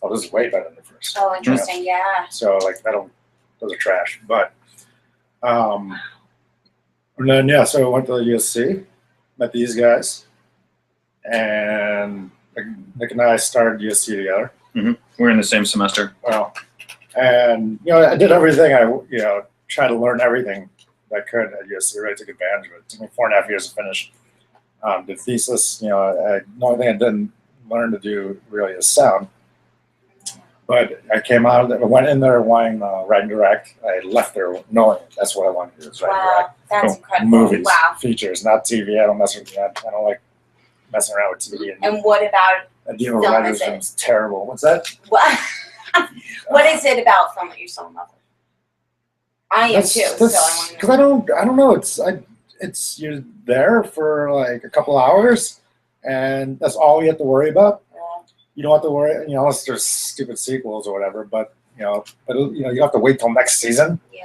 oh, this is way better than the first. Oh, interesting. Yeah. So like those are trash. But and then yeah, so I went to the USC, met these guys, and Nick and I started USC together. Mm-hmm. We're in the same semester. Well, and you know, I did everything. Tried to learn everything I could at USC. Really took advantage of it. It took me 4.5 years to finish. Did thesis. You know, the only thing I didn't learn to do really is sound. But I came out of it, I went in there wanting write and direct. I left there knowing that's what I wanted to do, is write and Wow. direct. That's incredible. Movies, Wow. features, not TV. I don't mess with that. I don't like messing around with TV. And what about Idea of film writers is it? is terrible. What's that? what? What is it about film that you're so in love with? I am too. So I want to Because I don't know. It's you're there for like a couple hours, and that's all you have to worry about. You don't have to worry, you know, unless there's stupid sequels or whatever. But you you have to wait till next season Yeah.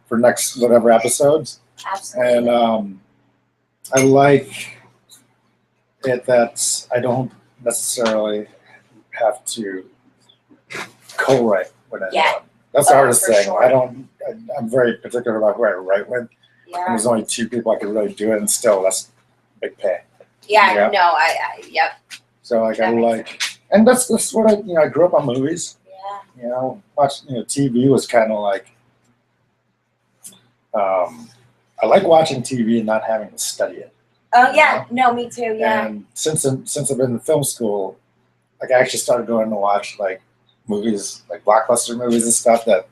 for next whatever episodes. Absolutely. And I like it that I don't necessarily have to co-write with anyone. Yeah. That's the Oh, hardest for thing. sure. I'm very particular about who I write with. And Yeah. there's only 2 people I can really do it, and still that's big pay. Yeah. Yeah. No. Yep. So like That I makes like, and that's what I grew up on movies. Yeah. You know, TV was kind of like, I like watching TV and not having to study it. Oh yeah. No. Me too. Yeah. And since I've been in film school, like I actually started going to watch like movies, like blockbuster movies and stuff that,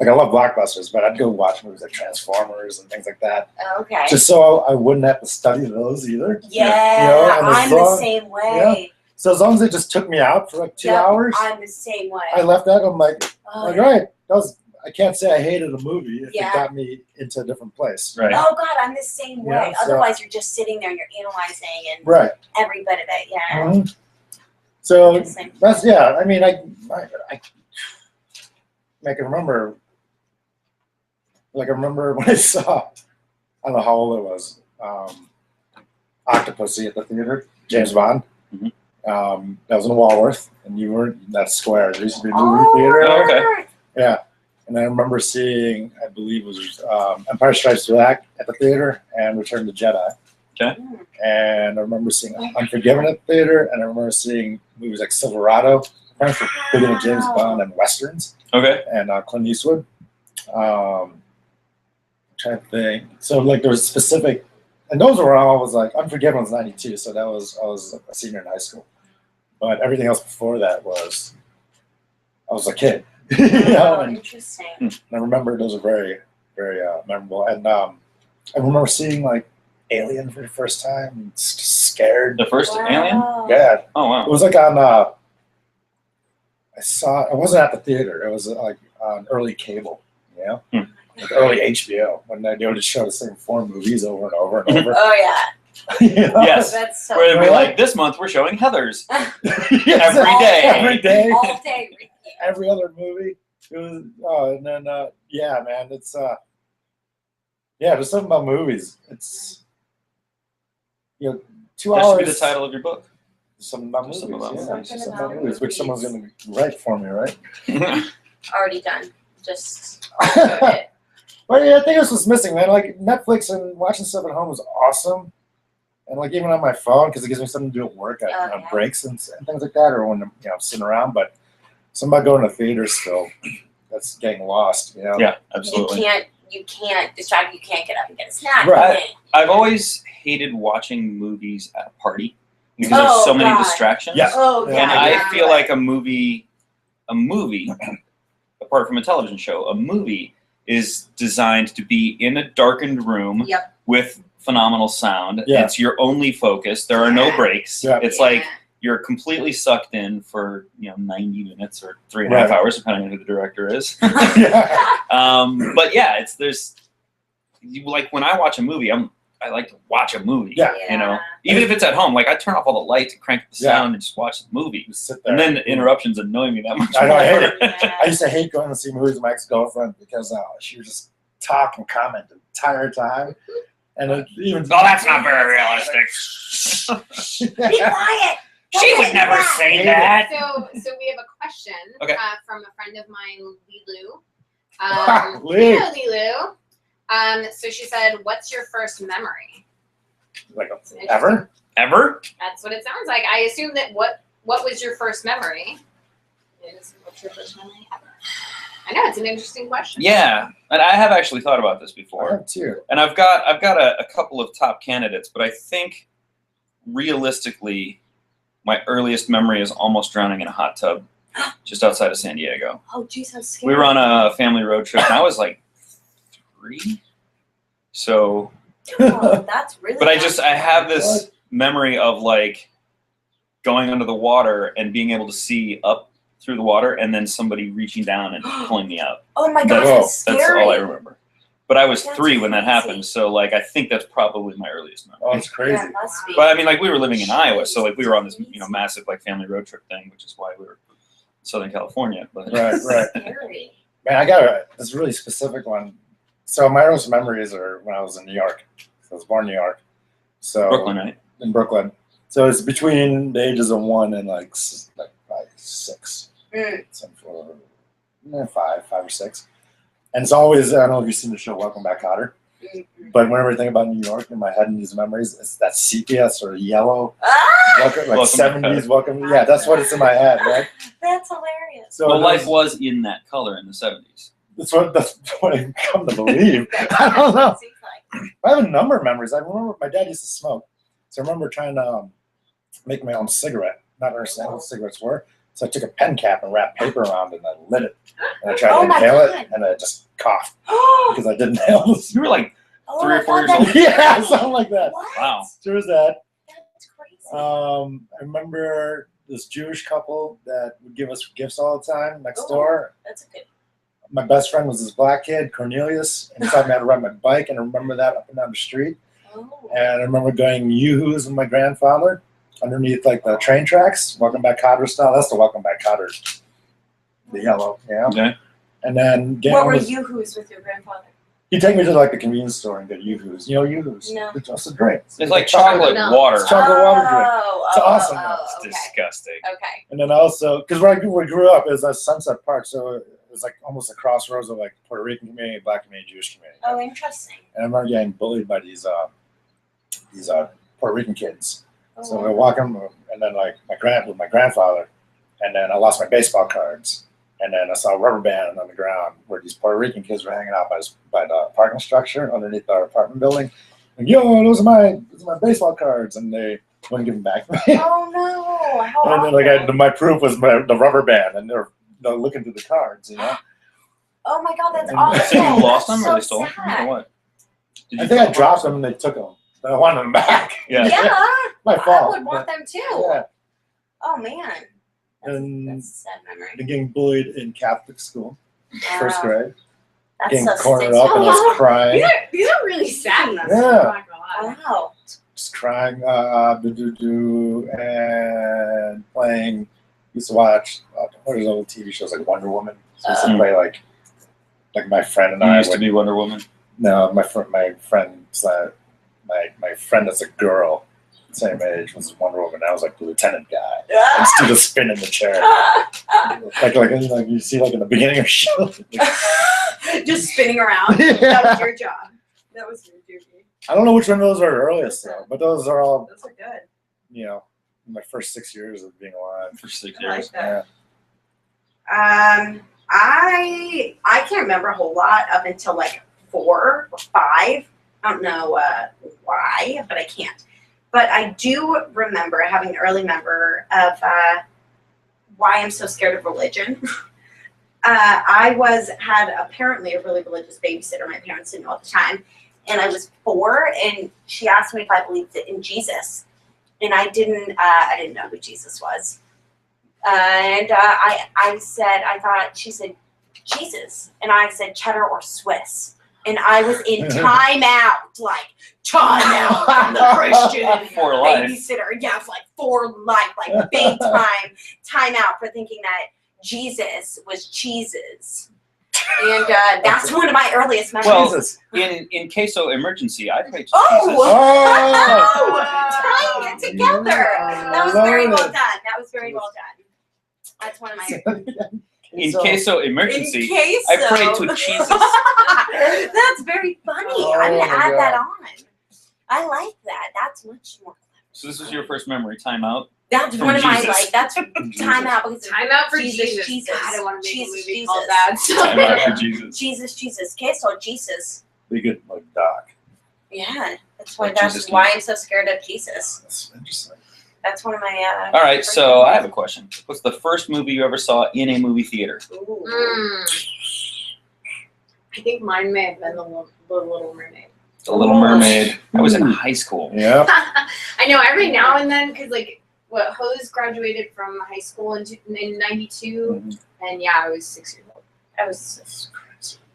like I love blockbusters, but I'd go watch movies like Transformers and things like that, Okay. just so I wouldn't have to study those either. Yeah. You know, and as I'm the long- same way. So as long as it just took me out for like 2 Yep, hours, I'm the same way. I left that. I'm like, Oh, all right, I can't say I hated a movie if Yeah. it got me into a different place. Right. Oh God, I'm the same way. Yeah, so- Otherwise, you're just sitting there and you're analyzing and Right. every bit of it. Yeah. Mhm. So Interesting. that's I mean, I can remember. Like I remember when I saw, I don't know how old it was, Octopussy at the theater, James Bond. Mhm. That was in Walworth, and you were in that square. There used to be a movie Oh, theater. Oh, okay. right. Yeah, and I remember seeing, I believe it was Empire Strikes Back at the theater and Return of the Jedi. Okay. And I remember seeing Unforgiven at the theater, and I remember seeing movies like Silverado, parents were big into James Bond and westerns Okay. and Clint Eastwood. I'm trying to think. So like there was specific, and those were all was like Unforgiven was '92, so I was a senior in high school. But everything else before that was I was a kid. You know, and Interesting. I remember those are very, very memorable. And I remember seeing like Alien for the first time, and scared. The first Alien? Yeah, Oh wow. it was like on. I saw. It wasn't at the theater. It was like on early cable. You know, like early HBO when they would just show the same 4 movies over and over and over. Oh yeah. You know? Yes. That's so Where they'd be Really? like, this month we're showing Heathers. Yes, Every day. Every day. all day. Every other movie. It was. And then yeah, man, it's yeah. There's something about movies. It's 2 That hours. should be the title of your book. Something about movies. Something about Yeah, movies. something about movies, which someone's gonna write for me, right? Already done. Just But yeah, I think this was missing, man. Like Netflix and watching stuff at home was awesome, and like even on my phone because it gives me something to do at work on breaks and things like that, or when I'm sitting around. But something about going to theaters still, that's getting lost. You know? Yeah, absolutely. you can't distract. You can't get up and get a snack. Right. I've always hated watching movies at a party because there's Oh, so many God. distractions. Yeah. Oh Yeah. yeah. And I yeah. feel like a movie, apart from a television show, a movie is designed to be in a darkened room Yep. with phenomenal sound. Yeah. It's your only focus. There are no breaks. Yeah. It's like you're completely sucked in for 90 minutes or 3.5 Right. hours, depending on who the director is. Yeah. But yeah, like when I watch a movie, I like to watch a movie. Yeah. You know, even if it's at home, like I turn off all the lights and crank up the Yeah. sound and just watch the movie. Just sit there. And then the interruptions annoy me that much. I know, I hate it. Yeah. I used to hate going to see movies with my ex-girlfriend because she would just talk and comment the entire time, and it even. Oh, that's not very realistic. Be quiet. She would never say Hate that. So we have a question Okay. from a friend of mine, Lilu. Lee. Hello, Lilu. So she said, "What's your first memory?" Like It's an interesting- ever? Ever? That's what it sounds like. I assume that what was your first memory? What's your first memory ever? I know it's an interesting question. Yeah, and I have actually thought about this I before, have too. and I've got a couple of top candidates, but I think realistically, my earliest memory is almost drowning in a hot tub just outside of San Diego. Oh, geez, how scary. We were on a family road trip, and I was like 3. So, Oh, that's really. but I have this memory of like going under the water and being able to see up through the water, and then somebody reaching down and pulling me out. Oh my God, that's scary. That's all I remember. But I was That's 3 when that crazy. happened, so like I think that's probably my earliest memory. Oh, it's crazy. Yeah, must be. But I mean, like we were living in Iowa, so like we were on this massive like family road trip thing, which is why we were in Southern California. But Right, right. Scary. Man, I got this really specific one. So my earliest memories are when I was in New York. I was born in New York. So Brooklyn, right? in Brooklyn. So it's between the ages of 1 and like 6. Mm. So for 5 or 6. And it's always, I don't know if you've seen the show Welcome Back, Kotter. But whenever I think about New York in my head and these memories, it's that sepia sort of yellow, Ah, like Welcome Back 70s welcome. Yeah, that's what it's in my head, right? that's hilarious. So Well, life that's was in that color in the 70s. that's what I come to believe. I don't know. Seems like. I have a number of memories. I remember my dad used to smoke. So I remember trying to make my own cigarette, not understand what cigarettes were. So I took a pen cap and wrapped paper around it and I lit it. And I tried Oh to my inhale God. it and I just coughed because I didn't inhale this. You were like, Oh, 3 or I 4 years thought old? that- Yeah, something like that. What? wow. There was that. That's crazy. I remember this Jewish couple that would give us gifts all the time next Ooh. door. That's a good. My best friend was this black kid, Cornelius, and he taught me how to ride my bike, and I remember that up and down the street. Oh. And I remember going yoo-hoos with my grandfather underneath like the train tracks, Welcome Back Kotter style. That's the Welcome Back Kotter, the yellow, yeah. Okay. And then getting What were with- yoo-hoos with your grandfather? he'd take me to like the convenience store and get yoo-hoos. You know yoo-hoos? No. It's just a drink. It's like chocolate milk. water. It's chocolate water drink. Oh, It's awesome. Oh, It's okay. disgusting. Okay. And then also, because where I grew up is at Sunset Park, so it was like almost a crossroads of like Puerto Rican community, Black community, Jewish community. Oh, interesting. And I remember getting bullied by these Puerto Rican kids. Oh, So we're walking, and then like my grandfather, And then I lost my baseball cards. And then I saw a rubber band on the ground where these Puerto Rican kids were hanging out by the parking structure underneath our apartment building. And those are my baseball cards, and they wouldn't give them back to me. Oh no! How And then awful. my proof was the rubber band, and they're looking through the cards, you know. Oh my God, that's And- awful. So you lost them, That's or they so stole them, sad. or what? Did I you think I drop dropped them and they took them. I wanted them back. Yeah. Yeah, My I fault. would want them too. Yeah. Oh man, And that's a sad memory. getting bullied in Catholic school, first Wow. grade. That's Getting so cornered up, and I was crying. These are really sad messages. Yeah. I'm not gonna lie. Wow. Just crying, and playing. Used to watch what are those old TV shows like Wonder Woman. So I used to play like my friend and You I used to would. be Wonder Woman. No, my friend that's a girl, same age, was Wonder Woman. I was like the lieutenant guy. I just do the spin in the chair, like you see like in the beginning of the show. Just spinning around. Yeah. That was your job. That was your duty. I don't know which one of those are earliest though, but those are all Those are good. my first 6 years of being alive. For 6 I like years. that. Yeah. I can't remember a whole lot up until like 4 or 5. I don't know why, but I can't. But I do remember having an early memory of why I'm so scared of religion. I had apparently a really religious babysitter. My parents didn't know at the time. And I was 4, and she asked me if I believed in Jesus. And I didn't know who Jesus was. She said, Jesus. And I said, cheddar or Swiss. And I was in timeout, like, timeout from the Christian For life. babysitter. Yeah, it's like for life, like big timeout for thinking that Jesus was cheeses. And that's one of my earliest memories. Well, Jesus. in queso emergency, I prayed to Oh, tying it together. That was very well done. That was very well done. That's one of my. Jesus. In queso emergency, In case I prayed to Jesus. That's very funny. I'm gonna Oh my add that God. on. I like that. That's much more. So this was your first memory timeout. That's From one of my Jesus. that's time out because Time out for Jesus, Jesus. God, I want to make Jesus, a movie Jesus. called that. Timeout for Jesus. Jesus. Queso Jesus. Be good like Doc. Yeah, that's why. Like That's Jesus why I'm so scared of Jesus. That's interesting. That's one of my. All right, so I have a question. What's the first movie you ever saw in a movie theater? Ooh. I think mine may have been the Little Mermaid. The Little Mermaid. I was in high school. Yeah. I know every now and then, because Hose graduated from high school in '92, and yeah, I was 6 years old. I was.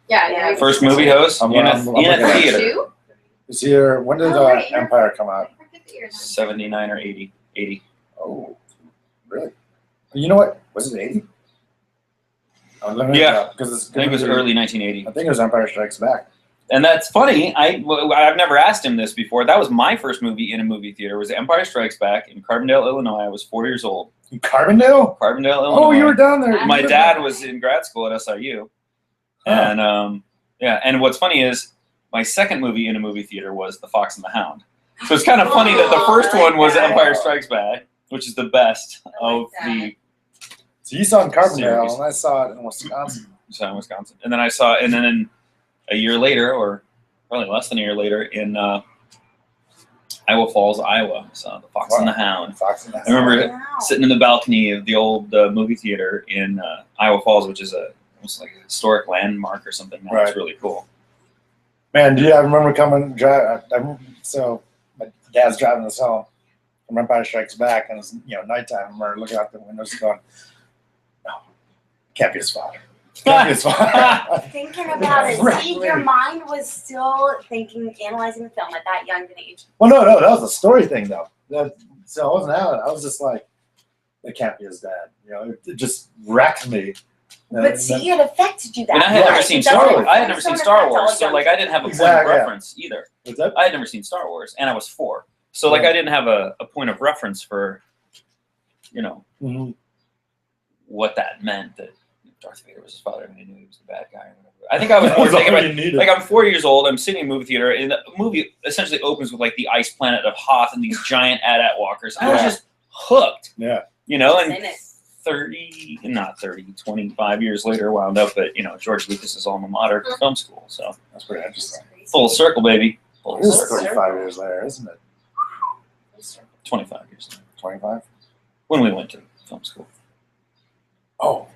Yeah, Yeah. First movie host I'm- in I'm a looking at theater. 2? It's here. When did Oh, right, you're- Empire come out? 79 or 80. 80. Oh, really? You know what? Was it 80? Yeah. Because I think it was early 1980. I think it was Empire Strikes Back. And that's funny. I've never asked him this before. That was my first movie in a movie theater. It was Empire Strikes Back in Carbondale, Illinois. I was 4 years old. In Carbondale? Carbondale, Illinois. Oh, you were down there. My dad was in grad school at SIU. And and what's funny is my second movie in a movie theater was The Fox and the Hound. So it's kind of funny that the first I like one was that. Empire Strikes Back, which is the best I like of that. the So you saw it in Carbondale, Series. and I saw it in Wisconsin. in Wisconsin. And then I saw, and then a year later, or probably less than a year later, in Iowa Falls, Iowa, I saw The Fox and the Hound. Fox and the I remember Wow. sitting in the balcony of the old movie theater in Iowa Falls, which is almost like a historic landmark or something. Now. It's Right. really cool. Man, I remember so my dad's driving us home from Empire Strikes Back, and it's nighttime. I remember looking out the windows going, no, can't be his father. Can't be his father. Thinking about it, Right. see, your mind was still analyzing the film at that young an age. Well, no, that was a story thing, though. So I wasn't out. I was just like, it can't be his dad. It just wrecked me. But see, it affected you that And I had way. never seen It doesn't Star Wars. affect- I had never seen doesn't Star affect all Wars, so young like I didn't have a point Exactly, of yeah. reference either. What's that? I had never seen Star Wars, and I was 4, so like I didn't have a point of reference for, Mhm. what that meant that Darth Vader was his father, and I knew he was the bad guy. Or whatever. I think I was more That's all taken by you needed. like I'm 4 years old. I'm sitting in a movie theater, and the movie essentially opens with like the ice planet of Hoth and these giant AT-AT walkers. I was Yeah. just hooked, Yeah. and In it. 25 years later, wound up at, George Lucas's alma mater film school. So That's pretty interesting. full circle, baby. Full It is circle. 35 years later, isn't it? 25 years later. 25? When we went to film school. Oh.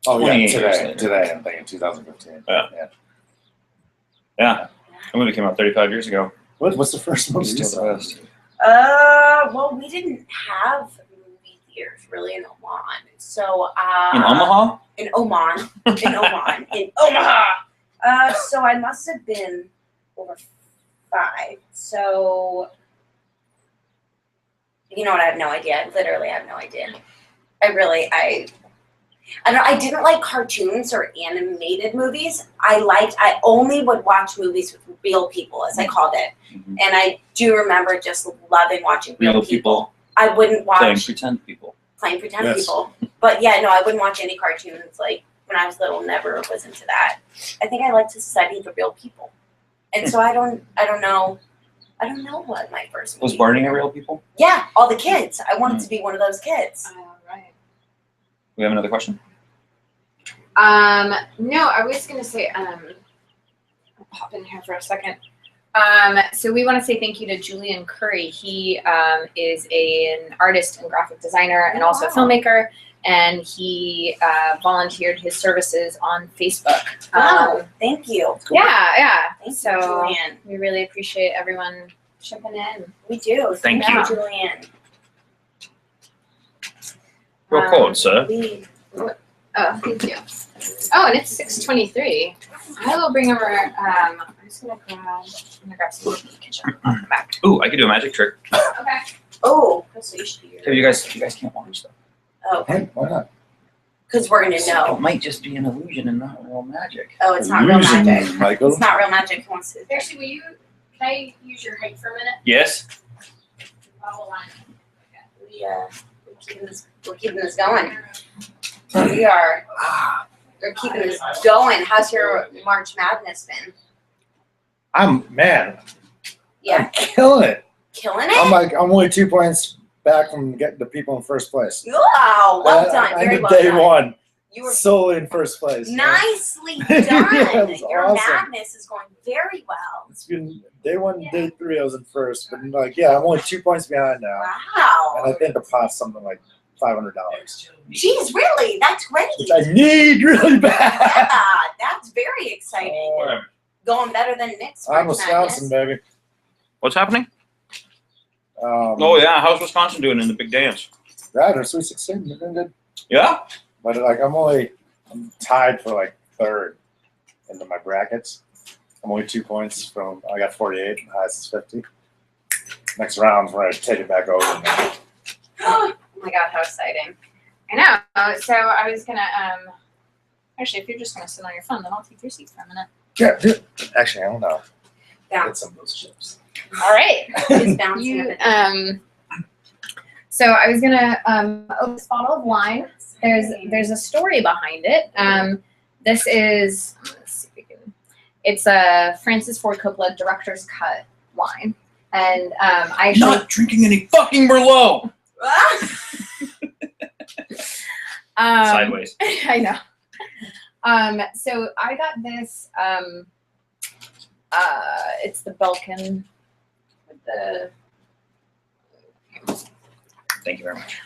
Oh, 28 yeah, years today. later. Today, I'm thinking 2015. Yeah. That movie came out 35 years ago. What's the first movie you East to saw? West. Well, we didn't have movie theaters really in Oman. So, In Omaha? in Oman, in Omaha. So I must have been over 5. So, you know what? I have no idea. I literally have no idea. I don't know. I didn't like cartoons or animated movies. I only would watch movies with real people, as I called it. Mhm. And I do remember just loving watching real people. I wouldn't Playing watch pretend people. playing pretend Yes. people. But yeah, no, I wouldn't watch any cartoons. Like when I was little, never was into that. I think I like to study the real people. And so I don't know what my first Was movie Barney a real people? Yeah, all the kids. I wanted to be one of those kids. Right. We have another question? No, I was gonna say, I'll pop in here for a second. So we want to say thank you to Julian Curry. He is an artist and graphic designer and also a filmmaker, and he volunteered his services on Facebook. Wow, thank you. Yeah. Thank So you, Julian. we really appreciate everyone chipping in. We do. Thank you. Julian. Real cold, sir. Oh, thank you. Oh, and it's 6:23. I will bring over. I'm just gonna grab some in the kitchen. I'll come back. Ooh, I could do a magic trick. Okay. Oh, so you should be Hey, you guys can't watch that. Oh, Hey, why not? because we're gonna know. It might just be an illusion and not real magic. Oh, it's not real Illusion, magic. Michael. It's not real magic. Who wants to? Darcy, can I use your height for a minute? Yes? Bottle line. We're keeping this going. We're keeping this going. How's your March Madness been? I'm Yeah, killing it. killing I'm it. only 2 points back from getting the people in first place. Wow, well done. I Very did well day done. one. You were Solely in first place. nicely Yeah, done. it was Your awesome. madness is going very well. It's been day 1, day 3. I was in first, but I'm only 2 points behind now, and I Wow. think the pot's something like $500. Jeez, really? That's great. Which I need really bad. Yeah, that's very exciting. Going better than Nick's I'm March Wisconsin, Madness. baby. What's happening? Oh Yeah, how's Wisconsin doing in the big dance? Right, or Sweet 16. They're doing good. Yeah? But I'm tied for third into my brackets. I'm only 2 points from. I got 48. The highest is 50. Next round's where I take it back over. Oh my God, how exciting! I know. So I was gonna actually, if you're just gonna sit on your phone, then I'll take your seat for a minute. Yeah, dude. Actually, I don't know. Yeah. Get some of those chips. All right. It's bouncing You up. So I was gonna open this bottle of wine. There's a story behind it. This is, let's see if we can. It's a Francis Ford Coppola director's cut wine, and I actually Not drinking any fucking Merlot! Sideways. I know. So I got this. It's the Belkin with the. Thank you very much.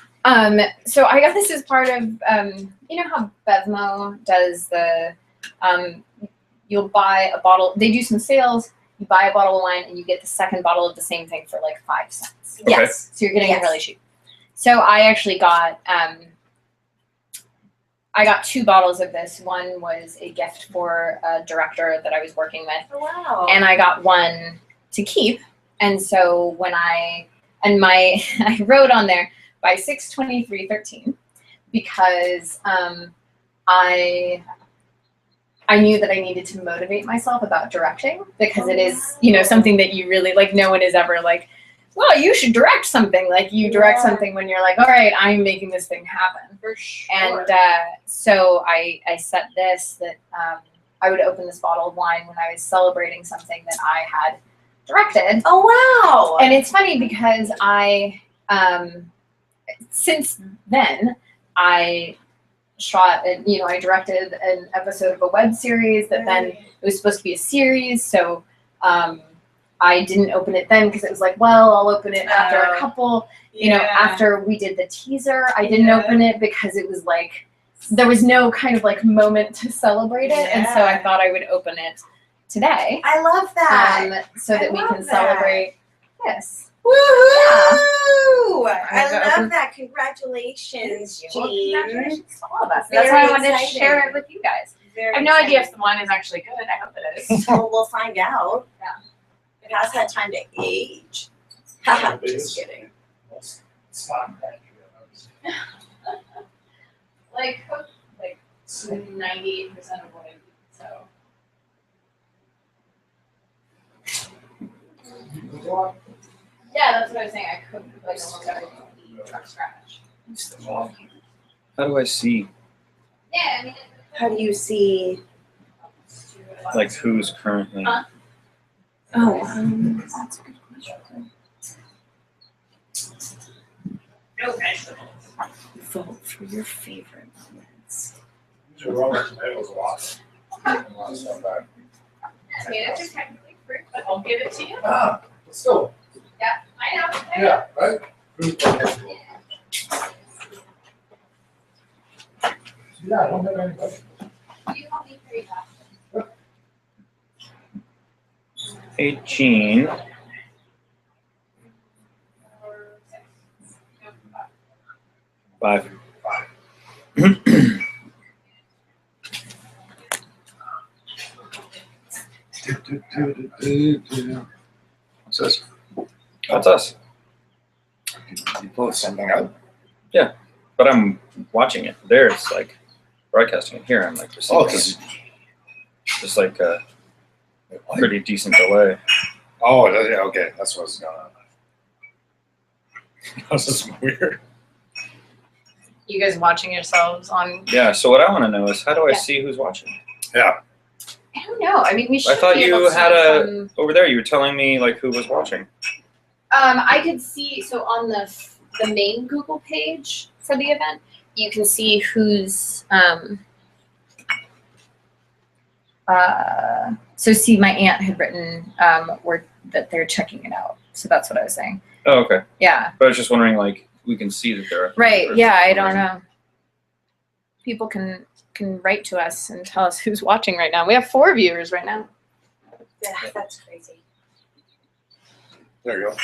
So I got this as part of, you know how Bevmo does the, you'll buy a bottle, they do some sales, you buy a bottle of wine and you get the second bottle of the same thing for like 5 cents. Okay. Yes. So you're getting Yes. it really cheap. So I actually got, I got 2 bottles of this. One was a gift for a director that I was working with, Oh, wow. and I got one to keep. And so when I wrote on there by 6/23/13 because I knew that I needed to motivate myself about directing because it is, something that you really no one is ever like, well, you should direct something. Like you direct something when you're like, all right, I'm making this thing happen. For sure. And so I set this that I would open this bottle of wine when I was celebrating something that I had directed. Oh, wow. And it's funny because I, since then, I shot, and I directed an episode of a web series that then it was supposed to be a series. So I didn't open it then because it was like, well, I'll open it after a couple. After we did the teaser, I didn't open it because it was like there was no kind of like moment to celebrate it, and so I thought I would open it today. I love that. So that we can celebrate this. Woohoo! I gonna love open- that. Congratulations, Well, Jean. congratulations to all of us. Very That's why I wanted to exciting. share it with you guys. Very I have no idea if exciting. the wine is actually good. I hope it is. Well, we'll find out. Yeah. It has had time to age. Haha, just kidding. Like 98% of what I eat. So. Yeah, that's what I was saying. I cook like almost everything from scratch. How do I see Yeah, I mean. How do you see? like who's currently? Huh? Oh, That's a good question. No vegetables. vote for your favorite moments. Usually Roman tomatoes a lot. A lot of stuff back. Tomatoes are technically fruit, but I'll give it to you. Ah, but still, Yeah, I know. yeah, right? Yeah, I don't have any questions. You help me create that. Hey, Jean. Five. What's this? That's us. You pull something out? But I'm watching it. There, it's like broadcasting it. Here, I'm like receiving it. Just like a pretty decent delay. Oh, yeah, okay, that's what's going on. This is weird. You guys watching yourselves on? Yeah. So what I want to know is how do I Yeah. see who's watching? Yeah. I don't know. I mean, we should. I thought be you able to had a from- over there. You were telling me like who was watching. I could see, so on the main Google page for the event, you can see who's, so see, my aunt had written, that they're checking it out. So that's what I was saying. Oh, okay. Yeah. But I was just wondering, like, we can see that there are. Right. Yeah. I don't know. People can write to us and tell us who's watching right now. We have 4 viewers right now. Yeah, that's crazy. There you go.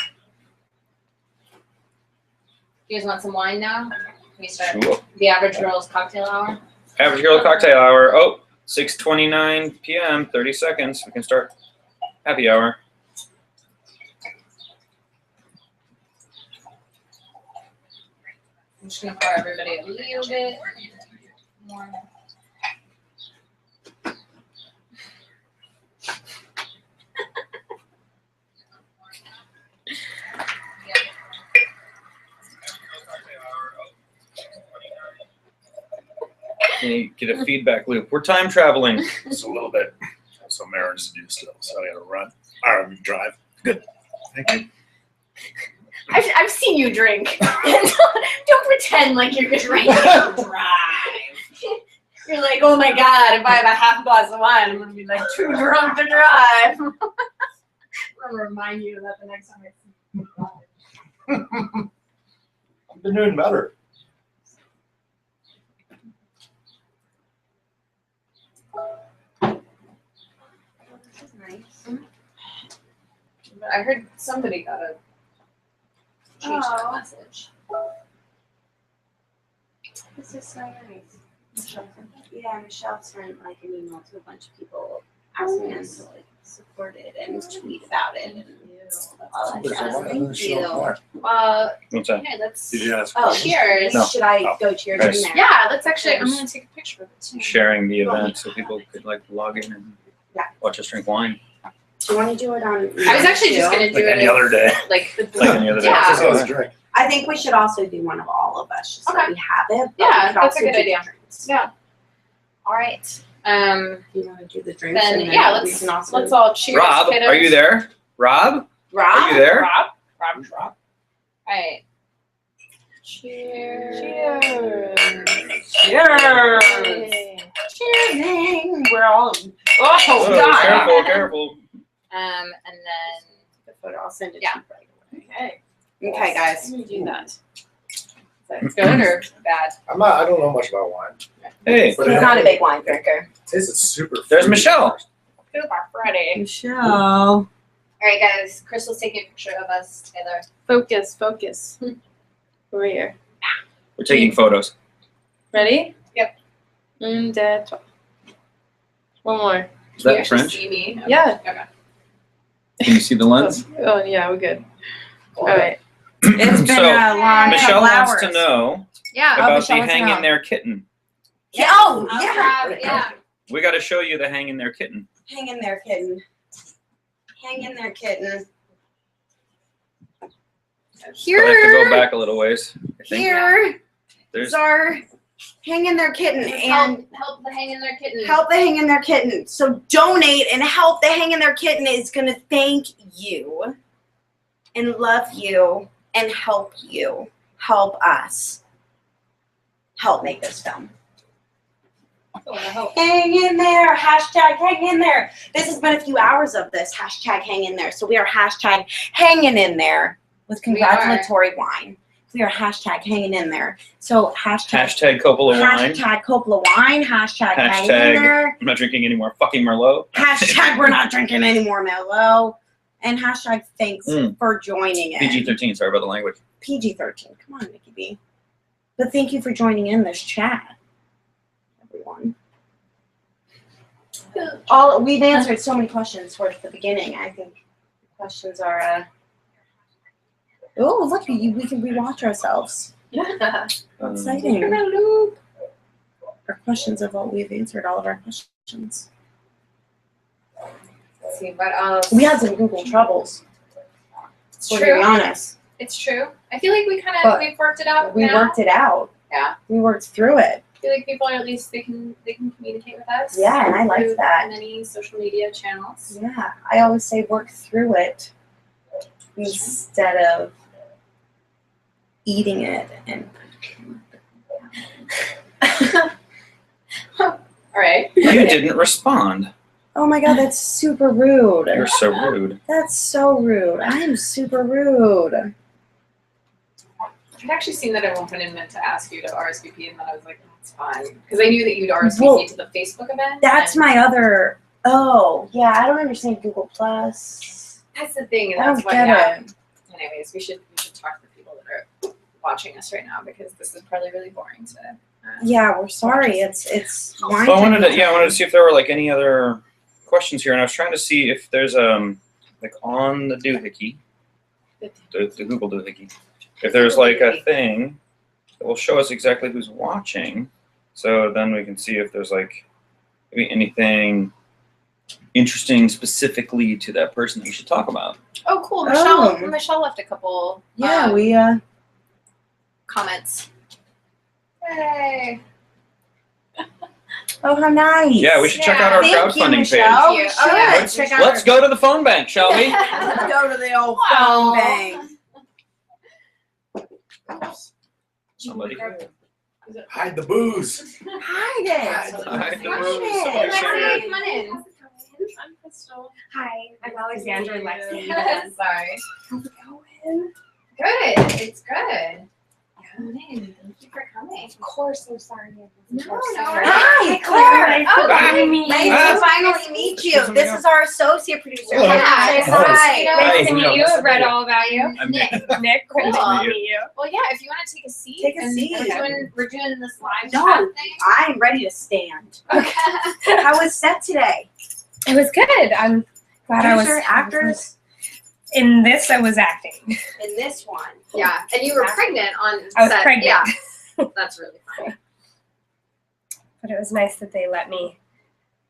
You guys want some wine now? Can we start Sure. the average girl's cocktail hour? Average Girl Cocktail Hour. Oh, 6:29 p.m. 30 seconds. We can start happy hour. I'm just gonna pour everybody a little bit more. And you get a feedback loop. We're time traveling. Just a little bit. So errands to do still, so I gotta run. Or drive. Good. Thank you. I've seen you drink. Don't pretend like you're drinking and drive. You're like, oh my god, if I have a half glass of wine, I'm gonna be like too drunk to drive. I'm gonna remind you of that the next time I see you drive. I've been doing better. That's nice. But I heard somebody got a change their message. This is so nice. Yeah, Michelle sent like an email to a bunch of people asking us to like support it and tweet about it and all that There's a jazz. lot of Thank show you. more. What's that? Here, let's. Did you ask? Oh, questions? Cheers. No. Should I Oh. go cheers Nice. in there? Yeah, let's actually. I'm gonna take a picture of it too. Sharing the event so people could like log in and Yeah. watch us drink wine. Do you want to do it on? I was actually just gonna do Like it any as, other day. like the Like any other day. Yeah. Just always drink. I think we should also do one of all of us, just so Okay. we have it. but Yeah, we could that's a also good do idea. drinks. Yeah. All right. You want to do the drinks? Then and then yeah, we let's can also. let's all cheers. Rob, kiddos. are you there? Rob, Rob? are you there? Rob. All right. Cheers. Cheers. Cheers. Yay. Cheersing. We're all. Oh Whoa, God. careful, careful. And then The photo, I'll send it Yeah. to you right away. Okay. Okay, guys. Let me do that. is that good or bad? I don't know much about wine. Hey, But He's not a big wine drinker. It tastes super. there's fruity. Michelle. Good about Friday. Michelle. All right, guys. Crystal's taking a picture of us together. Focus, focus. Over here. We're taking photos. Ready? Yep. And one more. Is Can you that actually French? see me? Yeah. Okay. Can you see the lens? Oh yeah, we're good. All right. It's been So, a long Michelle couple wants hours. to know Yeah. about Michelle the wants to hang know. in there kitten. Yeah. Oh, I'll yeah. grab- yeah. We got to show you the hang in there kitten. Hang in there, kitten. Hang in there, kitten. I have to go Here. back a little ways. I think Here. there's Is our hang in there kitten and help the hang in there kitten. help the hang in there kitten. So donate and help the hang in there kitten is gonna thank you and love you and help you. Help us. Help make this film. Oh, I hope. Hang in there. Hashtag hang in there. This has been a few hours of this. Hashtag hang in there. So we are hashtag hanging in there with We are. congratulatory wine. We are hashtag hanging in there. So hashtag Coppola wine. hashtag Coppola wine. Hashtag hanging in Hashtag there. I'm not drinking any more fucking Merlot. Hashtag we're not drinking any more Merlot. And hashtag thanks Mm. for joining in. PG-13. Sorry about the language. PG-13. Come on, Nikki B. But thank you for joining in this chat, everyone. We've answered so many questions towards the beginning. I think the questions are. Oh, look! We can rewatch ourselves. Yeah. Exciting. Our questions of what we've answered all of our questions. Let's see what else. We had some Google troubles. It's To be true. honest, It's true. I feel like we've worked it out. we now. worked it out. Yeah. We worked through it. I feel like people are at least they can communicate with us. Yeah, and I like through that. Many social media channels. Yeah, I always say work through it instead of eating it and. All right. You didn't respond. Oh my god, that's super rude. You're so rude. That's so rude. I'm super rude. I'd actually seen that at one point and meant to ask you to RSVP, and then I was like, that's fine. Because I knew that you'd RSVP Well, to the Facebook event. That's and my other. Oh, yeah, I don't understand Google Plus. That's the thing, and I that's don't why. get Yeah. it. Anyways, we should talk to people that are watching us right now because this is probably really boring to. Yeah, we're sorry. It's wine. Well, I wanted drinking to time. see if there were like any other questions here, and I was trying to see if there's like on the doohickey, the Google doohickey, if there's like a thing that will show us exactly who's watching, so then we can see if there's like maybe anything interesting specifically to that person that we should talk about. Oh, cool. Oh. Michelle left a couple. Yeah, we comments. Yay. Oh, how nice. Yeah, we should check out Yeah. our Thank you, crowdfuding Michelle. page. We Oh, should. yeah. Check out Let's go to the phone bank, shall we? Let's go to the old Wow. phone bank. Somebody. Hide the booze. Hide it. Hide the Hide booze. it. Somebody's here. Come on in. I'm Crystal. Hi, I'm Alexandra Lexi. Sorry. How's it going? Good. It's good. Come on in. Thank you for coming. Of course, I'm sorry. No, no. Hi, Claire. Oh, Hi. Nice to finally meet you. This is our associate producer. Hello. Hi. Hi. Nice to meet you. I've read all about you. I'm Nick. Nick, Cool. nice to meet you. Well, yeah, if you want to take a seat. Take a and seat. We're doing this live No. chat thing. I'm ready to stand. Okay. How was set today? It was good. I'm glad I was Producer, actors in this. I was acting. in this one. Yeah, and you were pregnant on I was set. pregnant. Yeah, that's really funny. But it was nice that they let me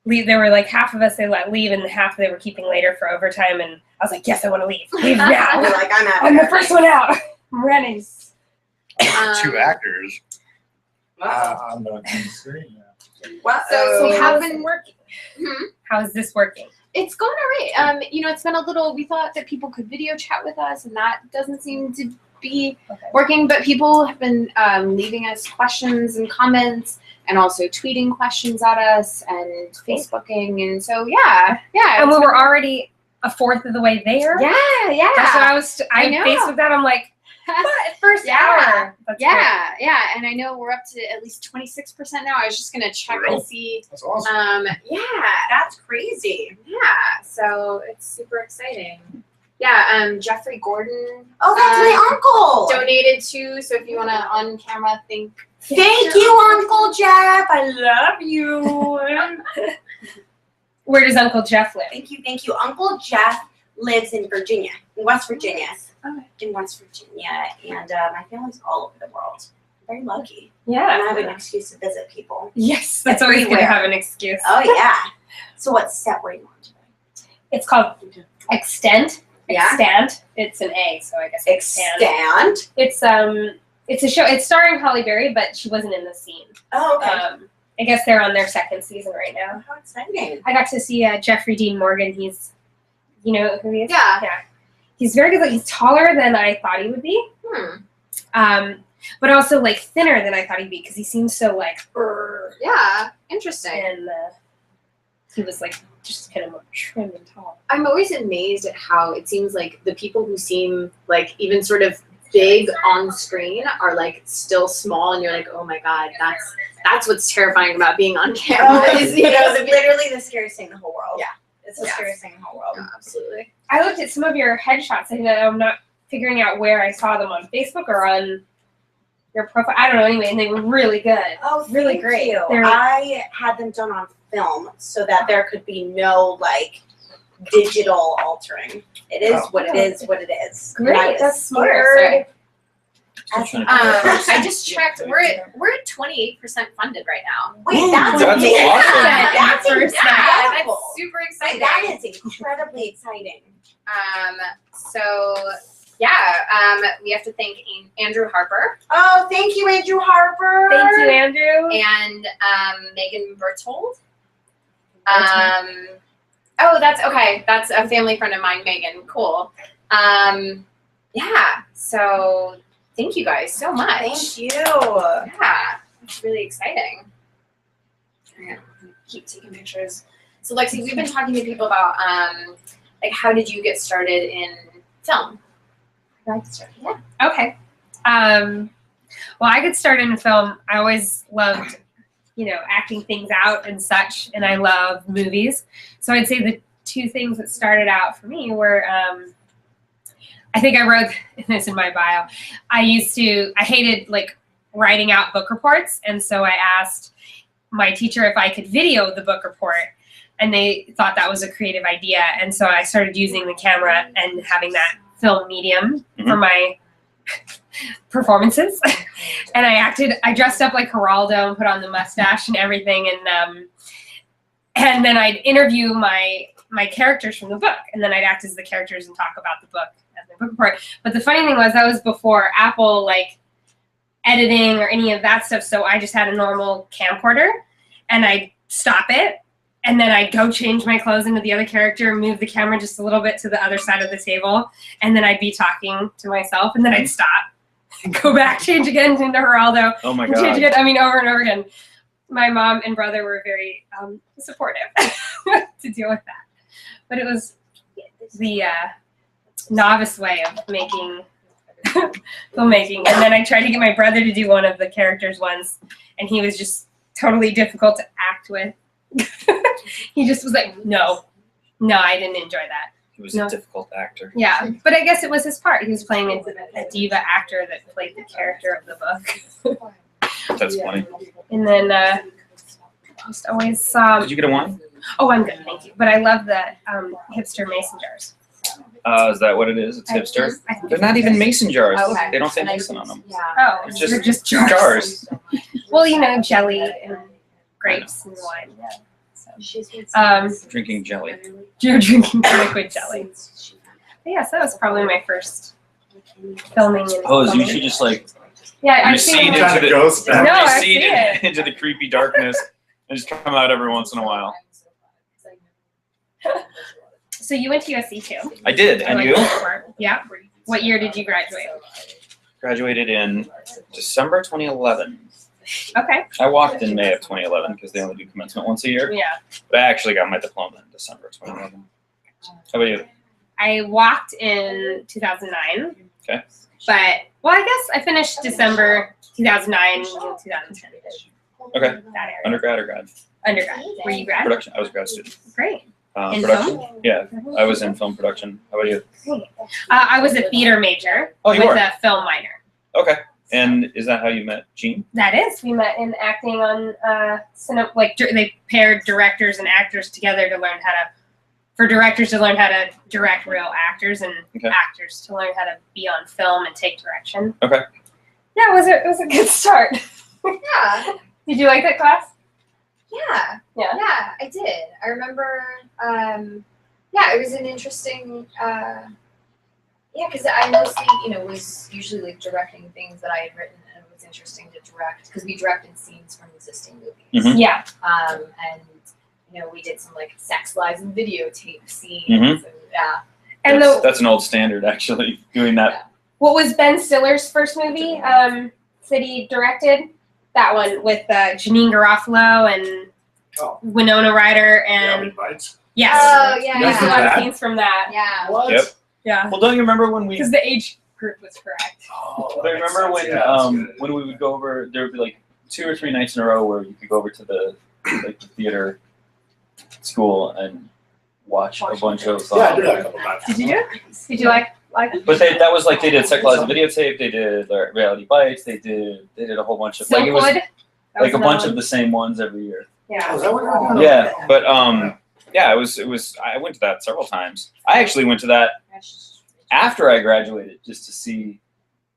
leave. There were like half of us they let leave, and half they were keeping later for overtime. And I was like, yes, I want to leave. Leave now. You're like, I'm out. I'm the first one out. I'm running. Two actors Wow. on the screen. So So have how's been- it working? Hmm? How is this working? It's going all right. It's been a little. We thought that people could video chat with us, and that doesn't seem to be working, but people have been leaving us questions and comments, and also tweeting questions at us and Facebooking, and so yeah. And we were already a fourth of the way there. Yeah. That's what I was. I know. Facebooked that. I'm like, what? First Yeah. hour. That's great. Yeah, and I know we're up to at least 26% now. I was just gonna check and see. That's awesome. That's crazy. Yeah, so it's super exciting. Yeah, Jeffrey Gordon. Oh, that's my uncle. Donated too. So if you want to on camera thank you, Uncle Jeff. I love you. Where does Uncle Jeff live? Thank you. Uncle Jeff lives in Virginia, in West Virginia. Okay. In West Virginia, and my family's all over the world. I'm very lucky. Yeah. And I have an excuse to visit people. Yes, that's always good to Everywhere. have an excuse. Oh yeah. So what set were you on today? It's called Extend. Yeah. Extend. It's an A, so I guess Extend. It's a show. It's starring Holly Berry, but she wasn't in the scene. Oh, okay. I guess they're on their second season right now. How exciting. I got to see Jeffrey Dean Morgan. He's, you know who he is? Yeah. He's very good. Like, he's taller than I thought he would be. But also like thinner than I thought he'd be because he seems so like. Yeah, interesting. And he was like just kind of more trim and tall. I'm always amazed at how it seems like the people who seem like even sort of big on screen are like still small, and you're like, oh my god, that's what's terrifying about being on camera. Is, you know, it's literally the scariest thing in the whole world. Yeah. It's the scariest thing in the whole world. Yeah, absolutely. I looked at some of your headshots and I'm not figuring out where I saw them on Facebook or on your profile. I don't know anyway, and they were really good. Oh, really thank great. you. They're- I had them done on film so that there could be no like digital altering. It is what it is. What it is. Great, And I was that's smart. scared. I just checked. We're at 28% funded right now. Wait, that's That's amazing. awesome. That's That's incredible. super Like, exciting. that is incredibly exciting. So yeah, we have to thank Andrew Harper Oh, thank you, Andrew Harper. Thank you, Andrew. and Megan Berthold. Oh, that's okay. That's a family friend of mine, Megan. Cool. Yeah. So thank you guys so much. Thank you. Yeah, it's really exciting. I'm gonna keep taking pictures. So Lexi, we've been talking to people about like how did you get started in film? How did I get started? Yeah. Okay. Well, I got started in film. I always loved, acting things out and such, and I love movies. So I'd say the two things that started out for me were, I think I wrote this in my bio. I hated like writing out book reports, and so I asked my teacher if I could video the book report, and they thought that was a creative idea, and so I started using the camera and having that film medium for my performances. And I dressed up like Geraldo and put on the mustache and everything, and then I'd interview my characters from the book, and then I'd act as the characters and talk about the book as my book report. But the funny thing was that was before Apple like editing or any of that stuff, so I just had a normal camcorder, and I'd stop it, and then I'd go change my clothes into the other character, move the camera just a little bit to the other side of the table, and then I'd be talking to myself, and then I'd stop, go back, change again into Geraldo, Oh my change god. again, over and over again. My mom and brother were very supportive to deal with that. But it was the novice way of making filmmaking. And then I tried to get my brother to do one of the characters once, and he was just totally difficult to act with. He just was like, no, I didn't enjoy that. He was a difficult actor. Yeah, but I guess it was his part. He was playing a diva actor that played the character of the book. That's funny. And then just always saw. Did you get a wine? Oh, I'm good, thank you. But I love the hipster mason jars. Is that what it is? It's hipster? I think They're not even mason jars. Okay. They don't say mason on them. Yeah. Oh, It's they're just just jars. jars. Well, jelly and grapes and wine. Yeah. So, Drinking jelly. you're drinking liquid jelly. But yeah, so that was probably my first filming. And Oh, so you filming. should just like Yeah, I've recede seen into Kind the of ghost No, I recede see it. into the creepy darkness and just come out every once in a while. So you went to USC too. I did, I and like you? that part. Yeah. What year did you graduate? graduated in December 2011. Okay. I walked in May of 2011 because they only do commencement once a year. Yeah. But I actually got my diploma in December 2011. How about you? I walked in 2009. Okay. But well, I guess I finished December 2009, 2010. Okay. That area. Undergrad or grad? Undergrad. Were you grad? Production. I was a grad student. Great. In Production. film? Yeah, I was in film production. How about you? I was a theater major Oh, you with were? a film minor. Okay. And is that how you met Jean? That is. We met in acting on they paired directors and actors together to learn how to, for directors to learn how to direct real actors and Okay. actors to learn how to be on film and take direction. Okay. Yeah, it was a good start. Yeah. Did you like that class? Yeah. Yeah. Yeah, I did. I remember, it was an interesting, because I mostly, was usually like directing things that I had written, and it was interesting to direct because we directed scenes from existing movies. Mhm. Yeah. And, we did some like sex lives and videotape scenes. Mhm. And, yeah. And That's an old standard, actually, doing that. what was Ben Stiller's first movie that he directed? That one with Janine Garofalo and Oh. Winona Ryder and Bites. yes. Oh, yeah. There's a Yeah. lot of scenes from that. Yeah. What? Yep. Yeah. Well, don't you remember when we? Because the age group was correct. Oh, But remember when we would go over? There would be like 2 or 3 nights in a row where you could go over to the theater school and watch a bunch of. Yeah, I did that a couple times. Did you do it? Did you like it? But that was like they did Sex Lives and Videotape. They did Reality Bites. They did a whole bunch of like it was Silkwood? That like was a bunch another of the same ones every year. Oh, Yeah. is that what you were doing? Yeah, but yeah, it was. I went to that several times. I actually went to that after I graduated just to see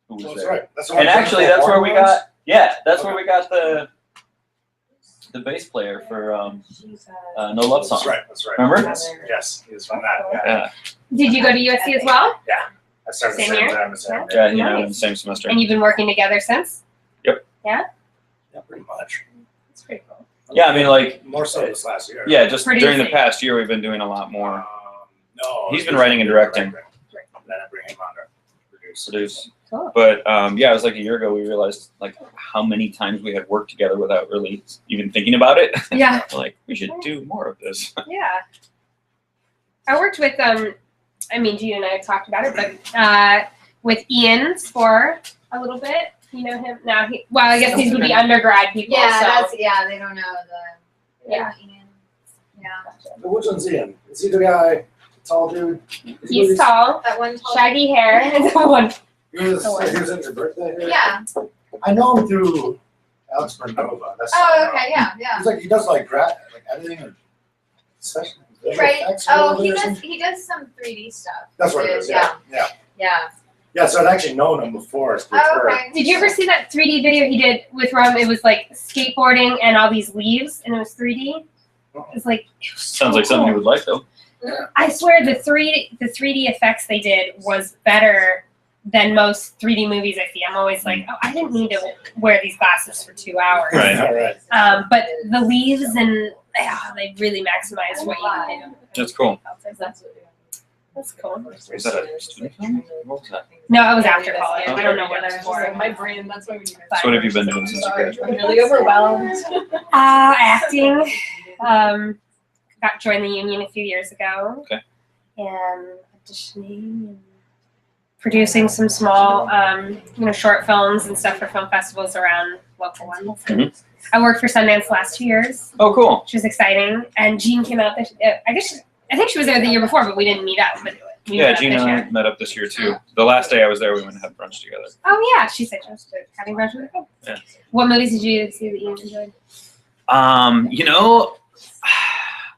who was That's there. right. That's And actually, that's where we got. Yeah, that's where we got the bass player for No Love Song. That's right. That's right. Remember? Yes, he was from that. Yeah. Yeah, Did you go to USC as well? I started the Same same year? time as him. yeah, you know, Nice. in the same semester. And you've been working together since? Yeah, pretty much. That's pretty cool. Yeah, I mean, like More so this last year. yeah, just during the Producing. past year, we've been doing a lot more. No. He's been writing and directing. Then I bring him on to produce. Produce. Cool. But yeah, it was like a year ago we realized like how many times we had worked together without really even thinking about it. Yeah. Like we should do more of this. Yeah. I worked with I mean Gina and I have talked about it, but with Ian for a little bit. You know him now. I guess these would be undergrad people. Yeah, so. they don't know the. Yeah. Yeah. But which one's Ian? Is he the guy, tall dude? He's tall, That one tall. shaggy hair, and the one. He was at your birthday here? Yeah. I know him through Alex Bernova. That's how I Oh, know okay. him. Yeah. Yeah. He's like, he does like editing or special Right. effects or Oh, whatever he it is. does. He does some 3D stuff. That's what it is, yeah. Yeah. Yeah. Yeah, so I'd actually known him before. Through Oh, her. Did you ever see that 3D video he did with Rum? It was like skateboarding and all these leaves, and it was 3D. It was like Sounds like something you would like though. I swear the 3D effects they did was better than most 3D movies I see. I'm always like, oh, I didn't need to wear these glasses for 2 hours. Right. All right. But the leaves and they really maximized what you can do. That's cool. That's cool. Was that a student film? What was that? No, it was after college. I Okay. don't know what it was for. My brain, that's why we need So what have you been doing since you graduated? I'm really overwhelmed. Acting. Got joined the union a few years ago. Okay. And auditioning and producing some small, short films and stuff for film festivals around local ones. Mhm. I worked for Sundance the last 2 years, Oh, cool. which was exciting. And Jean came out this. I think she was there the year before, but we didn't meet up. But we Yeah, met up Gina this and I year. met up this year too. The last day I was there, we went and had brunch together. Oh yeah, she said she was having brunch with her. Yeah. What movies did you see that you enjoyed? You know,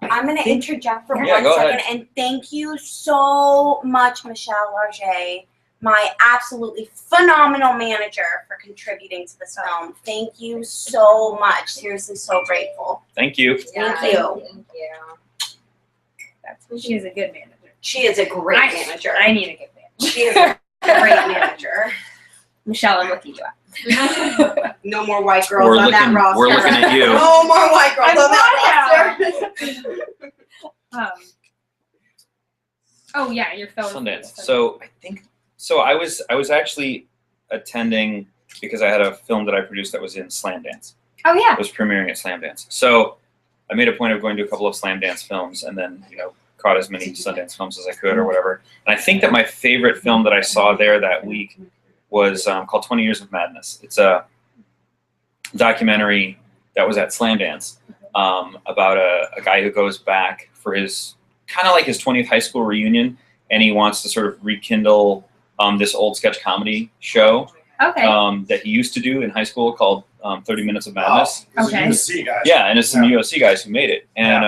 I'm going to interject for Yeah, 1 go second, ahead. and thank you so much, Michelle Larget, my absolutely phenomenal manager, for contributing to this film. Thank you so much. Seriously, so grateful. thank you. Thank you. Thank you. She is a good manager. She is a great manager. I need a good manager. She is a great manager. Michelle, I'm looking you up. No more white girls We're on that looking- roster. we're looking at you. No more white girls I'm on that roster. Oh yeah, your film. Sundance. So I think I was actually attending because I had a film that I produced that was in Slam Dance. Oh yeah. It was premiering at Slam Dance. So I made a point of going to a couple of Slam Dance films and then, caught as many Sundance films as I could or whatever. And I think that my favorite film that I saw there that week was called 20 Years of Madness. It's a documentary that was at Slam Dance about a guy who goes back for his kind of like his 20th high school reunion, and he wants to sort of rekindle this old sketch comedy show that he used to do in high school called 30 Minutes of Madness. Oh, USC guys. Yeah, and it's some USC guys who made it, and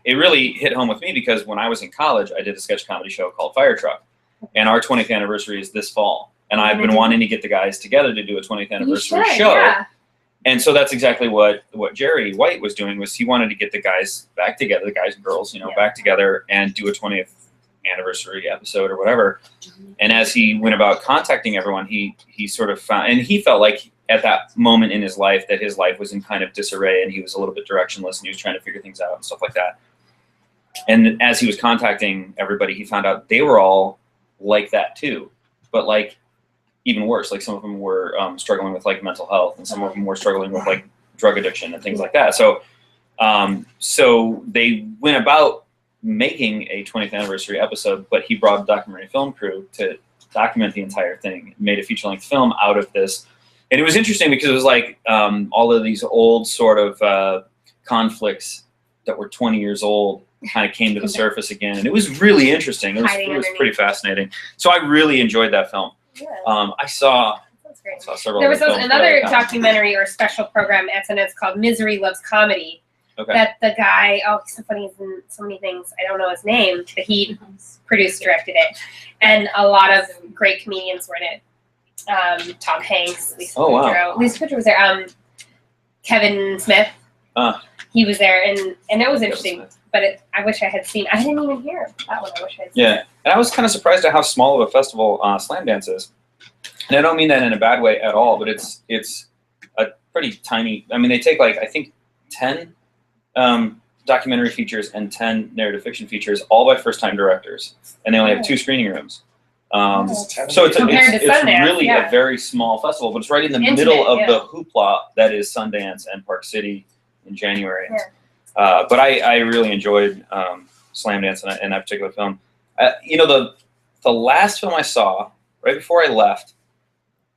it really hit home with me because when I was in college, I did a sketch comedy show called Fire Truck, and our 20th anniversary is this fall, and I've been wanting to get the guys together to do a 20th anniversary show. Yeah. And so that's exactly what Jerry White was doing, was he wanted to get the guys back together, the guys and girls, back together and do a 20th anniversary episode or whatever. And as he went about contacting everyone, he sort of found, and he felt like at that moment in his life that his life was in kind of disarray and he was a little bit directionless and he was trying to figure things out and stuff like that. And as he was contacting everybody, he found out they were all like that too, but like even worse. Like some of them were struggling with like mental health, and some of them were struggling with like drug addiction and things like that. So, so they went about making a 20th anniversary episode, but he brought a documentary film crew to document the entire thing, made a feature-length film out of this. And it was interesting because it was like all of these old sort of conflicts that were 20 years old kind of came to the surface again. And it was really interesting. It was pretty fascinating. So I really enjoyed that film. I saw several. There was another documentary or special program at SNL called Misery Loves Comedy. Okay. That the guy, he's so funny, he's in so many things. I don't know his name, but he produced, directed it, and a lot of great comedians were in it. Tom Hanks, Lisa Kudrow. Lisa Kudrow was there. Kevin Smith, he was there, and that was interesting. But I wish I had seen. I didn't even hear that one. I wish I had seen. Yeah, and I was kind of surprised at how small of a festival Slam Dance is. And I don't mean that in a bad way at all, but it's a pretty tiny. I mean, they take like I think 10 documentary features and 10 narrative fiction features, all by first-time directors, and they only have 2 screening rooms. So it's really a very small festival, but it's right in the middle of the hoopla that is Sundance and Park City in January. Yeah. But I really enjoyed Slam Dance in that particular film. The last film I saw right before I left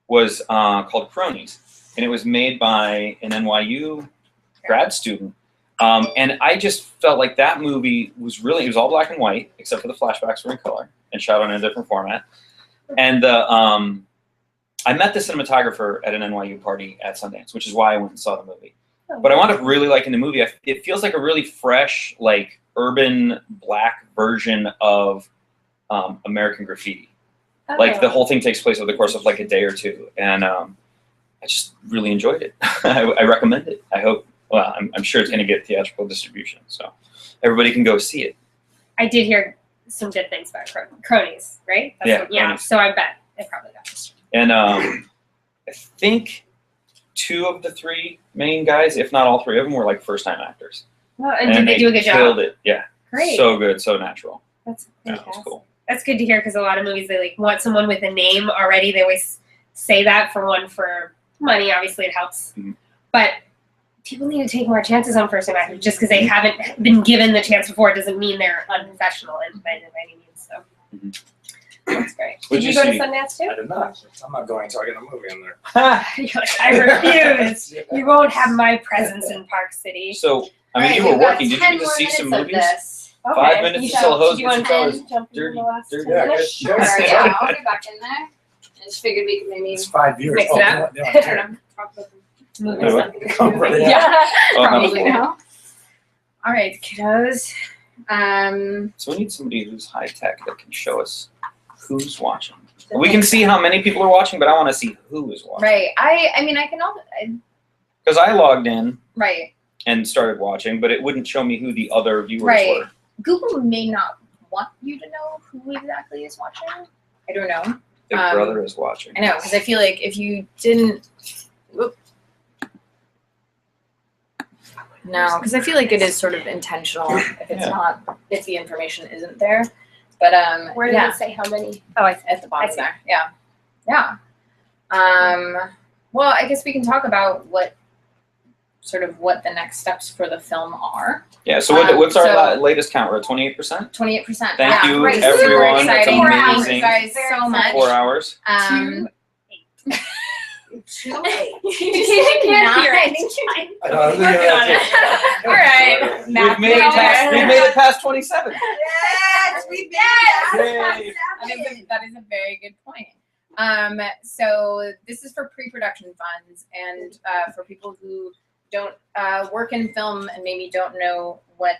was called Cronies, and it was made by an NYU grad student. And I just felt like that movie was it was all black and white, except for the flashbacks were in color and shot on a different format. And I met the cinematographer at an NYU party at Sundance, which is why I went and saw the movie. But I wound up really liking the movie. It feels like a really fresh, like urban black version of American Graffiti. Like the whole thing takes place over the course of like a day or two, and I just really enjoyed it. I recommend it. I hope. Well, I'm sure it's going to get theatrical distribution, so everybody can go see it. I did hear some good things about Cronies, right? Cronies. So I bet it probably got distributed. And I think 2 of the 3 main guys, if not all 3 of them, were like first-time actors. Well, and did they do a good job? Killed it. Yeah. Great. So good, so natural. That's fantastic. That was cool. That's good to hear because a lot of movies they like want someone with a name already. They always say that for money. Obviously, it helps, but people need to take more chances on first-time actors. Just because they haven't been given the chance before doesn't mean they're unprofessional by any means. So that's great. Did you go to Sundance too? I did not. I'm not going until I get a movie in there. You're like, I refuse. You won't have my presence in Park City. So, I mean, you were working. Did you get to see some movies? Okay. 5 minutes to sell a hose. Do you want 10? Jump in the last 10 minutes? Sure, yeah, I'll get back in there. I just figured we could maybe It's 5 years. mix it up. Yeah, probably now. All right, kiddos. So we need somebody who's high tech that can show us who's watching. We can see how many people are watching, but I want to see who is watching. Right. I mean, I can also. Because I logged in. Right. And started watching, but it wouldn't show me who the other viewers were. Google may not want you to know who exactly is watching. I don't know. Big Brother is watching. I know, because I feel like if you didn't. Whoop. No, because I feel like it is sort of intentional if it's not, if the information isn't there. But Where did yeah, it say how many? Oh, I at the bottom see. there. Yeah, yeah. Well, I guess we can talk about what the next steps for the film are. Yeah. So what's our so- latest count? We're at 28%. 28%. Thank you, Great. everyone. Super That's exciting. Thank amazing. you guys so much. 4 hours. Too late. You can't hear it. I know, I think Working on that's it. All right. We've made it past. We've made it past 27. Yes, we did. Yay. That is a very good point. So this is for pre-production funds, and for people who don't work in film and maybe don't know what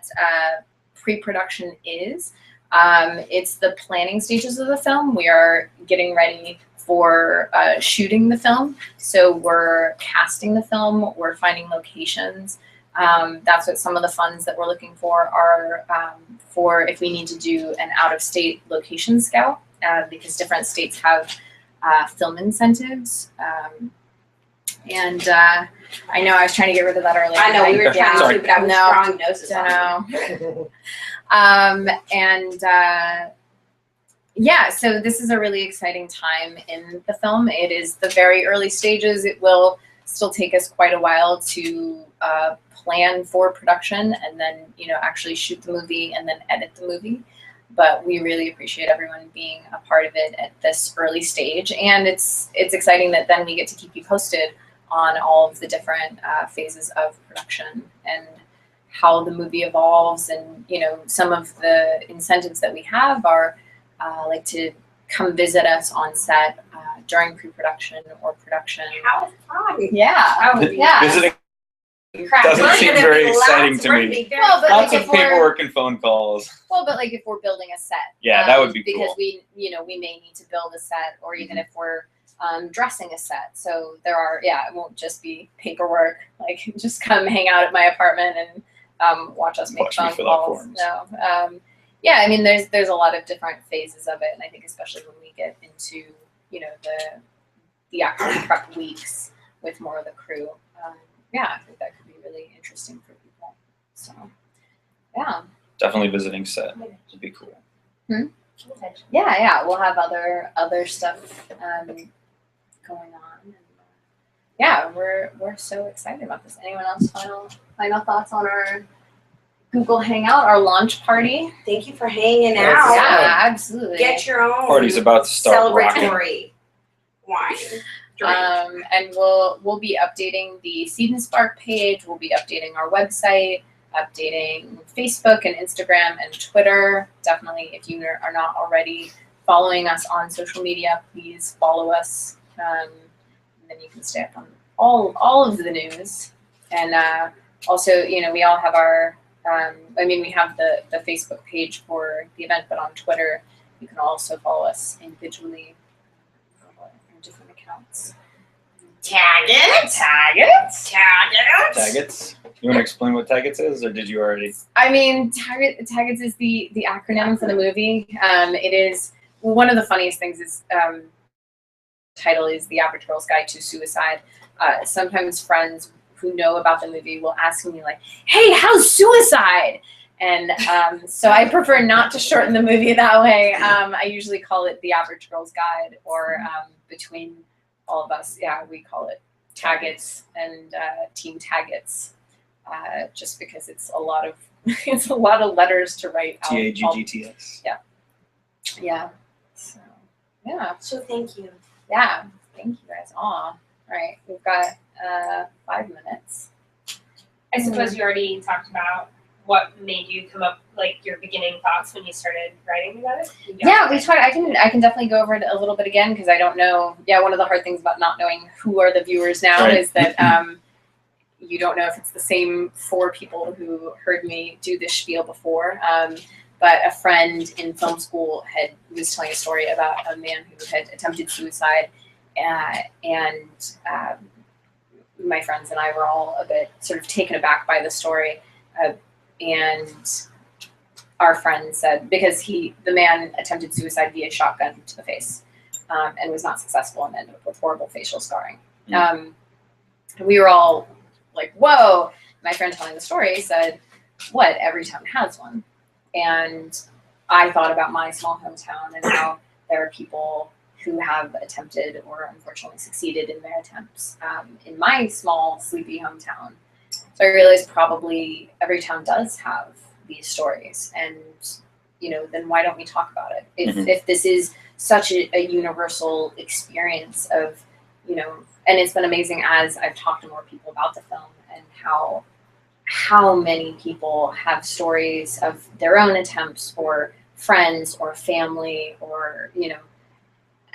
pre-production is. It's the planning stages of the film. We are getting ready for shooting the film. So we're casting the film, we're finding locations. That's what some of the funds that we're looking for are for if we need to do an out-of-state location scout, because different states have film incentives. And I know I was trying to get rid of that earlier. I know we were trying Sorry. to, but I was No. drawing noses on it. Yeah, so this is a really exciting time in the film. It is the very early stages. It will still take us quite a while to plan for production and then, actually shoot the movie and then edit the movie. But we really appreciate everyone being a part of it at this early stage. And it's exciting that then we get to keep you posted on all of the different phases of production and how the movie evolves. And, some of the incentives that we have are like to come visit us on set during pre-production or production. How fun. Yeah. Yeah. Visiting Crap, doesn't we're seem gonna very be exciting lots- to we're me. gonna be very Well, but Lots like of if we're, paperwork and phone calls. well, but like if we're building a set. Yeah, that would be because cool. we may need to build a set, or even if we're dressing a set. So there are, it won't just be paperwork. Like just come hang out at my apartment and watch us make Watch me phone fill out calls. forms. No. Yeah, I mean, there's a lot of different phases of it, and I think especially when we get into the actual prep weeks with more of the crew, I think that could be really interesting for people. So, yeah. Definitely visiting set would be cool. Yeah, we'll have other stuff going on. And, yeah, we're so excited about this. Anyone else final thoughts on our Google Hangout, our launch party? Thank you for hanging Yeah, out. absolutely. Get your own Party's about to start rocking. celebratory wine. Drink. And we'll be updating the Seed&Spark page. We'll be updating our website, updating Facebook and Instagram and Twitter. Definitely, if you are not already following us on social media, please follow us. And then you can stay up on all of the news. And also, we all have our, we have the Facebook page for the event, but on Twitter, you can also follow us individually on different accounts. Tag it. Tag it. Tag it. Taggets. You want to explain what Taggets is, or did you already? I mean, Taggets is the acronym for the movie. It is one of the funniest things is title is The Average Girl's Guide to Suicide. Sometimes friends who know about the movie will ask me like, "Hey, how's suicide?" And so I prefer not to shorten the movie that way. I usually call it The Average Girl's Guide, or between all of us, we call it Taggets and Team Taggets, just because it's a lot of letters to write out. TAGGTS. Yeah. So yeah. So thank you. Yeah. Thank you guys. All right. We've got 5 minutes. I suppose you already talked about what made you come up, like your beginning thoughts when you started writing about it. Yeah, we talked. I can definitely go over it a little bit again because I don't know. Yeah, one of the hard things about not knowing who are the viewers now Right. is that you don't know if it's the same 4 people who heard me do this spiel before. But a friend in film school was telling a story about a man who had attempted suicide, and my friends and I were all a bit sort of taken aback by the story. And our friend said, because the man attempted suicide via shotgun to the face, and was not successful and ended up with horrible facial scarring. We were all like, whoa. My friend telling the story said, what, every town has one. And I thought about my small hometown and how there are people who have attempted or unfortunately succeeded in their attempts in my small, sleepy hometown. So I realized probably every town does have these stories, and then why don't we talk about it? If this is such a universal experience of, and it's been amazing as I've talked to more people about the film and how many people have stories of their own attempts or friends or family or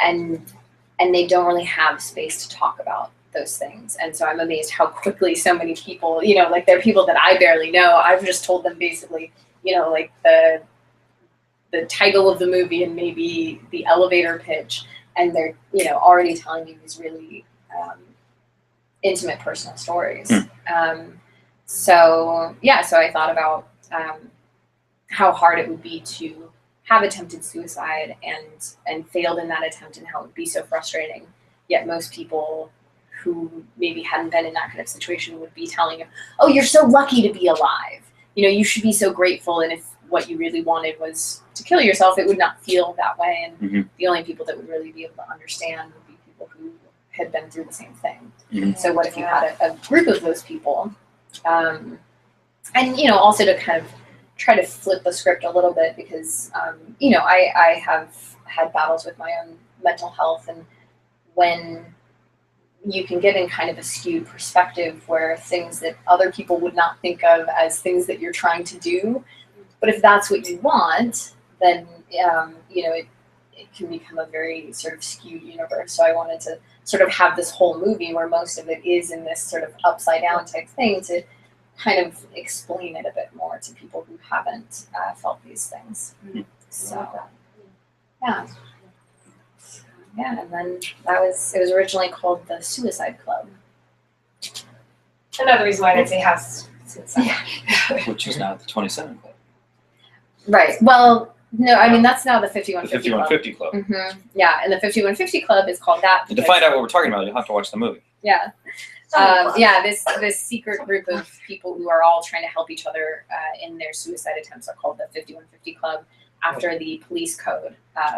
and they don't really have space to talk about those things. And so I'm amazed how quickly so many people, like they're people that I barely know. I've just told them basically, like the title of the movie and maybe the elevator pitch, and they're already telling me these really intimate personal stories. So I thought about how hard it would be to have attempted suicide and failed in that attempt, and how it would be so frustrating. Yet most people who maybe hadn't been in that kind of situation would be telling you, oh, you're so lucky to be alive. You should be so grateful. And if what you really wanted was to kill yourself, it would not feel that way. And the only people that would really be able to understand would be people who had been through the same thing. So what if you had a group of those people? And also to kind of try to flip the script a little bit, because I have had battles with my own mental health, and when you can get in kind of a skewed perspective where things that other people would not think of as things that you're trying to do, but if that's what you want, then it can become a very sort of skewed universe. So I wanted to sort of have this whole movie where most of it is in this sort of upside down type thing, to kind of explain it a bit more to people who haven't felt these things. So and then it was originally called the Suicide Club. Another reason why I'd say house suicide. Which is now the 27 Club. Right. Well, no, I mean that's now the 5150 The 5150 Club. Yeah, and the 5150 Club is called that. And to find out what we're talking about, you'll have to watch the movie. Yeah. This secret group of people who are all trying to help each other in their suicide attempts are called the 5150 Club, after the police code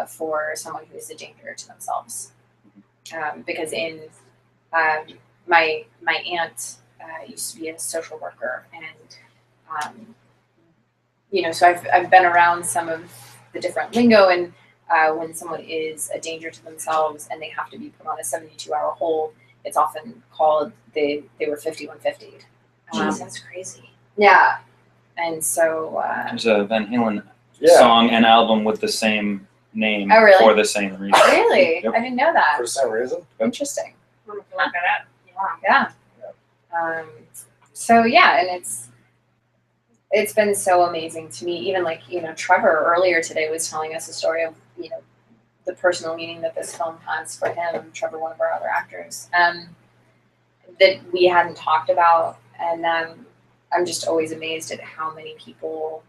for someone who is a danger to themselves. Because in my aunt used to be a social worker, and so I've been around some of the different lingo, and when someone is a danger to themselves and they have to be put on a 72-hour hold, it's often called they were 5150'd. Jeez, that's crazy. Yeah, and so there's a Van Halen song and album with the same name for the same reason. Really? Yep. I didn't know that. For the same reason. Interesting. I'm gonna look that up. Yeah. And it's been so amazing to me. Even like Trevor earlier today was telling us a story of the personal meaning that this film has for him. Trevor, one of our other actors, that we hadn't talked about, and I'm just always amazed at how many people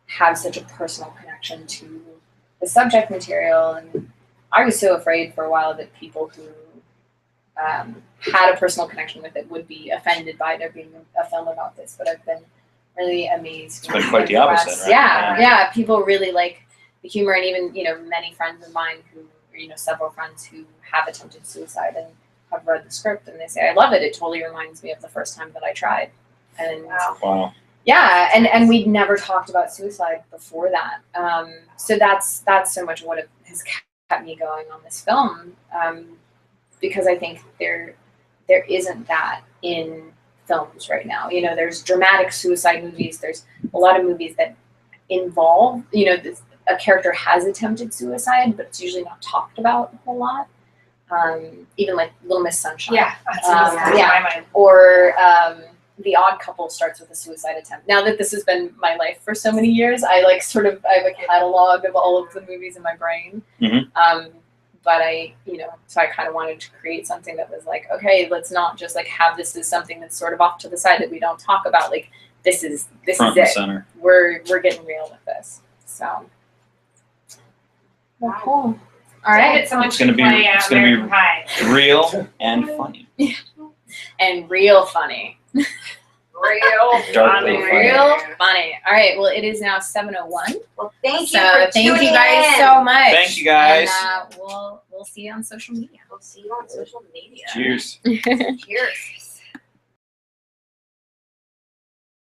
have such a personal connection to the subject material. And I was so afraid for a while that people who had a personal connection with it would be offended by there being a film about this, but I've been really amazed. It's been quite the opposite, right? Yeah, people really like the humor, and even many friends of mine who, several friends who have attempted suicide and have read the script, and they say, I love it. It totally reminds me of the first time that I tried. And wow. Yeah, and we'd never talked about suicide before that. So that's so much what has kept me going on this film, because I think there isn't that in films right now. There's dramatic suicide movies. There's a lot of movies that involve, a character has attempted suicide, but it's usually not talked about a whole lot. Even like Little Miss Sunshine. Yeah, that's my mind. Or The Odd Couple starts with a suicide attempt. Now that this has been my life for so many years, I have a catalog of all of the movies in my brain. But so I kind of wanted to create something that was like, okay, let's not just like have this as something that's sort of off to the side that we don't talk about. Like this is Front it. and center. We're getting real with this. So. Well, cool. All right. It's gonna be real and funny. And real funny. Real Darkly funny. funny. Real funny. All right. Well, it is now 7:01. Well, thank you So for thank you tuning guys in. so much. Thank you, guys. And we'll see you on social media. We'll see you on social media. Cheers. Cheers.